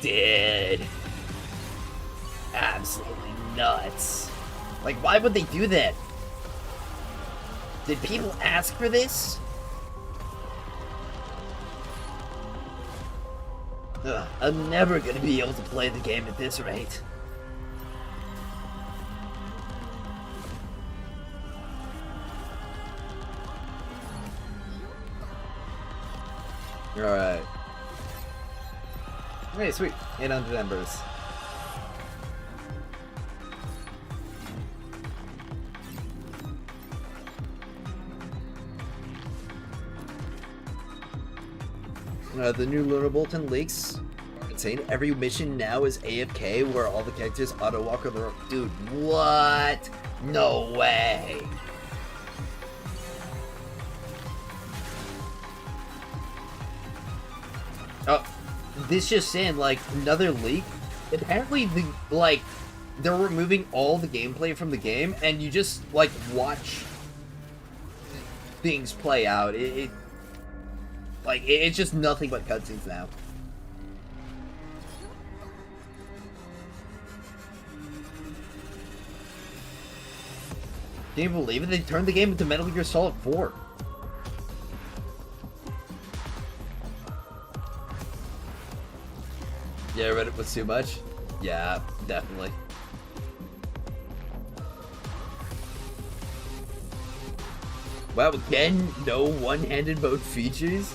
Dude. Absolutely nuts. Like, why would they do that? Did people ask for this? Ugh, I'm never gonna be able to play the game at this rate. Alright. Okay, sweet. 800 embers. The new Lunar Bulletin leaks are insane. Every mission now is AFK, where all the characters auto-walk on their own. Dude, what? No way. Oh, this just in, like, another leak. Apparently, they're removing all the gameplay from the game, and you just, like, watch things play out. It's just nothing but cutscenes now. Can you believe it? They turned the game into Metal Gear Solid 4. Yeah, Reddit was too much? Yeah, definitely. Wow, again, no one-handed mode features?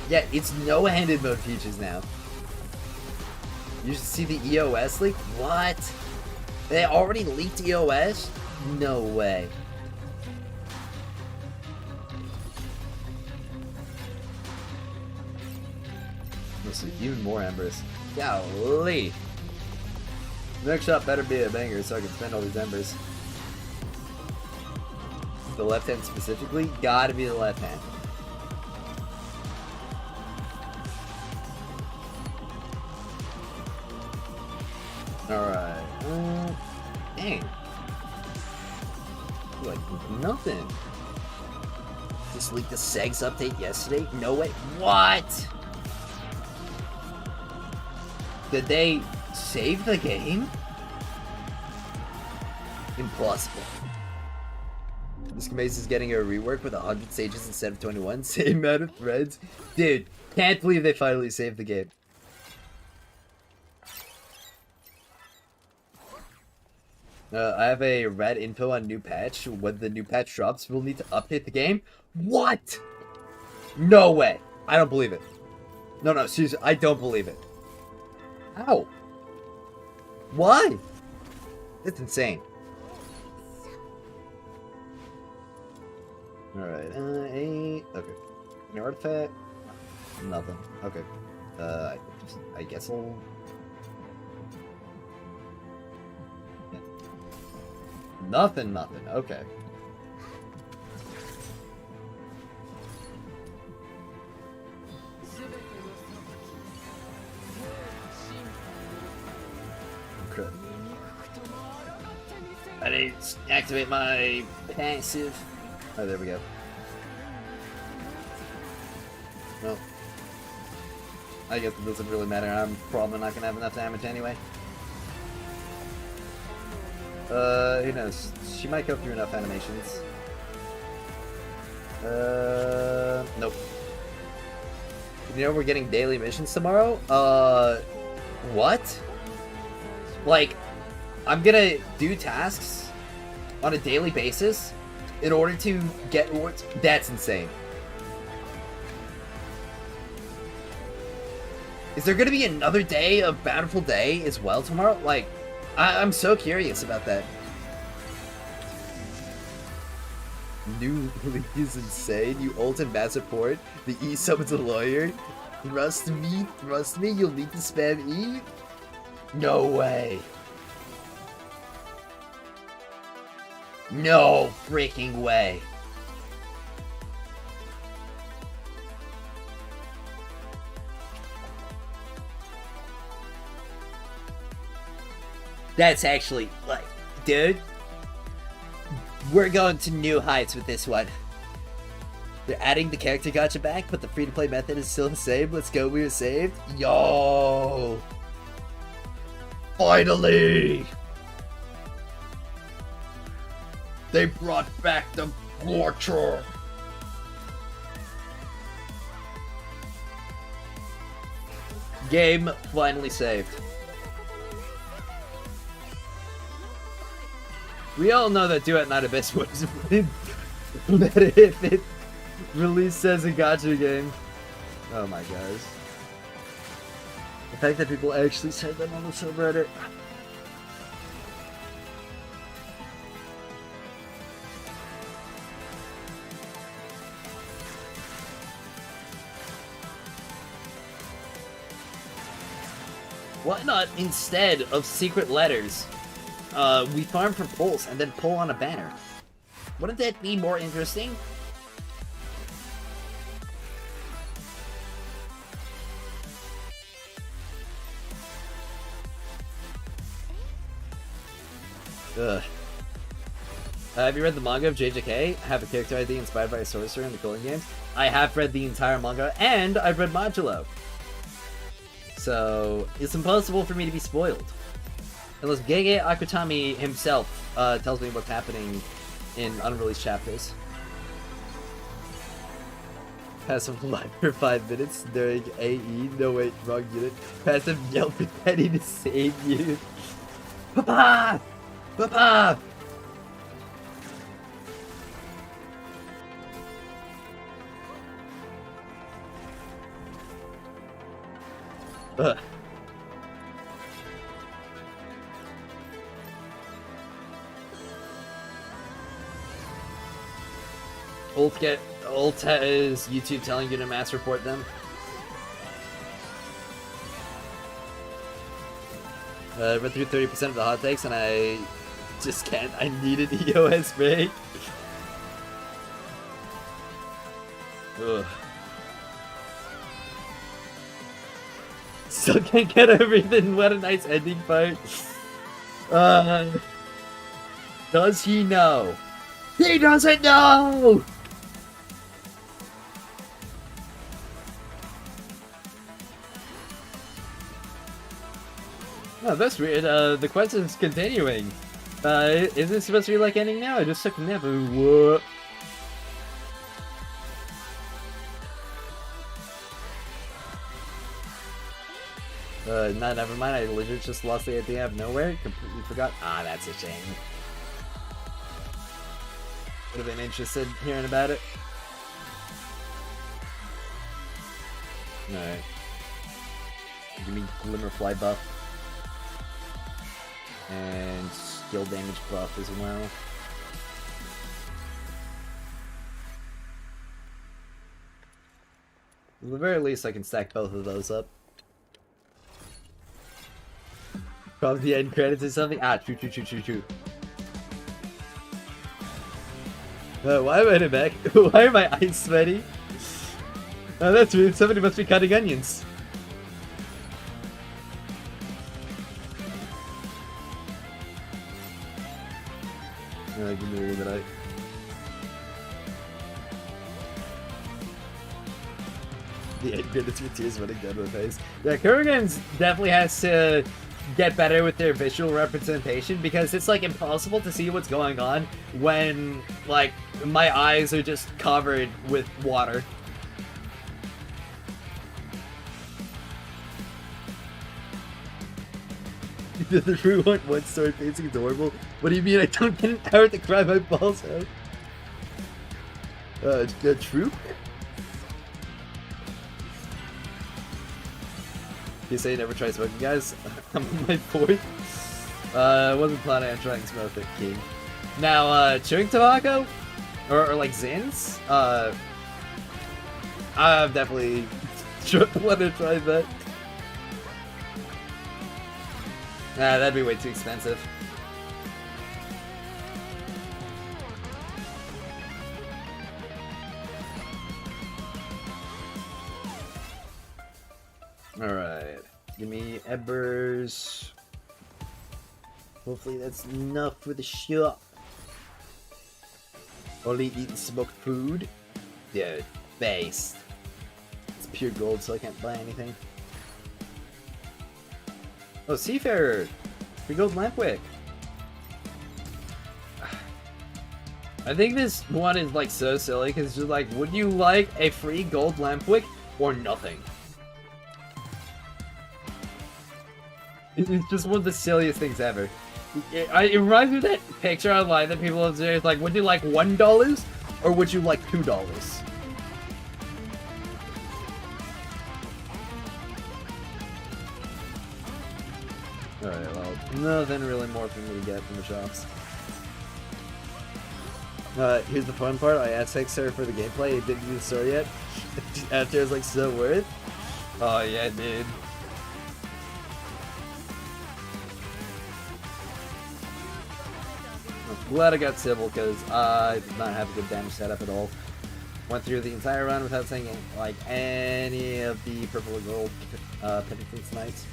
Yeah, it's no-handed mode features now. You should see the EOS leak? What? They already leaked EOS? No way. This is even more embers. Golly. The next shot better be a banger so I can spend all these embers. The left hand specifically? Gotta be the left hand. Alright. Dang. Like nothing. Just leaked the Segs update yesterday? No way. What? Did they save the game? Impossible. This Maze is getting a rework with 100 stages instead of 21. Same amount of threads. Dude, can't believe they finally saved the game. I have a red info on new patch. When the new patch drops, we'll need to update the game. What? No way. I don't believe it. No, seriously, I don't believe it. How? Why? It's insane. Alright, okay. An artifact? Nothing. Okay. I guess I'll... Yeah. Nothing. Okay. Okay. I need to activate my passive. Oh, there we go. Well, I guess it doesn't really matter. I'm probably not gonna have enough damage anyway. Who knows? She might go through enough animations. Nope. You know we're getting daily missions tomorrow? What? Like, I'm gonna do tasks on a daily basis in order to get rewards? That's insane. Is there gonna be another day of Bountiful Day as well tomorrow? Like, I'm so curious about that. New league is insane. You ult and mass support. The E summons a lawyer. Trust me, you'll need to spam E. No way. No freaking way. That's actually, like, dude, we're going to new heights with this one. They're adding the character gacha back, but the free-to-play method is still the same. Let's go, we were saved. Yo! Finally! They brought back the Torture! Game finally saved. We all know that Duet Night Abyss was that if it released as a gacha game. Oh my gosh. The fact that people actually said that on the subreddit. Why not, instead of secret letters, we farm for pulls and then pull on a banner? Wouldn't that be more interesting? Ugh. Have you read the manga of JJK? Have a character ID inspired by a sorcerer in the Cooling Games? I have read the entire manga, and I've read Modulo. So, it's impossible for me to be spoiled. Unless Gege Akutami himself tells me what's happening in unreleased chapters. Passive live for 5 minutes during AE. No, wait, wrong unit. Passive yell for Penny to save you. Papa! Papa! Ugh. Ult is YouTube telling you to mass report them. I read through 30% of the hot takes and I just can't. I needed EOS break. Ugh. Still can't get everything. What a nice ending part. Does he know? He doesn't know! Oh, that's weird. The quest is continuing. Is it supposed to be like ending now? I just took a nap. What? No, never mind. I literally just lost the idea out of nowhere. Completely forgot. Ah, that's a shame. Would have been interested in hearing about it. Alright. Give me Glimmerfly buff. And skill damage buff as well. At the very least, I can stack both of those up. Probably the end credits or something. Ah, true. Why am I in a back? Why are my eyes sweaty? Oh, that's weird. Somebody must be cutting onions. Give me a little bit. The end credits with tears running down my face. Yeah, Kurgan's definitely has to get better with their visual representation because it's like impossible to see what's going on when like my eyes are just covered with water. The true one story facing adorable. What do you mean I don't get an hour to cry my balls out? True? You say you never try smoking, guys? I'm on my fourth. I wasn't planning on trying smoking, King. Now, chewing tobacco? Or like Zins? I've definitely want to try that. Nah, that'd be way too expensive. Alright. Give me Ebers. Hopefully that's enough for the shop. Only eating smoked food. Dude, based. It's pure gold, so I can't buy anything. Oh, Seafarer! Free gold Lampwick! I think this one is like so silly because it's just like, would you like a free gold Lampwick or nothing? It's just one of the silliest things ever. It reminds me of that picture online that people have said, like, would you like $1 or would you like $2? Alright, well, nothing really more for me to get from the shops. Here's the fun part. I asked Hexer for the gameplay. He didn't use the story yet. After I was like, so worth? Oh yeah, dude. I'm glad I got Sybil because I did not have a good damage setup at all. Went through the entire run without saying like any of the purple or gold Penitence Knights.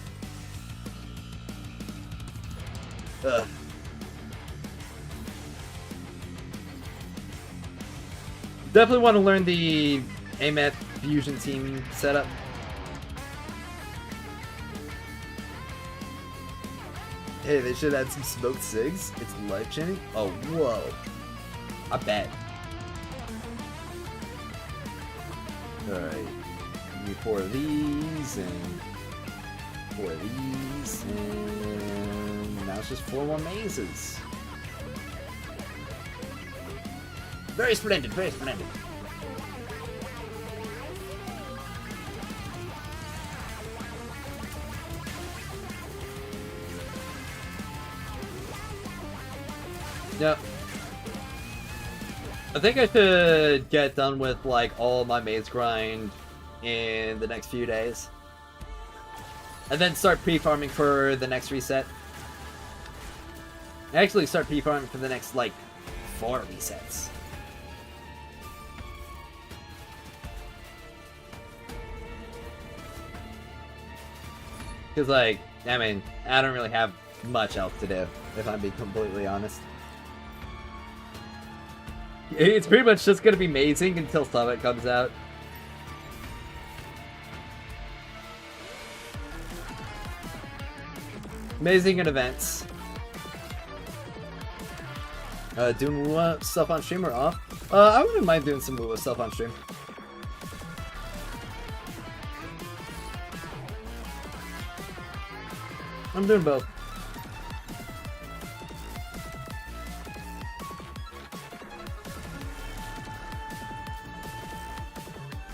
Ugh. Definitely want to learn the AMAT fusion team setup. Hey, they should add some smoked cigs. It's life changing. Oh, whoa. I bet. Alright. Give me 4 of these and 4 of these. And now it's just 4 more mazes. Very splendid, very splendid. Yep. I think I should get done with like all my maze grind in the next few days. And then start pre-farming for the next reset. Actually start pre-farming for the next like 4 resets. Because, like, I mean, I don't really have much else to do, if I'm being completely honest. It's pretty much just going to be mazing until Summit comes out. Mazing and events. Doing Lua stuff on stream or off? I wouldn't mind doing some Lua stuff on stream. I'm doing both.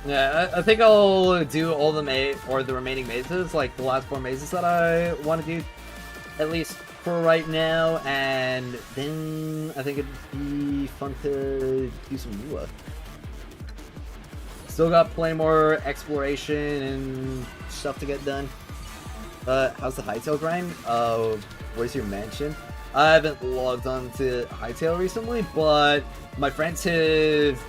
Yeah, I think I'll do all the the remaining mazes, like the last 4 mazes that I want to do, at least for right now, and then I think it'd be fun to do some Lua. Still got plenty more exploration and stuff to get done. How's the Hightail grind? Where's your mansion? I haven't logged on to Hightail recently, but my friends have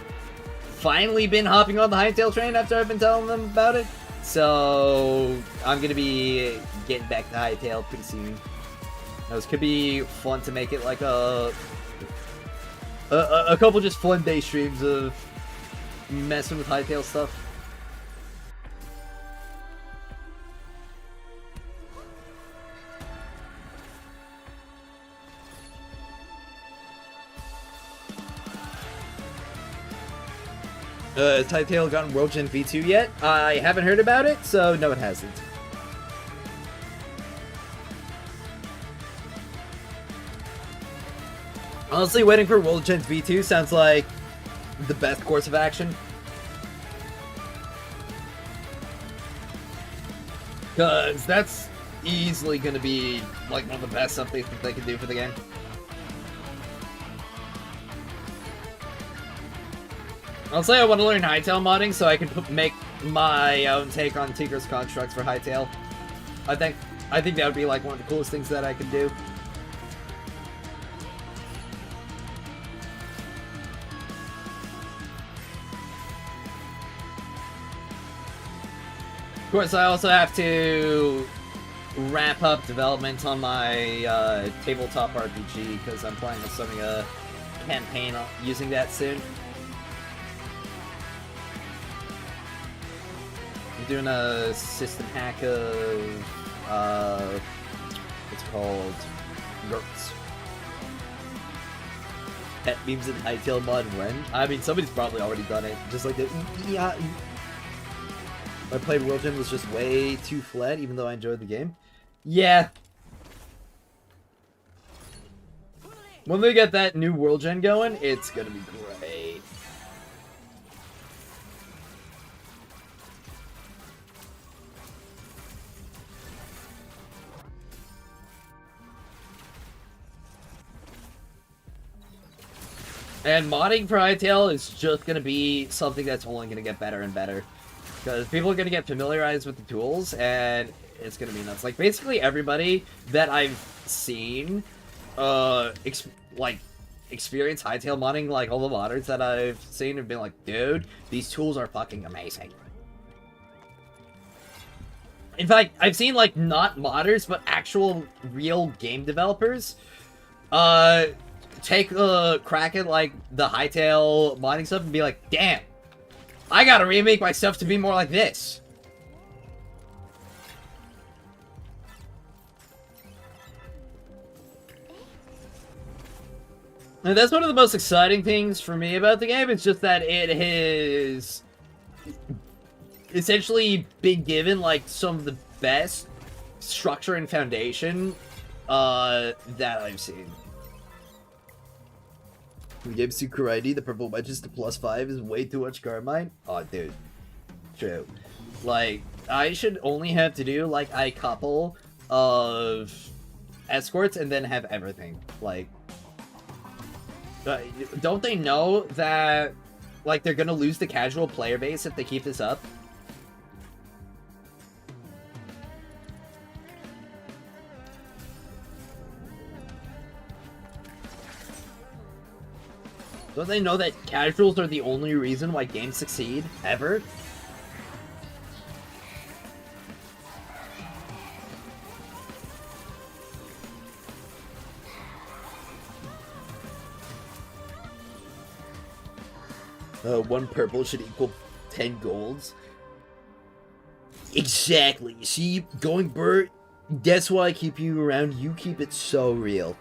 finally been hopping on the Hightail train after I've been telling them about it. So I'm gonna be getting back to Hightail pretty soon. This could be fun to make it like a couple just fun day streams of messing with Hightail stuff. Has Hightail gotten World Gen V2 yet? I haven't heard about it, so no it hasn't. Honestly, waiting for World Gen V2 sounds like the best course of action. Because that's easily going to be like one of the best updates that they can do for the game. I'll say I want to learn Hightail modding so I can make my own take on Tinker's constructs for Hightail. I think that would be like one of the coolest things that I could do. Of course, I also have to wrap up development on my tabletop RPG because I'm planning on starting a campaign using that soon. doing a system hack of what's it called, Gertz. Pet memes and hightail mod when? I mean, somebody's probably already done it. Just like the yeah. I played World Gen was just way too flat, even though I enjoyed the game. Yeah. When they get that new World Gen going, it's gonna be great. And modding for Hytale is just going to be something that's only going to get better and better. Because people are going to get familiarized with the tools, and it's going to be nuts. Like, basically everybody that I've seen, experience Hytale modding, like, all the modders that I've seen have been like, dude, these tools are fucking amazing. In fact, I've seen, like, not modders, but actual real game developers, take a crack at, like, the Hytale modding stuff and be like, damn, I gotta remake my stuff to be more like this. And that's one of the most exciting things for me about the game. It's just that it has essentially been given, like, some of the best structure and foundation that I've seen. The game's too karate, the purple wedges to +5 is way too much Carmine. Oh, dude. True. Like, I should only have to do, like, a couple of escorts and then have everything. Like, don't they know that, like, they're gonna lose the casual player base if they keep this up? Don't they know that casuals are the only reason why games succeed, ever? One purple should equal 10 golds. Exactly. See, going Bert, that's why I keep you around. You keep it so real.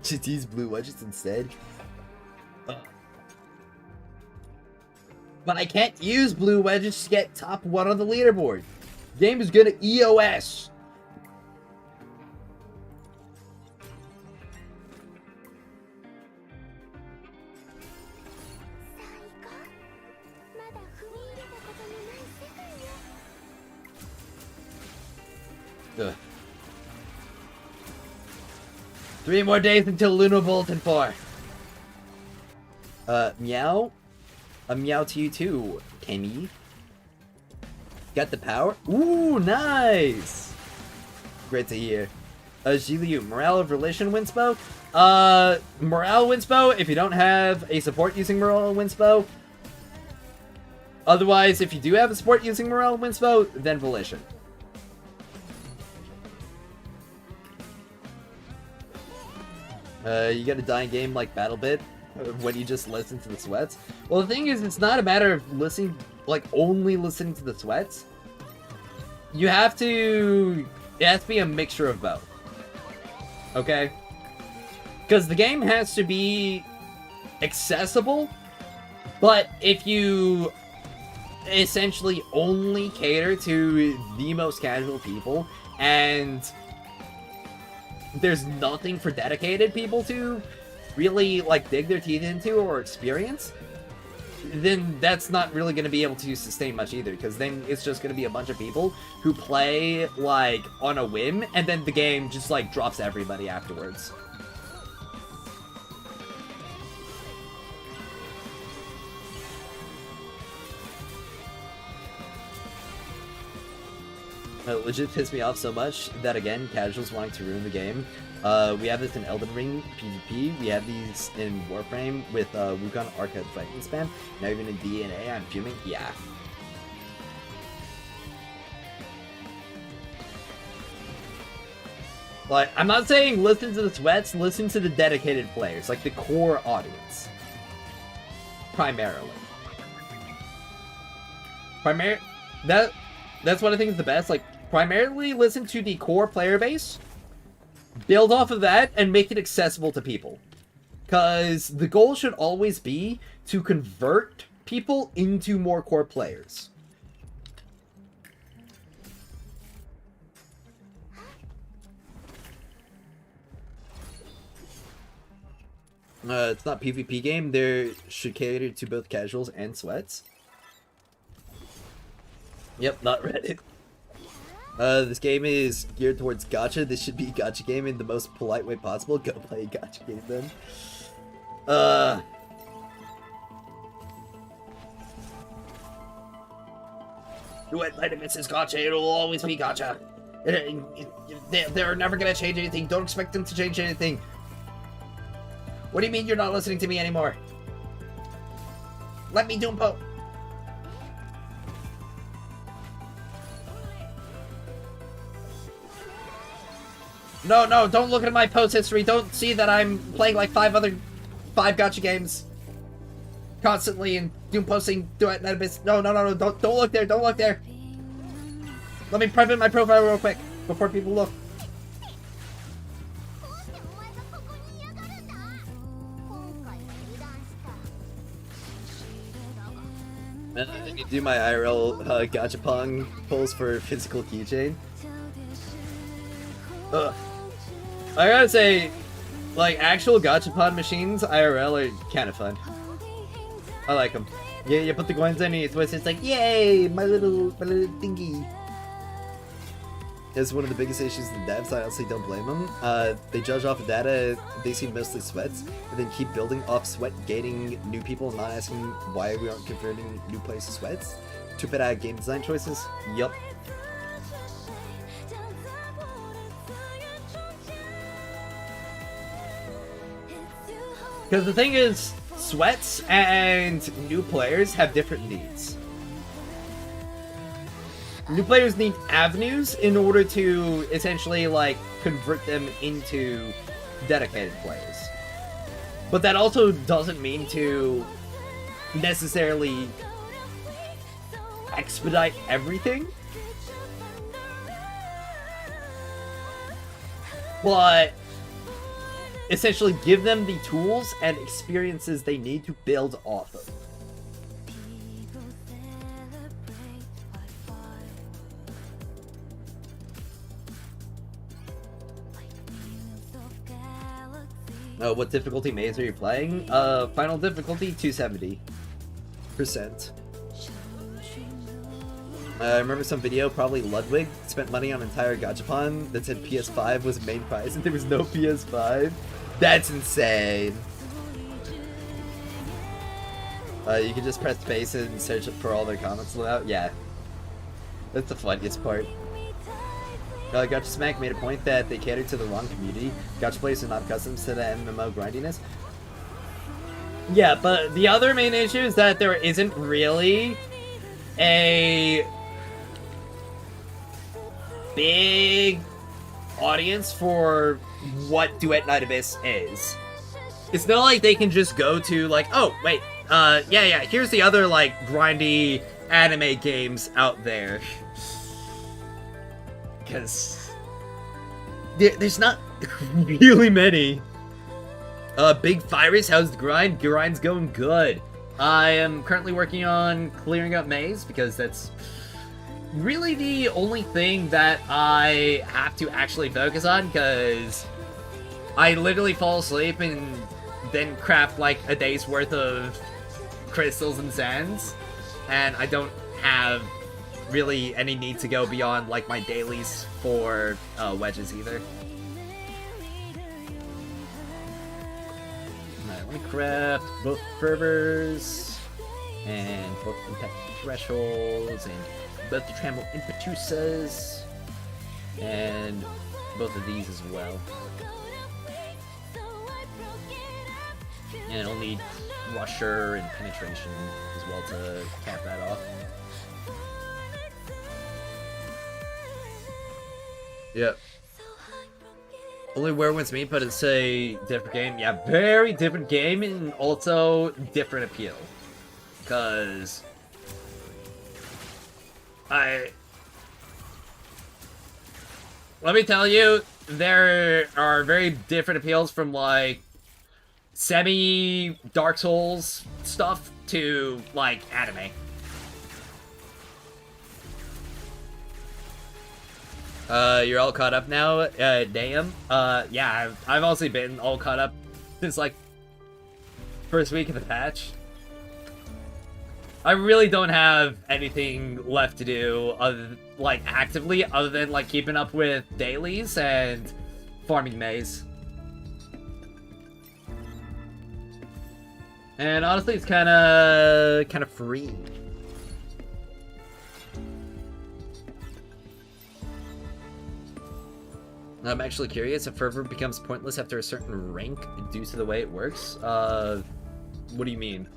Just use blue wedges instead. But I can't use blue wedges to get top 1 on the leaderboard. Game is gonna EOS. Ugh. 3 more days until Luna Bulletin 4. Meow? A meow to you too, Kenny. Got the power? Ooh, nice! Great to hear. Ziliu, Morale of Relation Winspo? Morale Winspo, if you don't have a support using Morale Winspo. Otherwise, if you do have a support using Morale Winspo, then Volition. You get a dying game like BattleBit when you just listen to the sweats. Well, the thing is, it's not a matter of listening, like, only listening to the sweats. You have to... It has to be a mixture of both. Okay? Because the game has to be accessible, but if you essentially only cater to the most casual people, and there's nothing for dedicated people to really, like, dig their teeth into or experience, then that's not really going to be able to sustain much either, because then it's just going to be a bunch of people who play, like, on a whim, and then the game just, like, drops everybody afterwards. It legit pissed me off so much that, again, casuals wanting to ruin the game. We have this in Elden Ring PvP, we have these in Warframe with Wukong Arcade Fighting Spam, now even in DNA, I'm fuming, yeah. Like, I'm not saying listen to the sweats, listen to the dedicated players, like the core audience. Primarily. That's what I think is the best. Like, primarily listen to the core player base, build off of that, and make it accessible to people. Because the goal should always be to convert people into more core players. It's not PvP game. They should cater to both casuals and sweats. Yep, not Reddit. This game is geared towards gacha. This should be a gacha game in the most polite way possible. Go play a gacha game then. Duet Night Abyss is gacha. It'll always be gacha. They're never gonna change anything. Don't expect them to change anything. What do you mean you're not listening to me anymore? Let me do po. No, don't look at my post history. Don't see that I'm playing like five gacha games constantly and doom posting Duet Night Abyss. No, don't look there. Don't look there. Let me private my profile real quick before people look. I can do my IRL gachapon pulls for physical keychain. Ugh. I gotta say, like, actual gachapon machines, IRL, are kind of fun. I like them. Yeah, you put the coins in and you twist, it's like, yay, my little thingy. It's one of the biggest issues in devs. I honestly don't blame them. They judge off of data, they see mostly sweats, and then keep building off sweat, gaining new people, and not asking why we aren't converting new players to sweats. Too bad game design choices? Yup. Because the thing is, sweats and new players have different needs. New players need avenues in order to essentially, like, convert them into dedicated players. But that also doesn't mean to necessarily expedite everything. But essentially give them the tools and experiences they need to build off of. What difficulty maze are you playing? Final difficulty 270%. I remember some video, probably Ludwig, spent money on an entire gachapon that said PS5 was main prize and there was no PS5. That's insane. You can just press space and search for all their comments out. Yeah. That's the funniest part. Gacha Smack made a point that they cater to the wrong community. Gacha players are not accustomed to the MMO grindiness. Yeah, but the other main issue is that there isn't really a big audience for what Duet Night Abyss is. It's not like they can just go to, like, oh, wait, yeah, here's the other, like, grindy anime games out there. Because there's not really many. Big Virus, how's the grind? Grind's going good. I am currently working on clearing up maze because that's really the only thing that I have to actually focus on, because I literally fall asleep and then craft like a day's worth of crystals and sands, and I don't have really any need to go beyond like my dailies for wedges either. Alright, let me craft both fervors and both impact thresholds and both the trample impetusas and both of these as well. And I'll need Rusher and Penetration as well to cap that off. Yep. Only Werewolves Meat, but it's a different game. Yeah, very different game and also different appeal. Because Let me tell you, there are very different appeals from, like, semi-Dark Souls stuff to, like, anime. You're all caught up now, damn. Yeah, I've also been all caught up since, like, first week of the patch. I really don't have anything left to do, like, actively, other than, like, keeping up with dailies and farming maize. And honestly, it's kind of free. I'm actually curious if Fervor becomes pointless after a certain rank due to the way it works. What do you mean?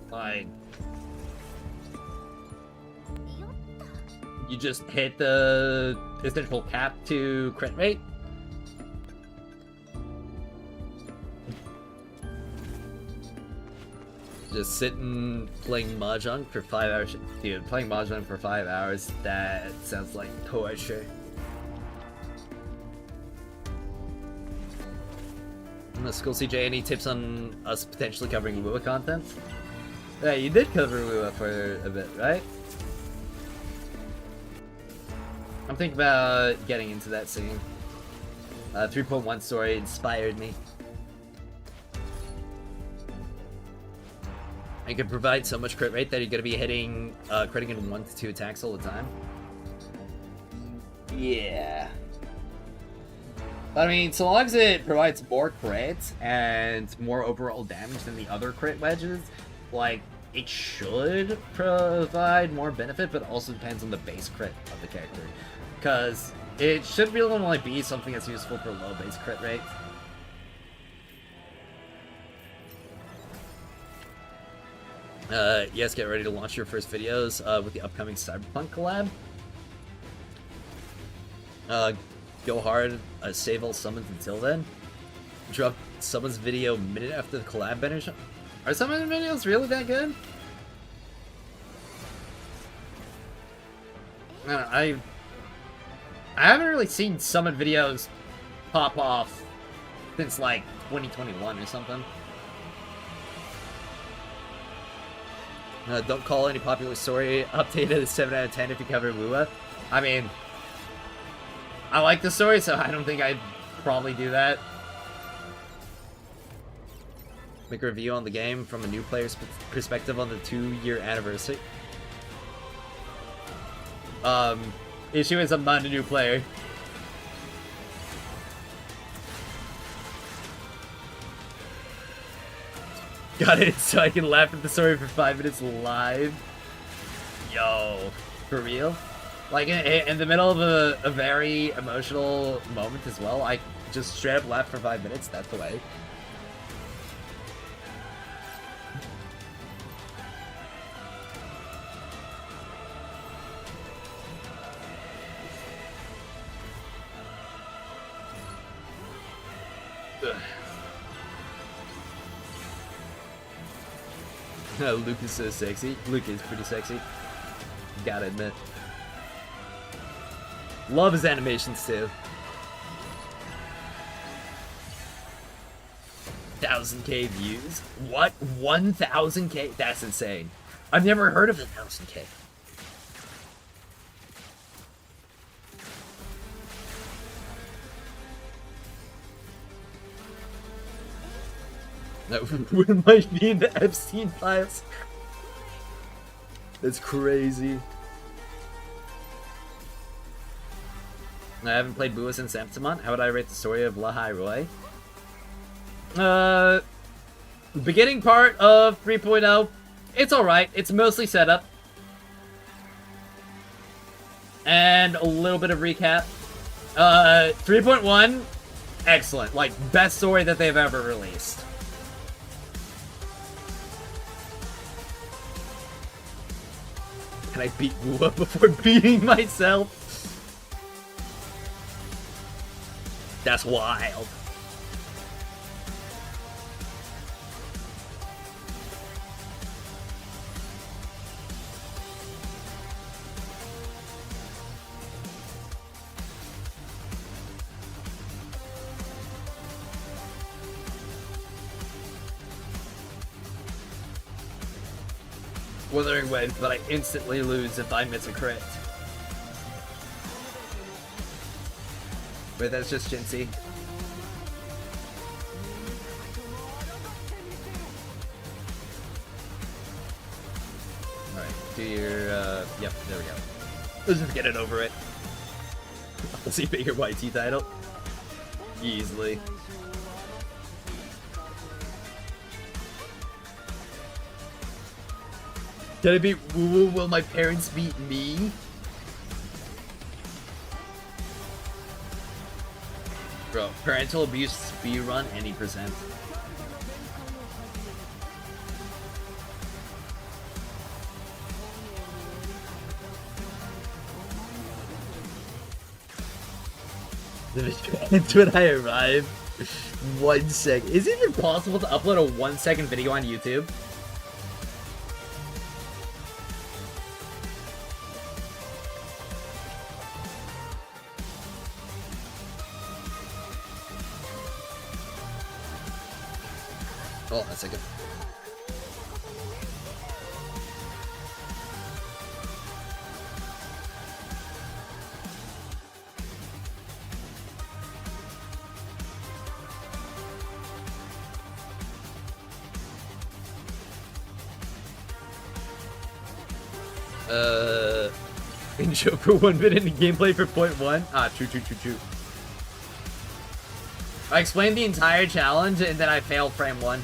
Like, you just hit the essential cap to crit rate? Just sitting playing Mahjong for 5 hours. Dude, playing Mahjong for 5 hours, that sounds like torture. Skull CJ, any tips on us potentially covering Lua content? Yeah, you did cover Lua for a bit, right? I'm thinking about getting into that scene. 3.1 story inspired me. I could provide so much crit rate that you're going to be hitting, critting in 1 to 2 attacks all the time. Yeah. But I mean, so long as it provides more crit and more overall damage than the other crit wedges, like, it should provide more benefit, but also depends on the base crit of the character. Because it should really only be something that's useful for low base crit rate. Yes, get ready to launch your first videos with the upcoming Cyberpunk collab. Go hard, save all summons until then. Drop summons video a minute after the collab banners. Are summon videos really that good? I haven't really seen summon videos pop off since like 2021 or something. Don't call any popular story updated a 7 out of 10 if you cover Lua. I mean, I like the story, so I don't think I'd probably do that. Make a review on the game from a new player's perspective on the 2-year anniversary. Issue is I'm not a new player. Got it, so I can laugh at the story for 5 minutes live. Yo, for real? Like, in the middle of a very emotional moment as well, I just straight up laugh for 5 minutes, that's the way. Luke is so sexy. Luke is pretty sexy. Gotta admit. Love his animations too. 1,000k views? What? 1,000k? That's insane. I've never heard of 1,000k. That might be in the Epstein files. That's crazy. I haven't played Bua since Emptimon. How would I rate the story of Lahai Roy? Beginning part of 3.0, it's alright. It's mostly setup. And a little bit of recap. 3.1, excellent. Like, best story that they've ever released. Can I beat Bua before beating myself? That's wild. Withering Waves, but I instantly lose if I miss a crit. Wait, that's just Jinsey. Alright, do your, yep, there we go. Let's just get it over it. Let's see bigger YT title. Easily. Can I beat Woo Woo? Will my parents beat me? Bro, parental abuse speedrun any percent. The video ends when I arrive. 1 second. Is it even possible to upload a 1-second video on YouTube? Hold on a second. Intro for 1 minute and gameplay for 0.1. Ah, true. I explained the entire challenge and then I failed frame 1.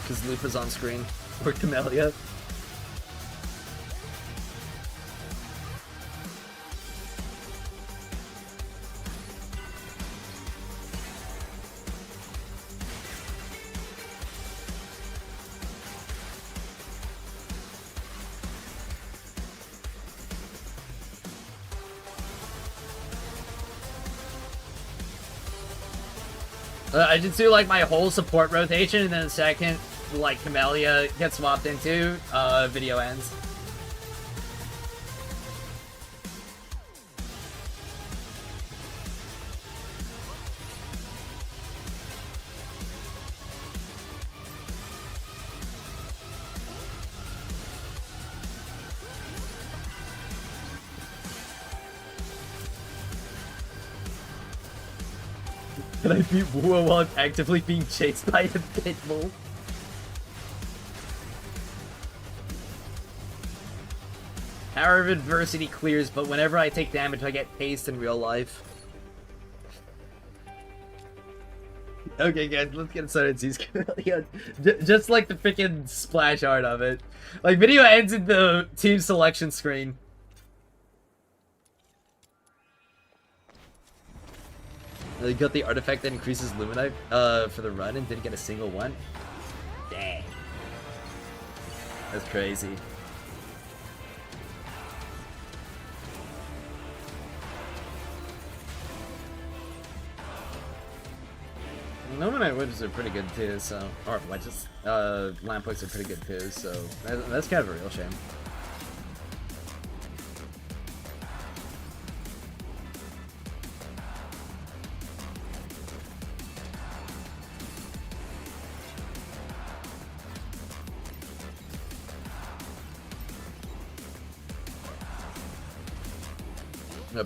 Because Lupa's on screen. Or Camellia. I just do like my whole support rotation, and then the second, like Camellia gets swapped into, video ends. Can I beat Woo while I'm actively being chased by a pit bull? Power of adversity clears, but whenever I take damage, I get paced in real life. Okay, guys, let's get started. Just like the freaking splash art of it. Like, video ends in the team selection screen. They got the artifact that increases Luminite for the run and didn't get a single one. Dang. That's crazy. Luminite wedges are pretty good too, so... Or wedges. Lamp-hooks are pretty good too, so... That's kind of a real shame.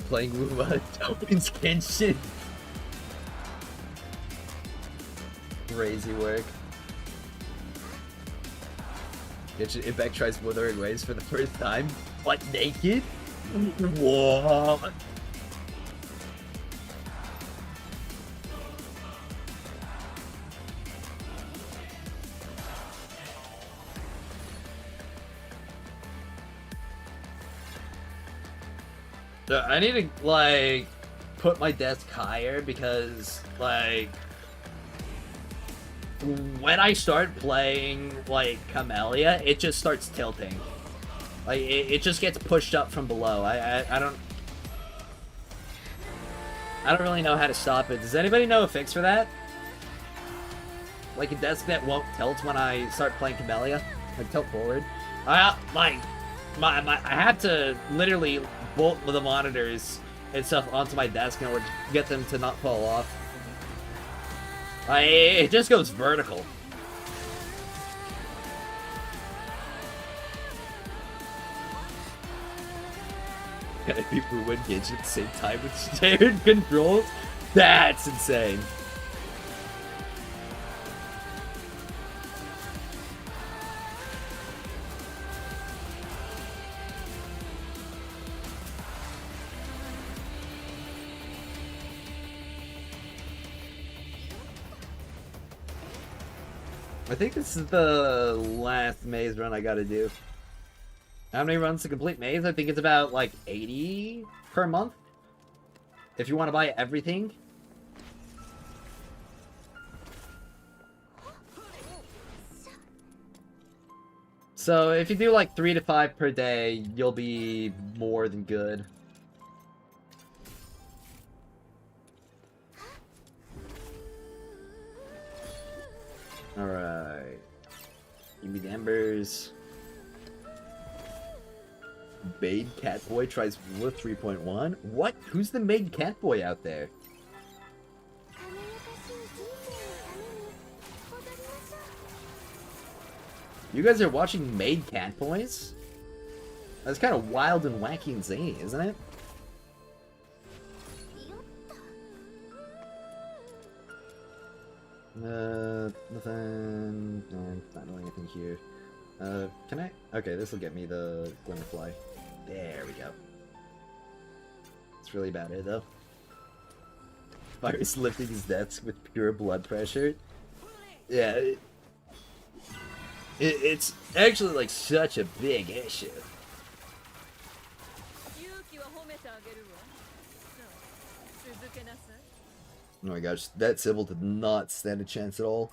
Playing Wuma Tokens Genshin. Crazy work. Genshin Impact tries Withering Waves for the first time. What, naked? Whoa. I need to, like, put my desk higher because, like, when I start playing, like, Camellia, it just starts tilting. Like, it just gets pushed up from below. I don't really know how to stop it. Does anybody know a fix for that? Like, a desk that won't tilt when I start playing Camellia? Like, tilt forward? I have to literally bolt the monitors and stuff onto my desk in order to get them to not fall off. It just goes vertical. Can I be Fu and Genji at the same time with shared controls? That's insane. I think this is the last maze run I gotta do. How many runs to complete maze? I think it's about like 80 per month. If you want to buy everything. So if you do like 3 to 5 per day, you'll be more than good. Alright. Give me the embers. Maid Catboy tries Rule 3.1? What? Who's the Maid Catboy out there? You guys are watching Maid Catboys? That's kind of wild and wacky and zany, isn't it? Nothing. No, not really anything here. Can I? Okay, this will get me the Glimmerfly. There we go. It's really bad here, though. Virus lifting his deaths with pure blood pressure. Yeah, it's actually like such a big issue. Oh my gosh, that Sybil did not stand a chance at all.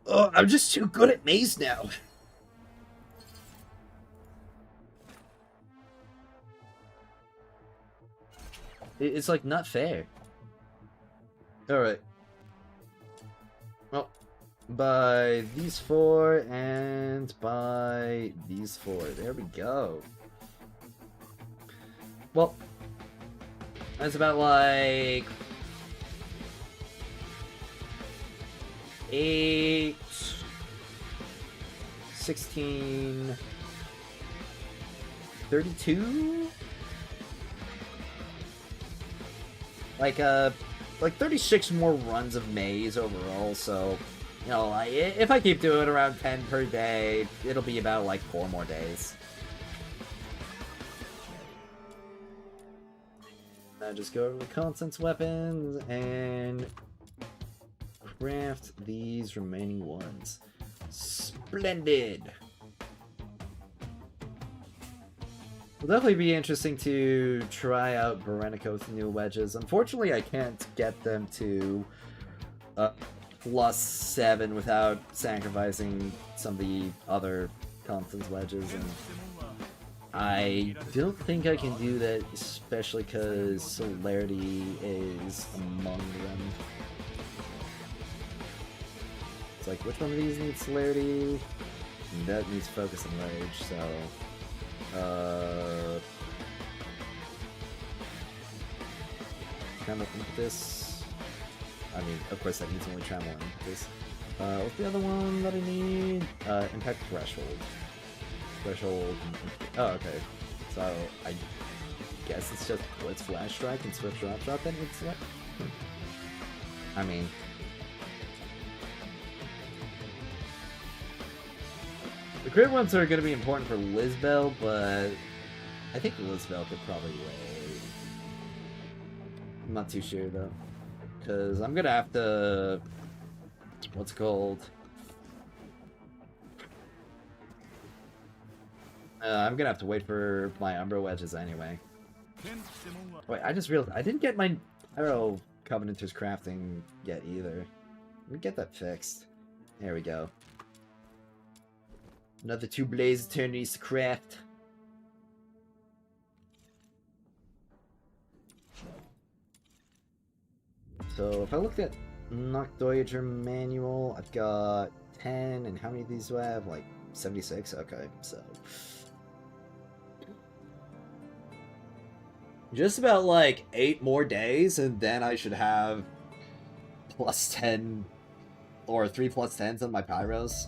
Oh, I'm just too good at maze now. It's like not fair. Alright. Well, by these 4 and by these 4. There we go. Well, that's about like 8, 16, 32? Like 36 more runs of maze overall, so, you know, like, if I keep doing around 10 per day, it'll be about like 4 more days. Now just go over the contents weapons and craft these remaining ones. Splendid! It'll definitely be interesting to try out Berenico's new wedges. Unfortunately, I can't get them to +7 without sacrificing some of the other Constance wedges, and I don't think I can do that, especially because Celerity is among them. It's like, which one of these needs Celerity? And that needs Focus and Rage, so... Tremor Impetus. I mean, of course that needs only Tremor Impetus. What's the other one that I need? Impact Threshold. Threshold. Oh, okay. So, I guess it's just Blitz Flash Strike and Swift Drop Drop that needs to... I mean... The crit ones are going to be important for Lizbel, but I think Lizbel could probably wait. I'm not too sure, though. Because I'm going to have to... What's it called? I'm going to have to wait for my Umbra Wedges anyway. Wait, I just realized I didn't get my Arrow Covenanters crafting yet either. Let me get that fixed. There we go. Another 2 Blaze Eternities to craft. So if I looked at Noctoyager Manual, I've got 10, and how many of these do I have? Like 76? Okay, so... just about like 8 more days, and then I should have +10 or 3 +10s on my Pyros.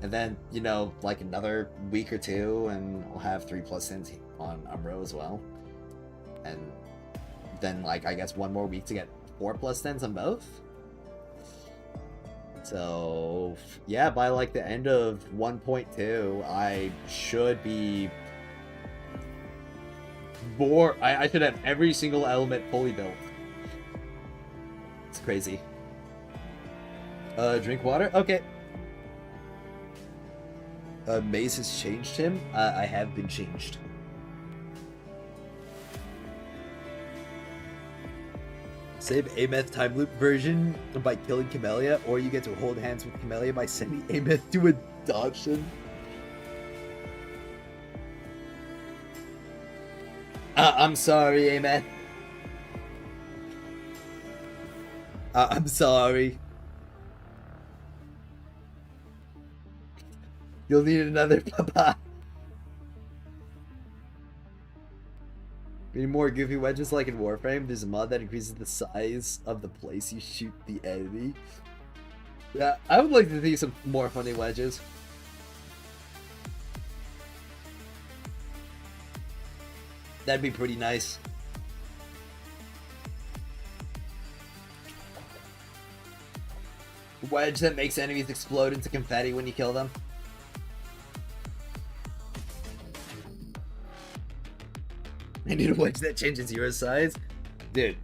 And then, like another week or two, and we'll have 3+10s on Umbro as well. And then, like, I guess one more week to get 4+10s on both. So, yeah, by, like, the end of 1.2, I should be more... I should have every single element fully built. It's crazy. Drink water? Okay. Maze has changed him? I have been changed. Save Ameth time loop version by killing Camellia, or you get to hold hands with Camellia by sending Ameth to adoption. I'm sorry, Ameth. I'm sorry. You'll need another papa. We need more goofy wedges like in Warframe. There's a mod that increases the size of the place you shoot the enemy. Yeah, I would like to see some more funny wedges. That'd be pretty nice. Wedge that makes enemies explode into confetti when you kill them. I need a wedge that changes your size. Dude,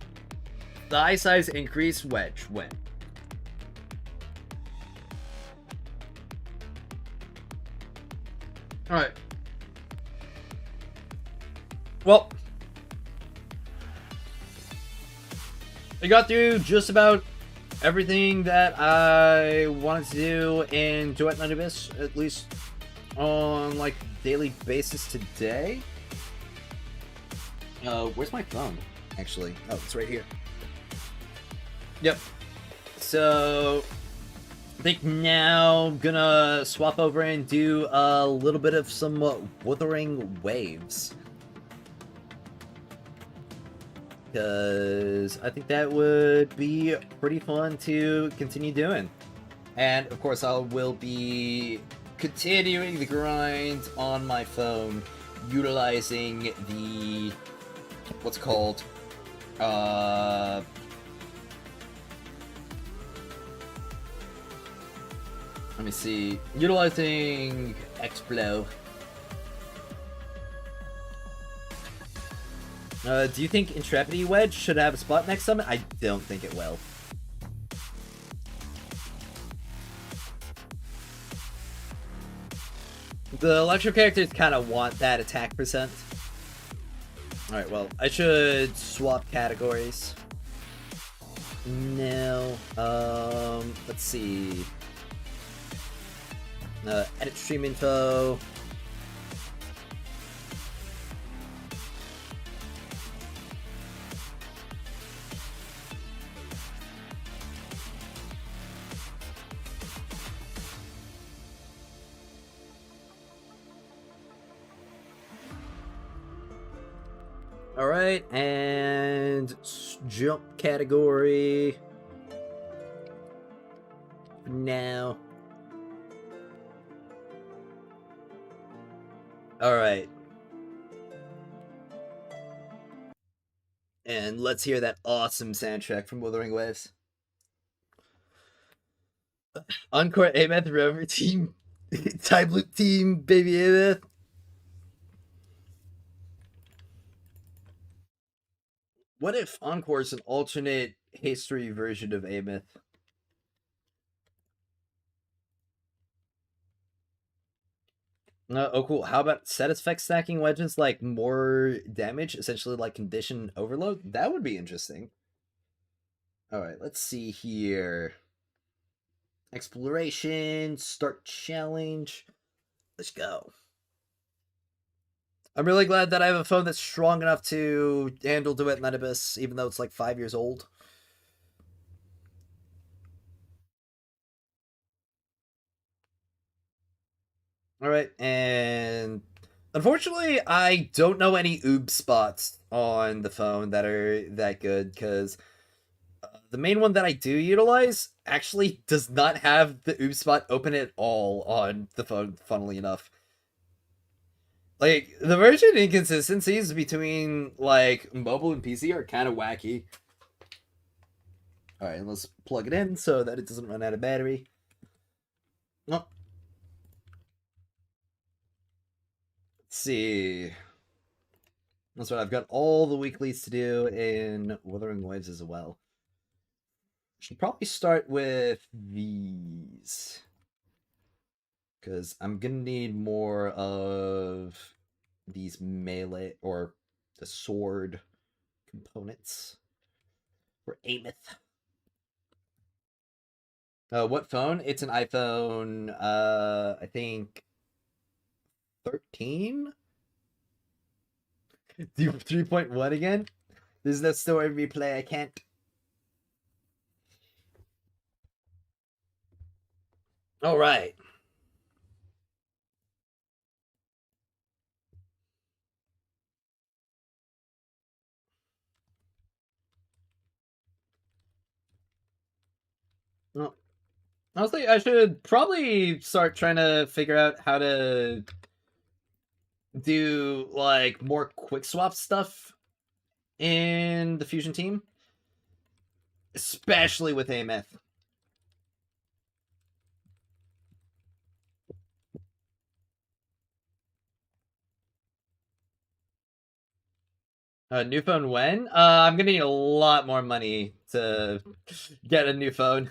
thigh size increase wedge. When? Alright. Well, I got through just about everything that I wanted to do in Duet Night Abyss, at least on like daily basis today. Where's my phone? Actually, oh, it's right here. Yep. So I think now I'm gonna swap over and do a little bit of some Wuthering Waves, because I think that would be pretty fun to continue doing. And of course, I will be continuing the grind on my phone, utilizing the what's called let me see, utilizing Xplo. Do you think Intrepidity Wedge should have a spot next summon? I don't think it will. The Electro characters kind of want that attack percent. Alright, well, I should swap categories. Now, let's see. Edit stream info. Alright, and jump category. Now. Alright. And let's hear that awesome soundtrack from Wuthering Waves. Encore Ameth Rover Team. Time Loop Team, baby Ameth. What if Encore is an alternate history version of Ameth? Oh, cool. How about set effect stacking wedges, like more damage, essentially like condition overload? That would be interesting. Alright, let's see here. Exploration, start challenge. Let's go. I'm really glad that I have a phone that's strong enough to handle Duet Night Abyss, even though it's like 5 years old. Alright, and unfortunately, I don't know any oob spots on the phone that are that good, because the main one that I do utilize actually does not have the oob spot open at all on the phone, funnily enough. Like, the version inconsistencies between, like, mobile and PC are kind of wacky. Alright, let's plug it in so that it doesn't run out of battery. Oh. Let's see. That's right, I've got all the weeklies to do in Wuthering Waves as well. Should probably start with these. Because I'm gonna need more of these melee or the sword components for Ameth. What phone? It's an iPhone, I think 13? Do 3.1 again? There's no story replay, I can't. Alright. Well, honestly, I should probably start trying to figure out how to do, like, more quick swap stuff in the Fusion team. Especially with Ameth. New phone when? I'm gonna need a lot more money to get a new phone.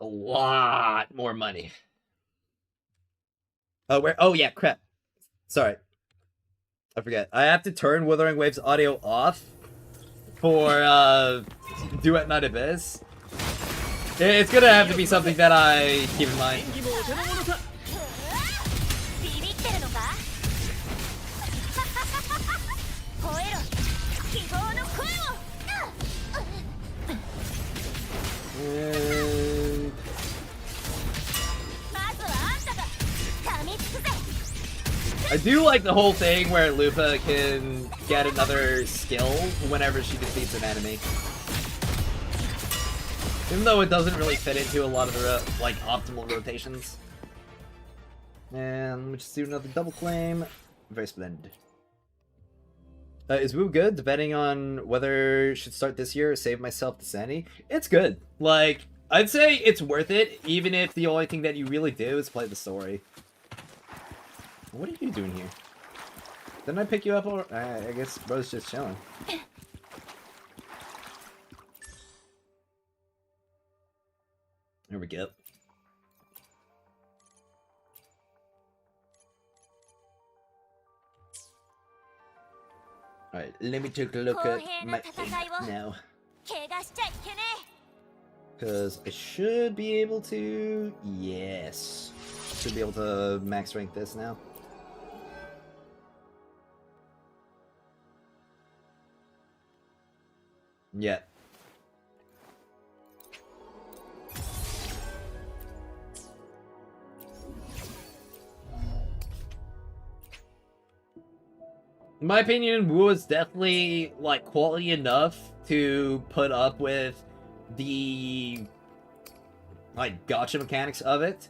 A lot more money. Oh, where? Oh, yeah, crap. Sorry. I forget. I have to turn Wuthering Waves audio off for Duet Night Abyss. It's gonna have to be something that I keep in mind. I do like the whole thing where Lupa can get another skill whenever she defeats an enemy. Even though it doesn't really fit into a lot of the like optimal rotations. And let me just do another double claim. Very splendid. Is Woo good? Depending on whether I should start this year or save myself the sanity. It's good. Like, I'd say it's worth it, even if the only thing that you really do is play the story. What are you doing here? Didn't I pick you up? Or I guess bro's just chilling. Here we go. Alright, let me take a look at my thing now. Because I should be able to... Yes. Should be able to max rank this now. Yeah. In my opinion, Wu is definitely, like, quality enough to put up with the, like, gacha mechanics of it.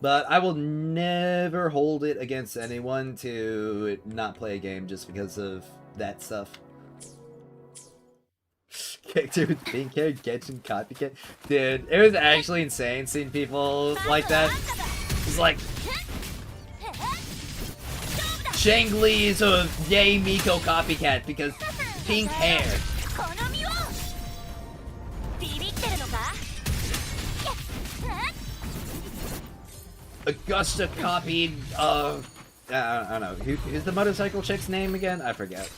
But I will never hold it against anyone to not play a game just because of that stuff. Character with pink hair, Genshin copycat. Dude, it was actually insane seeing people like that. It's like... Shangli is a Yay Miko copycat because pink hair. Augusta copied I don't know. Who's the motorcycle chick's name again? I forget.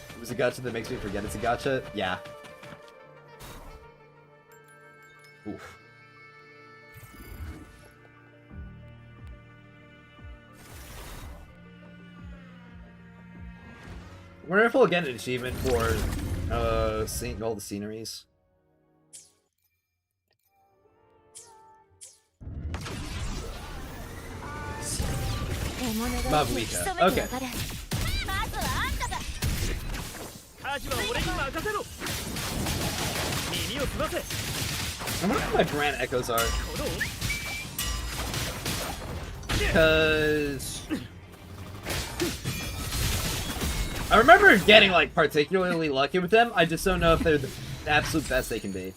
It was a gacha that makes me forget it's a gacha? Yeah. Oof. I wonder if we'll get an achievement for seeing all the sceneries. Mabuika. Okay. まずはあんただ。家事は俺に任せろ。耳を澄ませ。 I wonder what my brand echoes are. この Because I remember getting like particularly lucky with them. I just don't know if they're the absolute best they can be.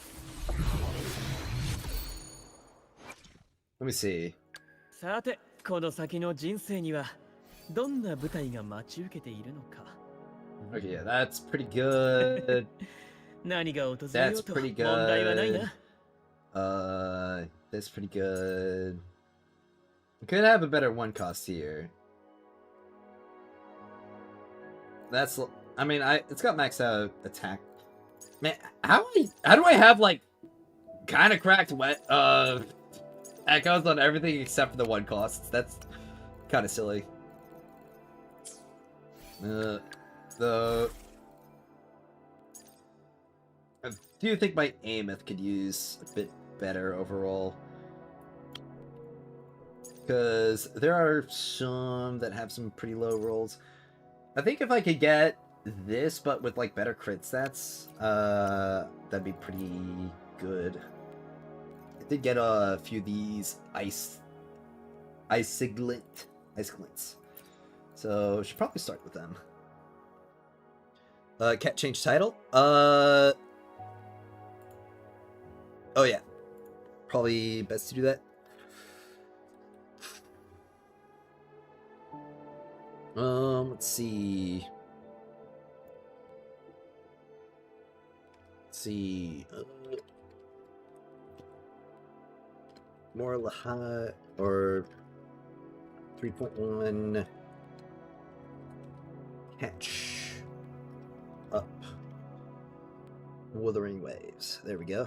Let me see. さてこの先の人生にはどんな舞台が待ち受けているのか。 Okay, yeah, that's pretty good. 何が訪れよ That's うと pretty 問題はない good. な。 That's pretty good. Could have a better one cost here. That's, I mean, it's got maxed out attack. Man, how do I have like kind of cracked echoes on everything except for the one costs? That's kind of silly. I do think my Ameth could use a bit better overall. Because there are some that have some pretty low rolls. I think if I could get this, but with like better crit stats, that'd be pretty good. I did get a few of these ice glints. So should probably start with them. Can't change title. Oh yeah, probably best to do that. Let's see. More Laha or 3.1 catch up. Wuthering Waves. There we go.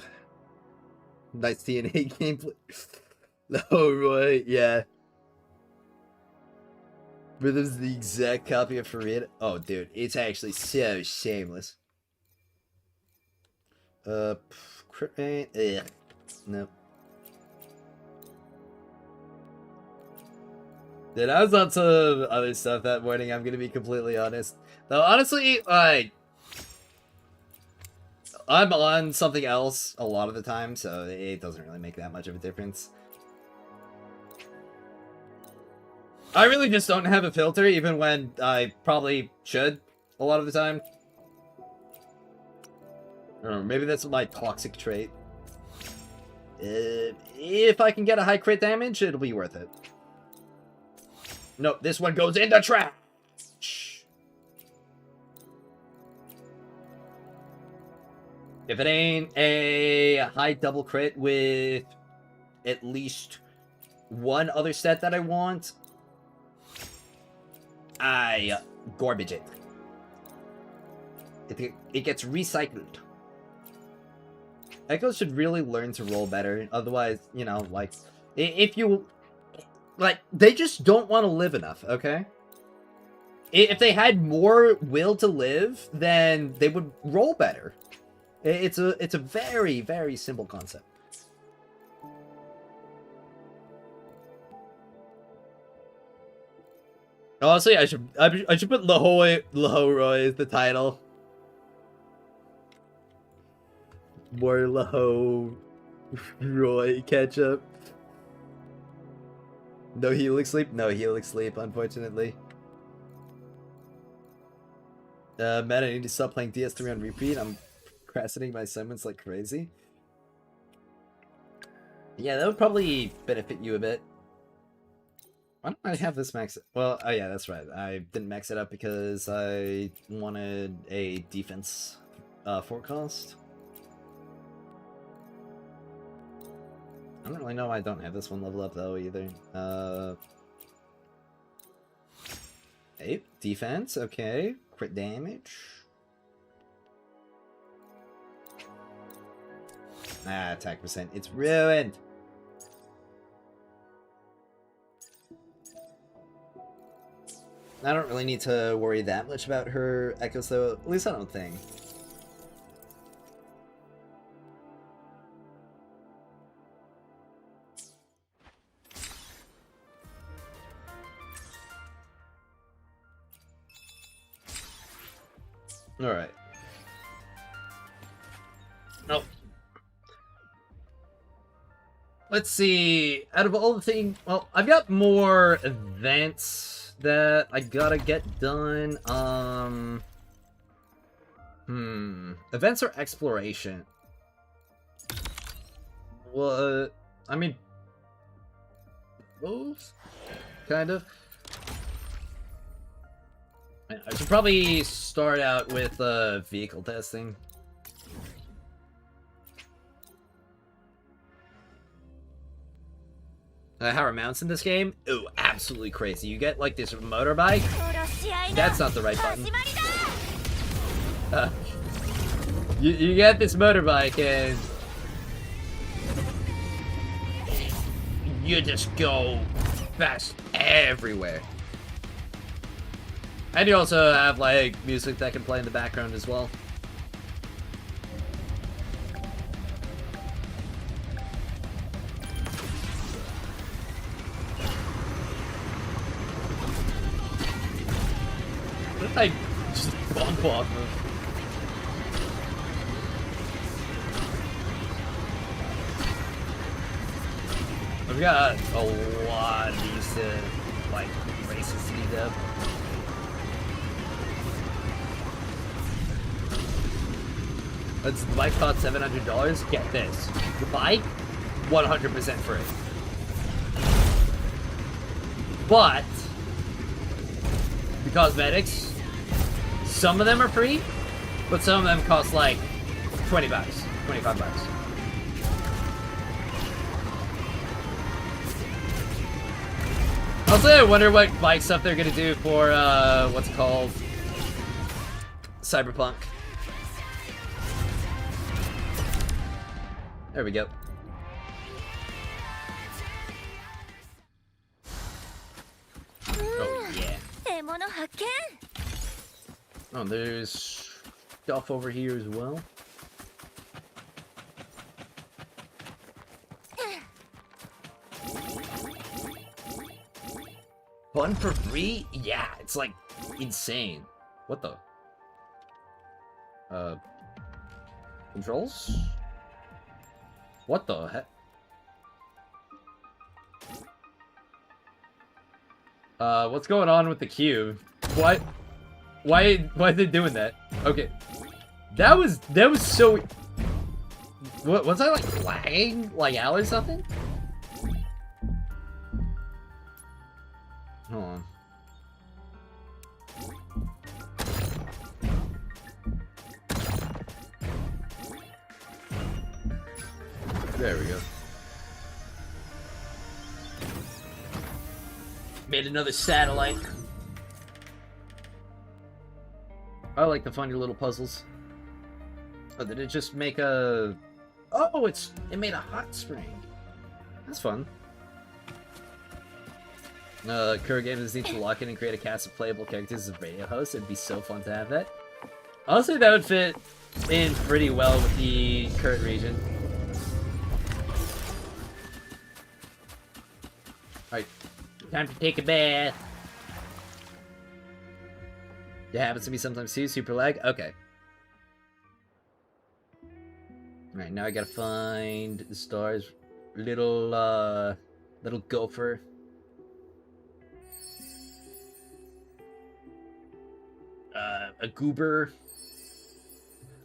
Nice TNA gameplay. Oh, right, yeah. Rhythm's the exact copy of Farid. Oh, dude, it's actually so shameless. Crit rate. Ugh. No. Dude, I was on some other stuff that morning, I'm gonna be completely honest. Though, honestly, like, I'm on something else a lot of the time, so it doesn't really make that much of a difference. I really just don't have a filter, even when I probably should a lot of the time. I don't know, maybe that's my toxic trait. If I can get a high crit damage, it'll be worth it. Nope, this one goes in the trash! If it ain't a high double crit with at least one other stat that I want, I garbage it. It gets recycled. Echoes should really learn to roll better. Otherwise, you know, like, if you... Like, they just don't want to live enough, okay? If they had more will to live, then they would roll better. It's a very, very simple concept. Honestly, I should put Lahoroi as the title. More Lahoroi ketchup. No healing sleep? No healing sleep, unfortunately. Man, I need to stop playing DS3 on repeat. I'm procrastinating my assignments like crazy. Yeah, that would probably benefit you a bit. Why don't I have this max? Well, oh yeah, that's right. I didn't max it up because I wanted a defense forecast. I don't really know why I don't have this one level up though either. Hey, defense, okay. Crit damage. Ah, attack percent. It's ruined. I don't really need to worry that much about her echoes though. At least I don't think. Alright. Oh. Let's see. Out of all the things... Well, I've got more events that I gotta get done. Events or exploration? What? I mean... both? Kind of. I should probably start out with vehicle testing. How are mounts in this game? Ooh, absolutely crazy. You get like this motorbike. That's not the right button. You get this motorbike and you just go fast everywhere. And you also have, like, music that can play in the background as well. What did I just bump off of? I've got a lot of these, like, races to beat up. The bike cost $700. Get this. The bike, 100% free. But the cosmetics, some of them are free, but some of them cost like 20 bucks, 25 bucks. Also, I wonder what bike stuff they're gonna do for what's it called? Cyberpunk. There we go. Oh, yeah. Oh, there's stuff over here as well. Fun for free? Yeah, it's like insane. What the? Controls? What the heck? What's going on with the cube? What? Why are they doing that? Okay. That was so... What, was I like lagging like out or something? Hold on. There we go. Made another satellite. I like the funny little puzzles. Oh, did it just make a... Oh, it made a hot spring. That's fun. Current games need to lock in and create a cast of playable characters as radio hosts. It'd be so fun to have that. Honestly, that would fit in pretty well with the current region. Alright, time to take a bath. It happens to me sometimes too, super lag. Okay. Alright, now I gotta find the stars. Little gopher. A goober.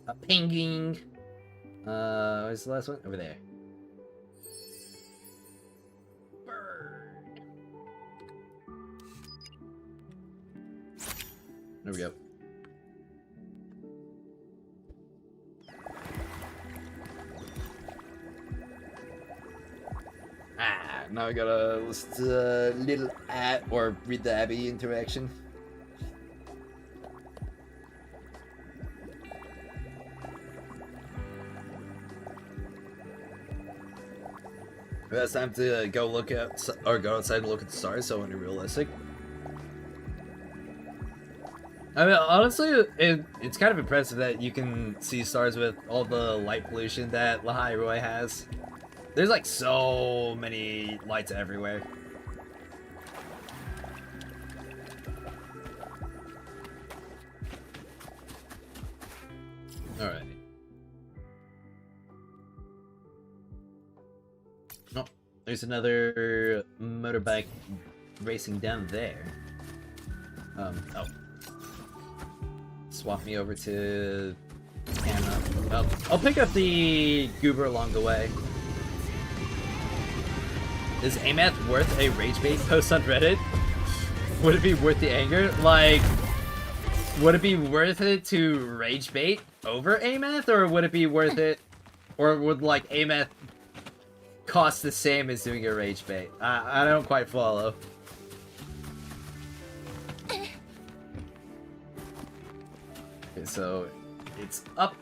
A penguin. Where's the last one? Over there. There we go. Now I gotta listen to the little ad or read the Abby interaction. It's time to go look at or go outside and look at the stars. So, when realistic. I mean, honestly, it's kind of impressive that you can see stars with all the light pollution that Lahai Roi has. There's like so many lights everywhere. Alright. Oh, there's another motorbike racing down there. Oh. Swap me over to Anna. Oh, I'll pick up the goober along the way. Is Amath worth a rage bait post on Reddit? Would it be worth the anger? Like, would it be worth it to rage bait over Amath, or would it be worth it, or would like Amath cost the same as doing a rage bait? I don't quite follow. Okay, so it's up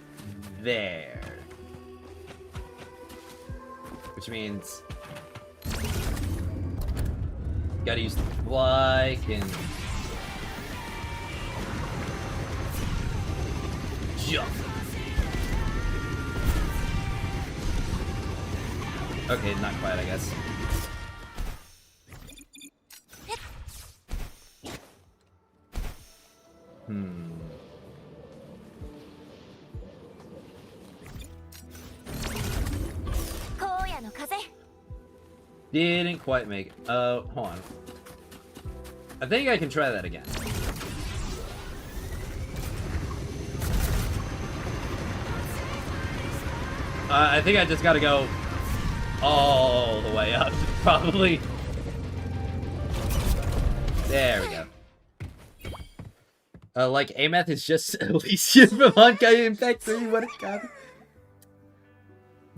there, which means gotta use the bike and jump. Okay, not quite, I guess. Didn't quite make it. Hold on. I think I can try that again. I think I just gotta go all the way up, probably. There we go. Like, Amath is just Alicia from Honkai Impact 3, what a god.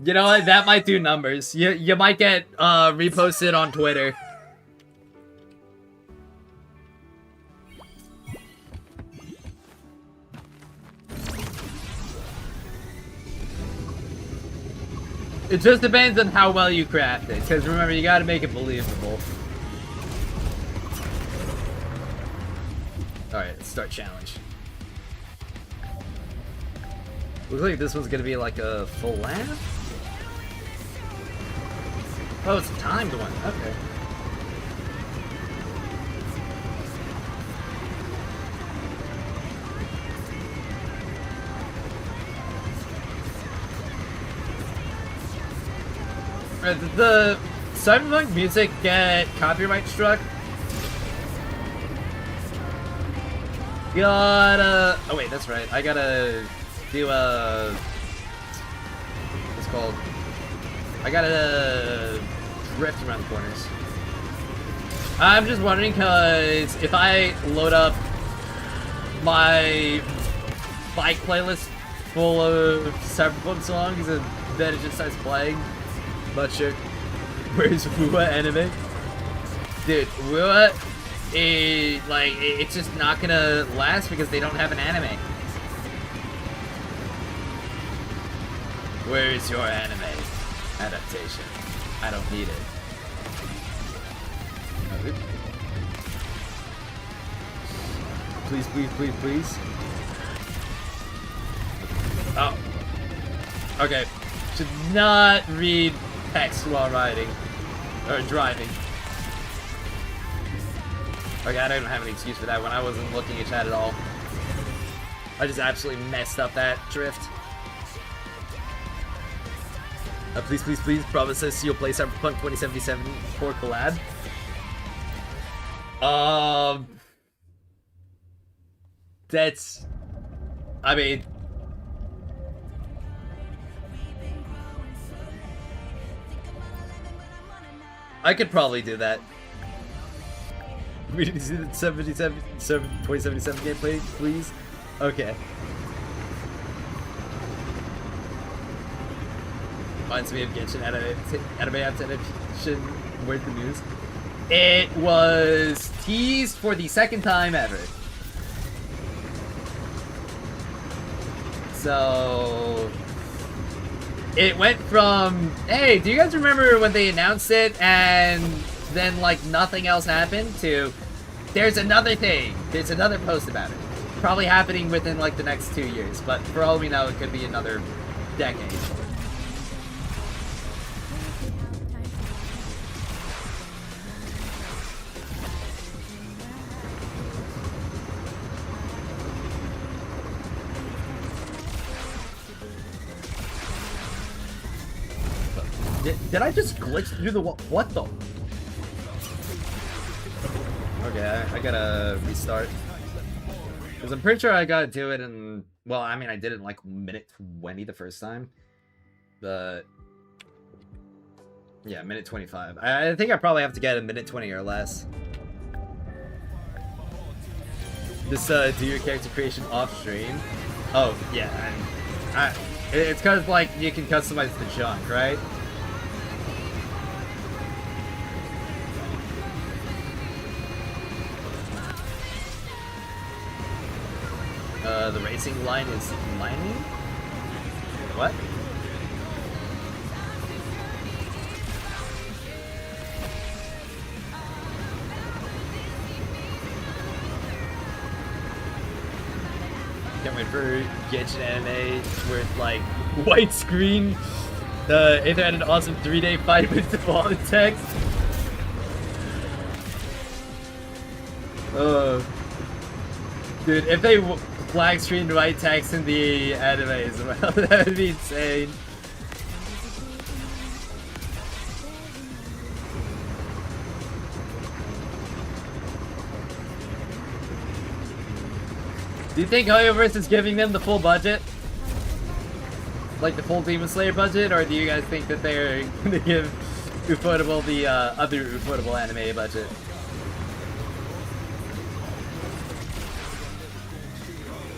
You know what, that might do numbers. You might get, reposted on Twitter. It just depends on how well you craft it, because remember, you gotta make it believable. Alright, let's start challenge. Looks like this one's gonna be like a full lap? Oh, it's a timed one, okay. Did the Cyberpunk music get copyright struck? Gotta... Oh wait, that's right. I gotta do a... What's it called? I gotta drift around the corners. I'm just wondering, because if I load up my bike playlist full of Cyberpunk songs and then it just starts playing, not sure. Where's Wua anime? Dude, Wua is like, it's just not gonna last because they don't have an anime. Where's your anime adaptation? I don't need it. Please, please, please, please. Oh. Okay. Should not read text while riding. Or driving. Okay, I don't have any excuse for that one. I wasn't looking at chat at all. I just absolutely messed up that drift. Please, please, please, promise us you'll play Cyberpunk 2077 for collab. That's... I mean... I could probably do that. We need to see the 2077 gameplay, please? Okay. Reminds me of Genshin anime adaptation. Where's the news? It was teased for the second time ever. So... It went from, hey, do you guys remember when they announced it and then, like, nothing else happened, to, there's another thing, there's another post about it. Probably happening within, like, the next 2 years, but for all we know, it could be another decade. Did I just glitch through the wall? What the? Okay, I gotta restart. Because I'm pretty sure I gotta do it in... Well, I mean, I did it in like minute 20 the first time. But... Yeah, minute 25. I think I probably have to get a minute 20 or less. Just do your character creation off stream. Oh, yeah. It's kind of like you can customize the junk, right? The racing line is lining? What? Can't wait for Genshin anime where it's like white screen. If they had an awesome 3-day fight with the wall of text. Dude, if they black screen white text in the anime as well, that would be insane. Do you think Hoyoverse is giving them the full budget? Like the full Demon Slayer budget? Or do you guys think that they're gonna give Ufotable the other Ufotable anime budget?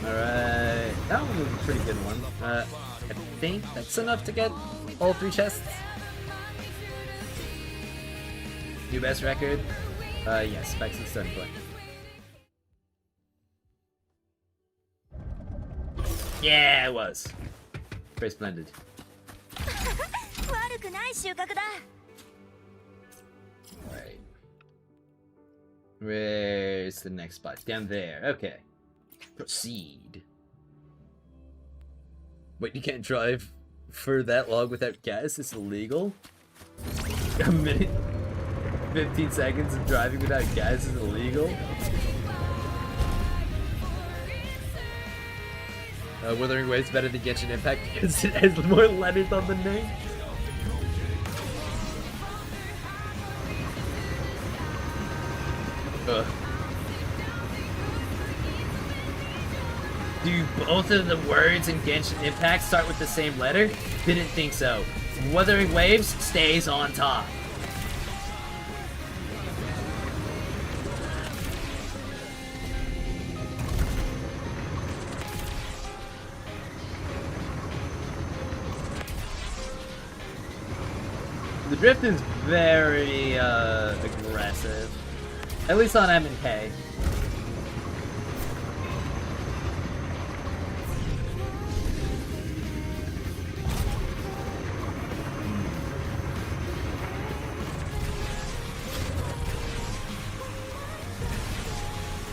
Alright, that one was a pretty good one. I think that's enough to get all 3 chests. New best record? Yes, Specs and Stone Play. Yeah, it was. Very splendid. 悪くない収穫だ。 Right. Where's the next spot? Down there. Okay. Proceed. Wait, you can't drive for that long without gas? It's illegal? A minute? 15 seconds of driving without gas is illegal? Wuthering Waves better than Genshin Impact because it has more letters on the name. Do both of the words in Genshin Impact start with the same letter? Didn't think so. Wuthering Waves stays on top. The drift is very aggressive, at least on M and K.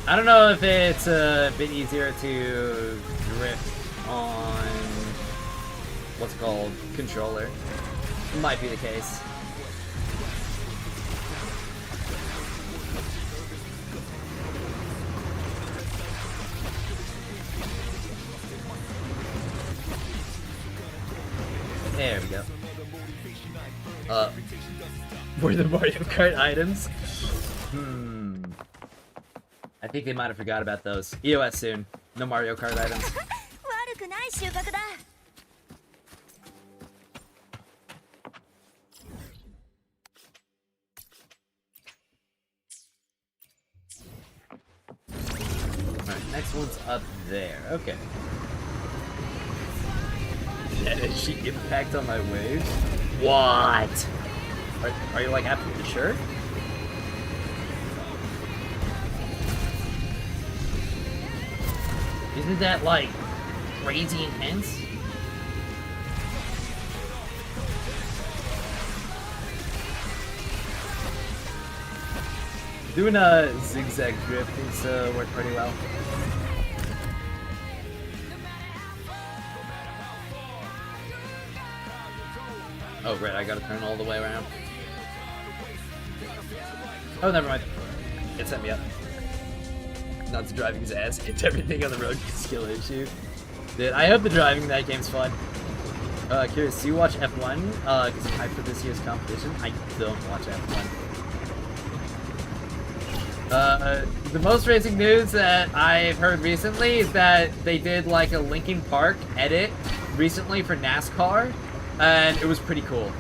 I don't know if it's a bit easier to drift on what's it called, controller. Might be the case. There we go. Were the Mario Kart items? I think they might have forgot about those. EOS soon. No Mario Kart items. 悪くない収穫だ。 Alright, next one's up there. Okay. Did she impact on my waves? What? Are you like absolutely sure? Isn't that like crazy intense? Doing a zigzag drift is worked pretty well. Oh right, I gotta turn all the way around. Oh, never mind. It set me up. Not the driving's ass. It's everything on the road skill issue. Dude, I hope the driving in that game's fun. Curious, do you watch F1? Because I'm hyped for this year's competition. I don't watch F1. The most racing news that I've heard recently is that they did like a Linkin Park edit recently for NASCAR, and it was pretty cool.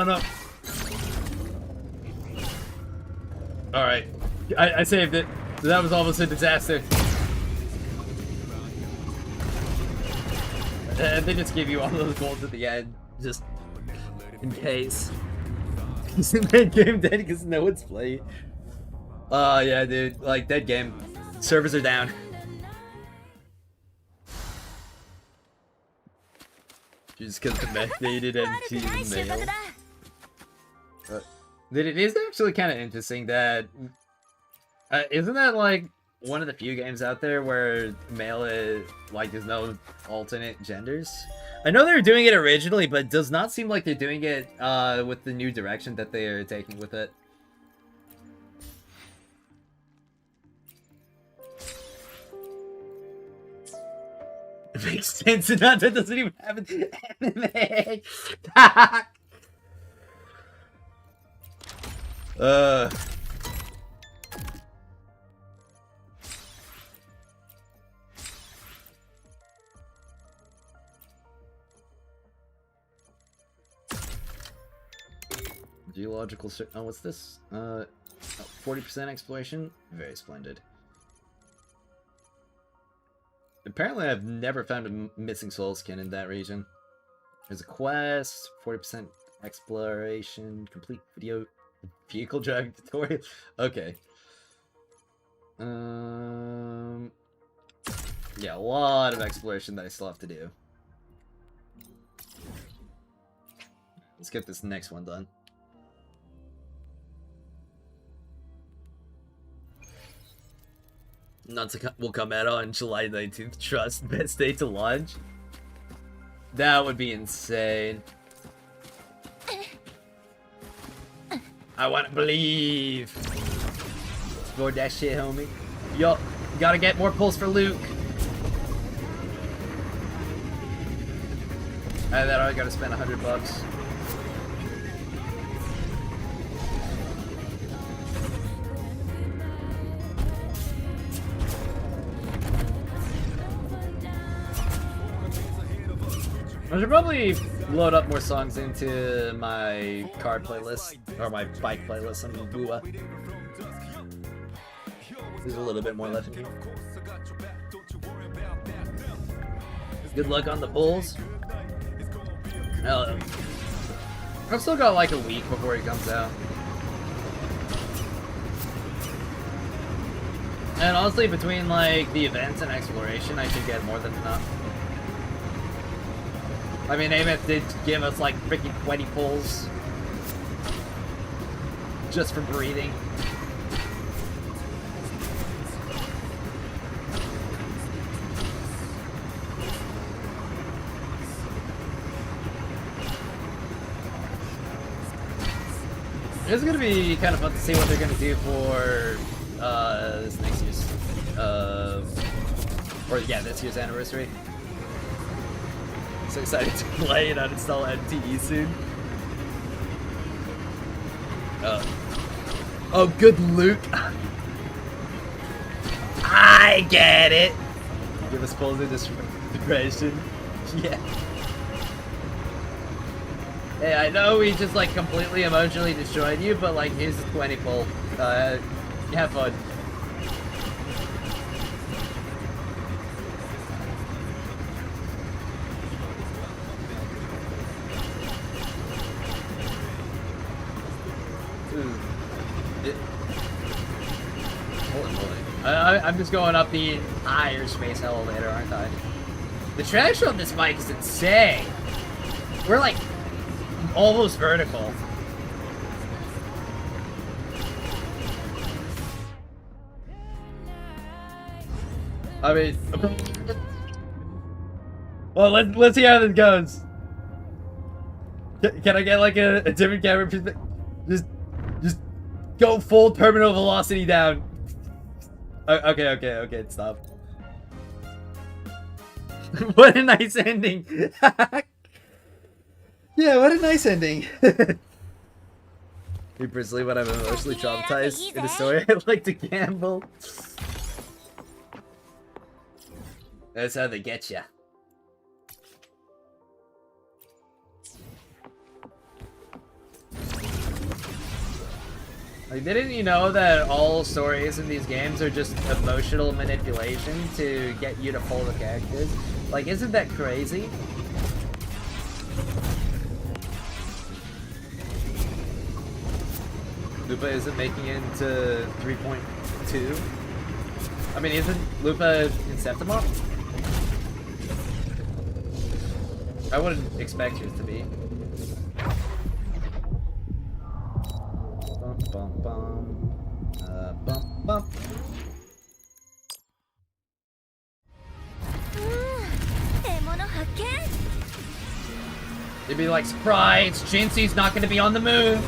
No. Alright. I saved it. That was almost a disaster. And they just give you all those golds at the end. Just in case. Isn't that game dead because no one's playing? Oh yeah, dude. Like, dead game. Servers are down. Just because the mech dated and she's male. It is actually kind of interesting that... isn't that, like, one of the few games out there where male is... like, there's no alternate genders? I know they were doing it originally, but it does not seem like they're doing it with the new direction that they are taking with it. It makes sense enough that doesn't even have an anime. Geological... oh, what's this? 40% exploration? Very splendid. Apparently, I've never found a missing soul skin in that region. There's a quest, 40% exploration, complete vehicle driving tutorial. Okay. Yeah, a lot of exploration that I still have to do. Let's get this next one done. Nuts will come out on July 19th. Trust, best day to launch. That would be insane. I want to believe. Explore that shit, homie. Yo, gotta get more pulls for Luke. And then I gotta spend $100. I should probably load up more songs into my car playlist, or my bike playlist on Bua. There's a little bit more left in here. Good luck on the pulls. I've still got like a week before it comes out. And honestly, between like the events and exploration, I should get more than enough. I mean, Amos did give us like freaking 20 pulls just for breathing. It's gonna be kind of fun to see what they're gonna do for this next year's, this year's anniversary. So excited to play and uninstall MTE soon. Oh, good loot. I get it. Give us pulls in this depression. Yeah. Hey, I know we just like completely emotionally destroyed you, but like here's a 20 pull. Have fun. Holy moly. I'm just going up the entire space elevator, aren't I? The traction on this bike is insane. We're like almost vertical. I mean, well, let's see how this goes. Can I get like a different camera perspective? Just go full terminal velocity down. Okay, stop. What a nice ending. Yeah, what a nice ending. Me personally, when I'm emotionally traumatized in a story, I like to gamble. That's how they get ya. Like, didn't you know that all stories in these games are just emotional manipulation to get you to follow the characters? Like, isn't that crazy? Lupa isn't making it into 3.2. I mean, isn't Lupa in Septimop? I wouldn't expect yours to be. Bum bum bum. Bum bum. They'd be like, surprise! Jinxie's not gonna be on the moon!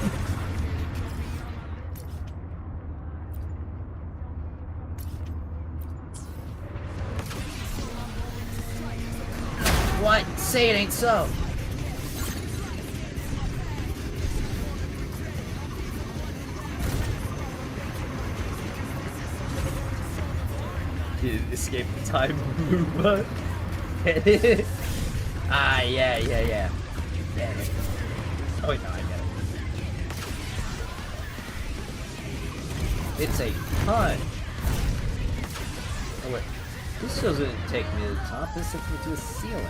What? Say it ain't so. Escape the time movement. Ah, yeah. Oh wait, no, I get it. It's a punch. Oh wait. This doesn't take me to the top, this takes me to the ceiling.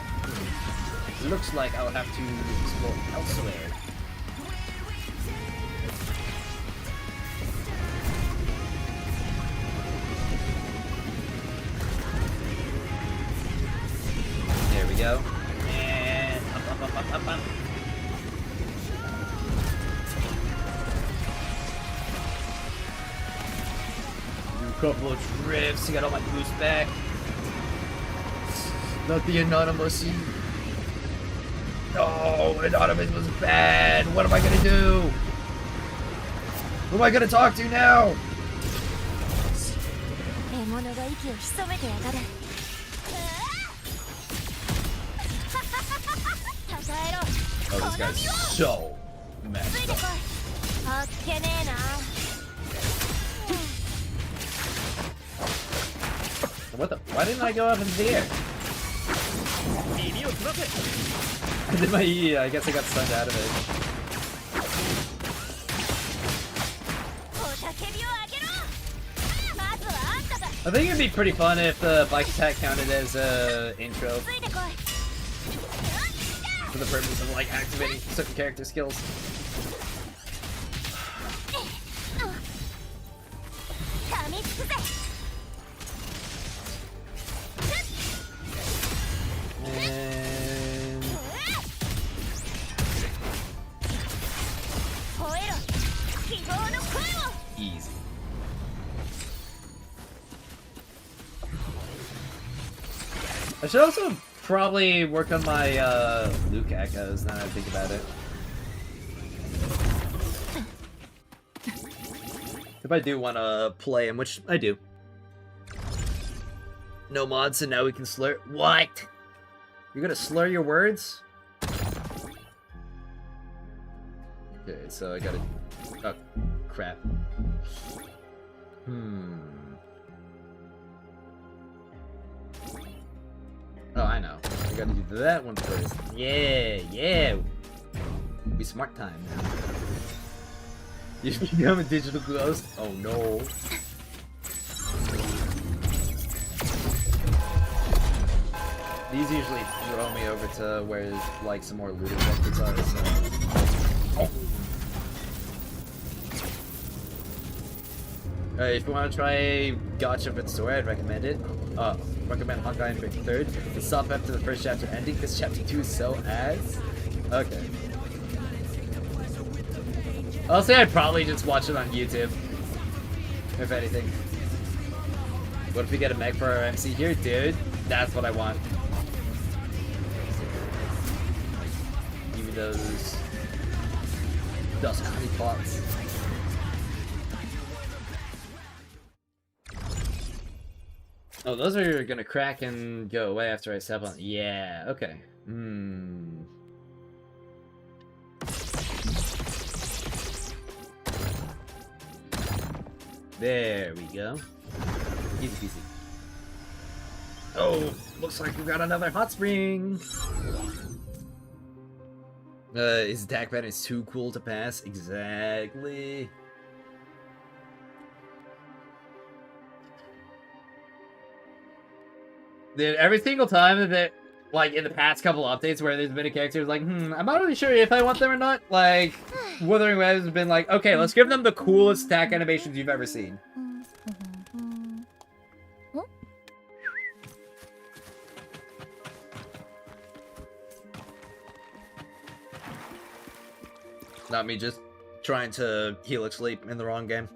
Looks like I'll have to explore elsewhere. There we go. And up. Do a couple of drifts, you got all my boost back. Not the anonymous. No, anonymous was bad. What am I gonna do? Who am I gonna talk to now? Oh, this guy's so messed up. What the? Why didn't I go up into the air? I did my E, I guess I got stunned out of it. I think it'd be pretty fun if the bike attack counted as a intro. For the purpose of like activating certain character skills. Easy. I should also probably work on my Luke echoes now that I think about it. If I do want to play him, which I do. No mods, so now we can slur. What? You're gonna slur your words? Okay, so I gotta. Oh, crap. Oh, I know. I gotta do that one first. Yeah. Be smart time now. You become a digital ghost? Oh no. These usually throw me over to where like some more loot objectives are, so. Oh. If you want to try Gotcha with Story, I'd recommend it. Recommend Honkai Impact 3rd. It's stop after the first chapter ending, because chapter 2 is so ass. Okay. I'll say I'd probably just watch it on YouTube. If anything. What if we get a mech for our MC here, dude? That's what I want. Even those dust honey pots. Oh, those are gonna crack and go away after I step on. Yeah, okay. There we go. Easy peasy. Oh, looks like we got another hot spring. His attack pattern is too cool to pass. Exactly. Dude, every single time that, like, in the past couple updates where there's been a character who's like, I'm not really sure if I want them or not, like, Wuthering Waves has been like, okay, let's give them the coolest attack animations you've ever seen. Not me just trying to Helix Leap in the wrong game.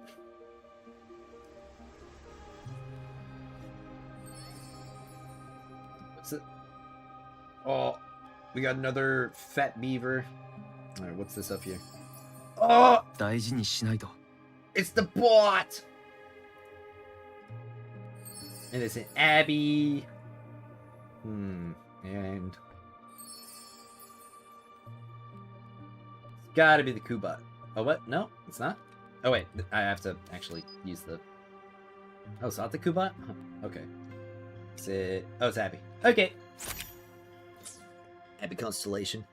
What's it? Oh, we got another fat beaver. Alright, what's this up here? Oh! 大事にしないと。 It's the bot! And it's an Abby. And... It's gotta be the Kubot. Oh, what? No, it's not? Oh, wait. I have to actually use the... Oh, it's not the Kubot? Huh. Okay. Is it... Oh, it's Abby. Okay. Abby Constellation.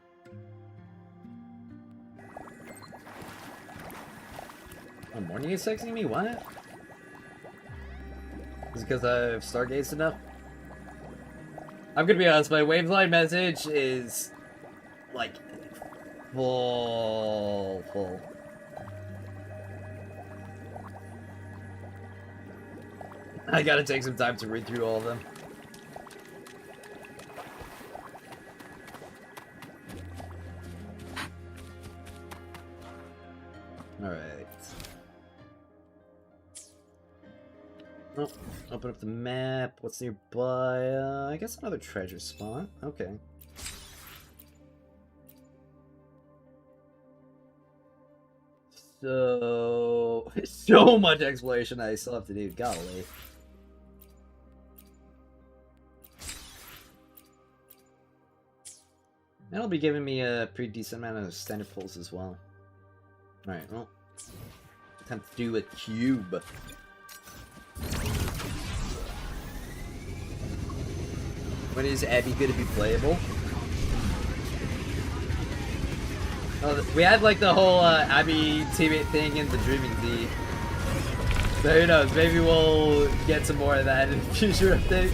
Oh, morning is texting me? What? Is it because I've stargazed enough? I'm gonna be honest, my Waveline message is... like... full. I gotta take some time to read through all of them. Alright. Oh, open up the map. What's nearby? I guess another treasure spot. Okay. So much exploration I still have to do. Golly. That'll be giving me a pretty decent amount of standard pulls as well. Alright, well. Time to do a cube. When is Abby gonna be playable? Oh, we had like the whole Abby teammate thing in the Dreaming D. So who knows, maybe we'll get some more of that in a future update.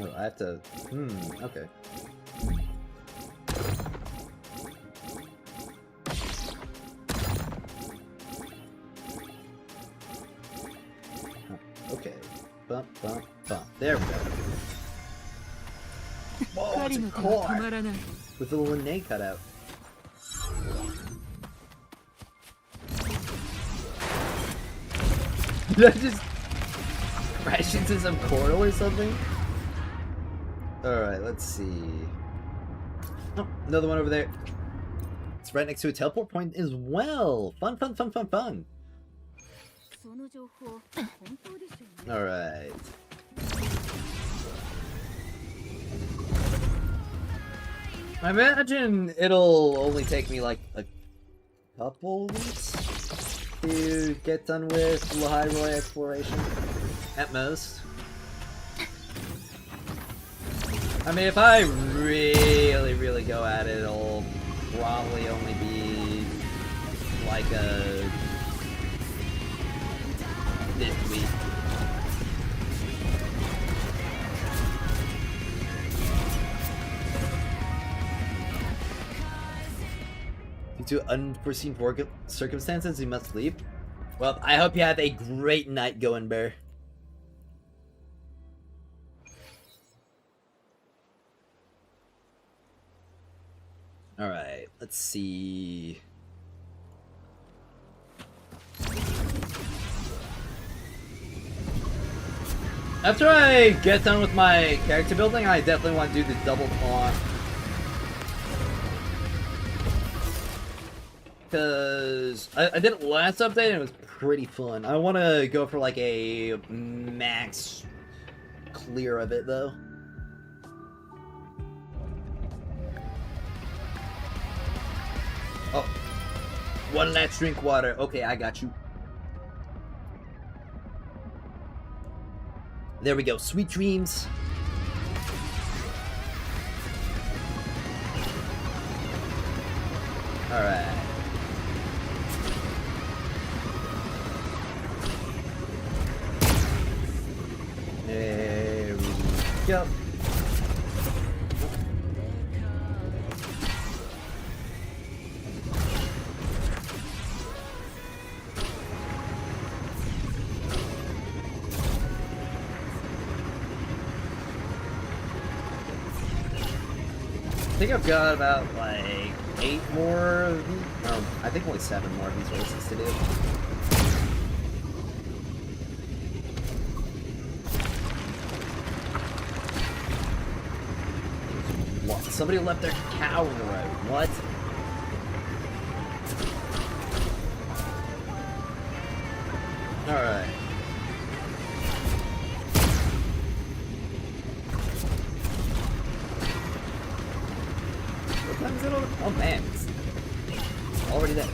Oh, I have to... okay. Okay. Bump, bump, bump. There we go. Whoa, it's a core! With a little name cut out. Did I just crash into some portal or something? Alright, let's see. Oh, another one over there. It's right next to a teleport point as well. Fun, fun, fun, fun, fun. Alright. I imagine it'll only take me like a couple weeks to get done with Hyrule exploration. At most. I mean, if I really go at it, it'll probably only be like this week. Due to unforeseen circumstances, you must leave. Well, I hope you have a great night going, Bear. Alright, let's see. After I get done with my character building, I definitely want to do the double taunt. Because I did it last update and it was pretty fun. I want to go for like a max clear of it though. Oh, one last drink water. Okay, I got you. There we go. Sweet dreams. All right. There we go. I think I've got about like 8 more of these. No, I think only 7 more of these races to do. What? Somebody left their cow in the road. What? Alright. What time is it? Oh man, it's already there.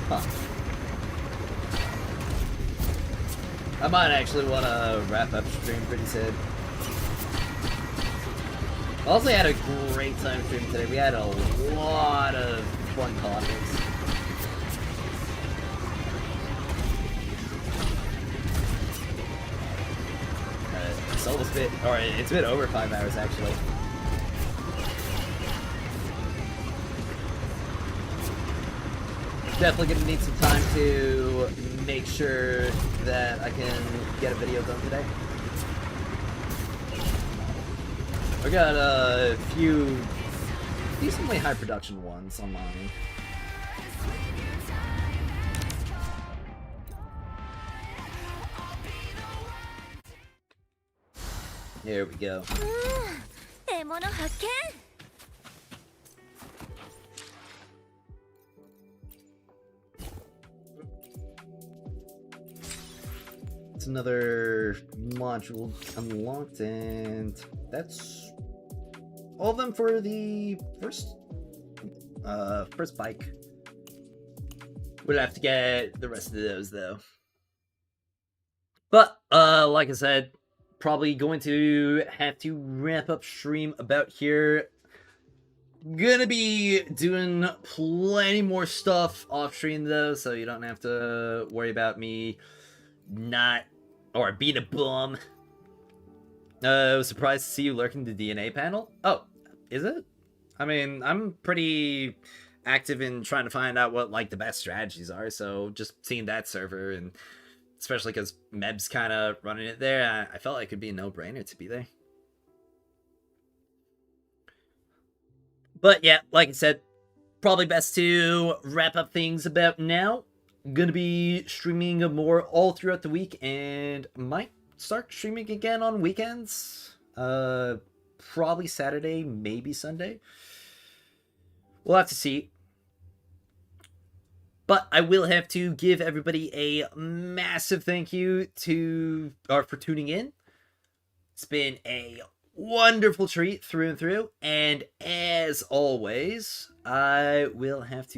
Huh. I might actually want to wrap up stream pretty soon. Also had a great time streaming today. We had a lot of fun topics. It's almost been, or it's been over 5 hours actually. Definitely gonna need some time to make sure that I can get a video done today. I got a few decently high production ones on mine. Here we go. 獲物発見 It's another module unlocked, and that's all of them for the first bike. We'll have to get the rest of those though. But like I said, probably going to have to wrap up stream about here. Gonna be doing plenty more stuff off stream though, so you don't have to worry about me not or being a bum. I was surprised to see you lurking the DNA panel. Oh, is it? I mean, I'm pretty active in trying to find out what like the best strategies are, so just seeing that server, and especially because Meb's kind of running it there, I felt like it'd be a no-brainer to be there. But yeah, like I said, probably best to wrap up things about now. Gonna be streaming more all throughout the week, and might start streaming again on weekends. Probably Saturday, maybe Sunday. We'll have to see. But I will have to give everybody a massive thank you for tuning in. It's been a wonderful treat through and through, and as always, I will have to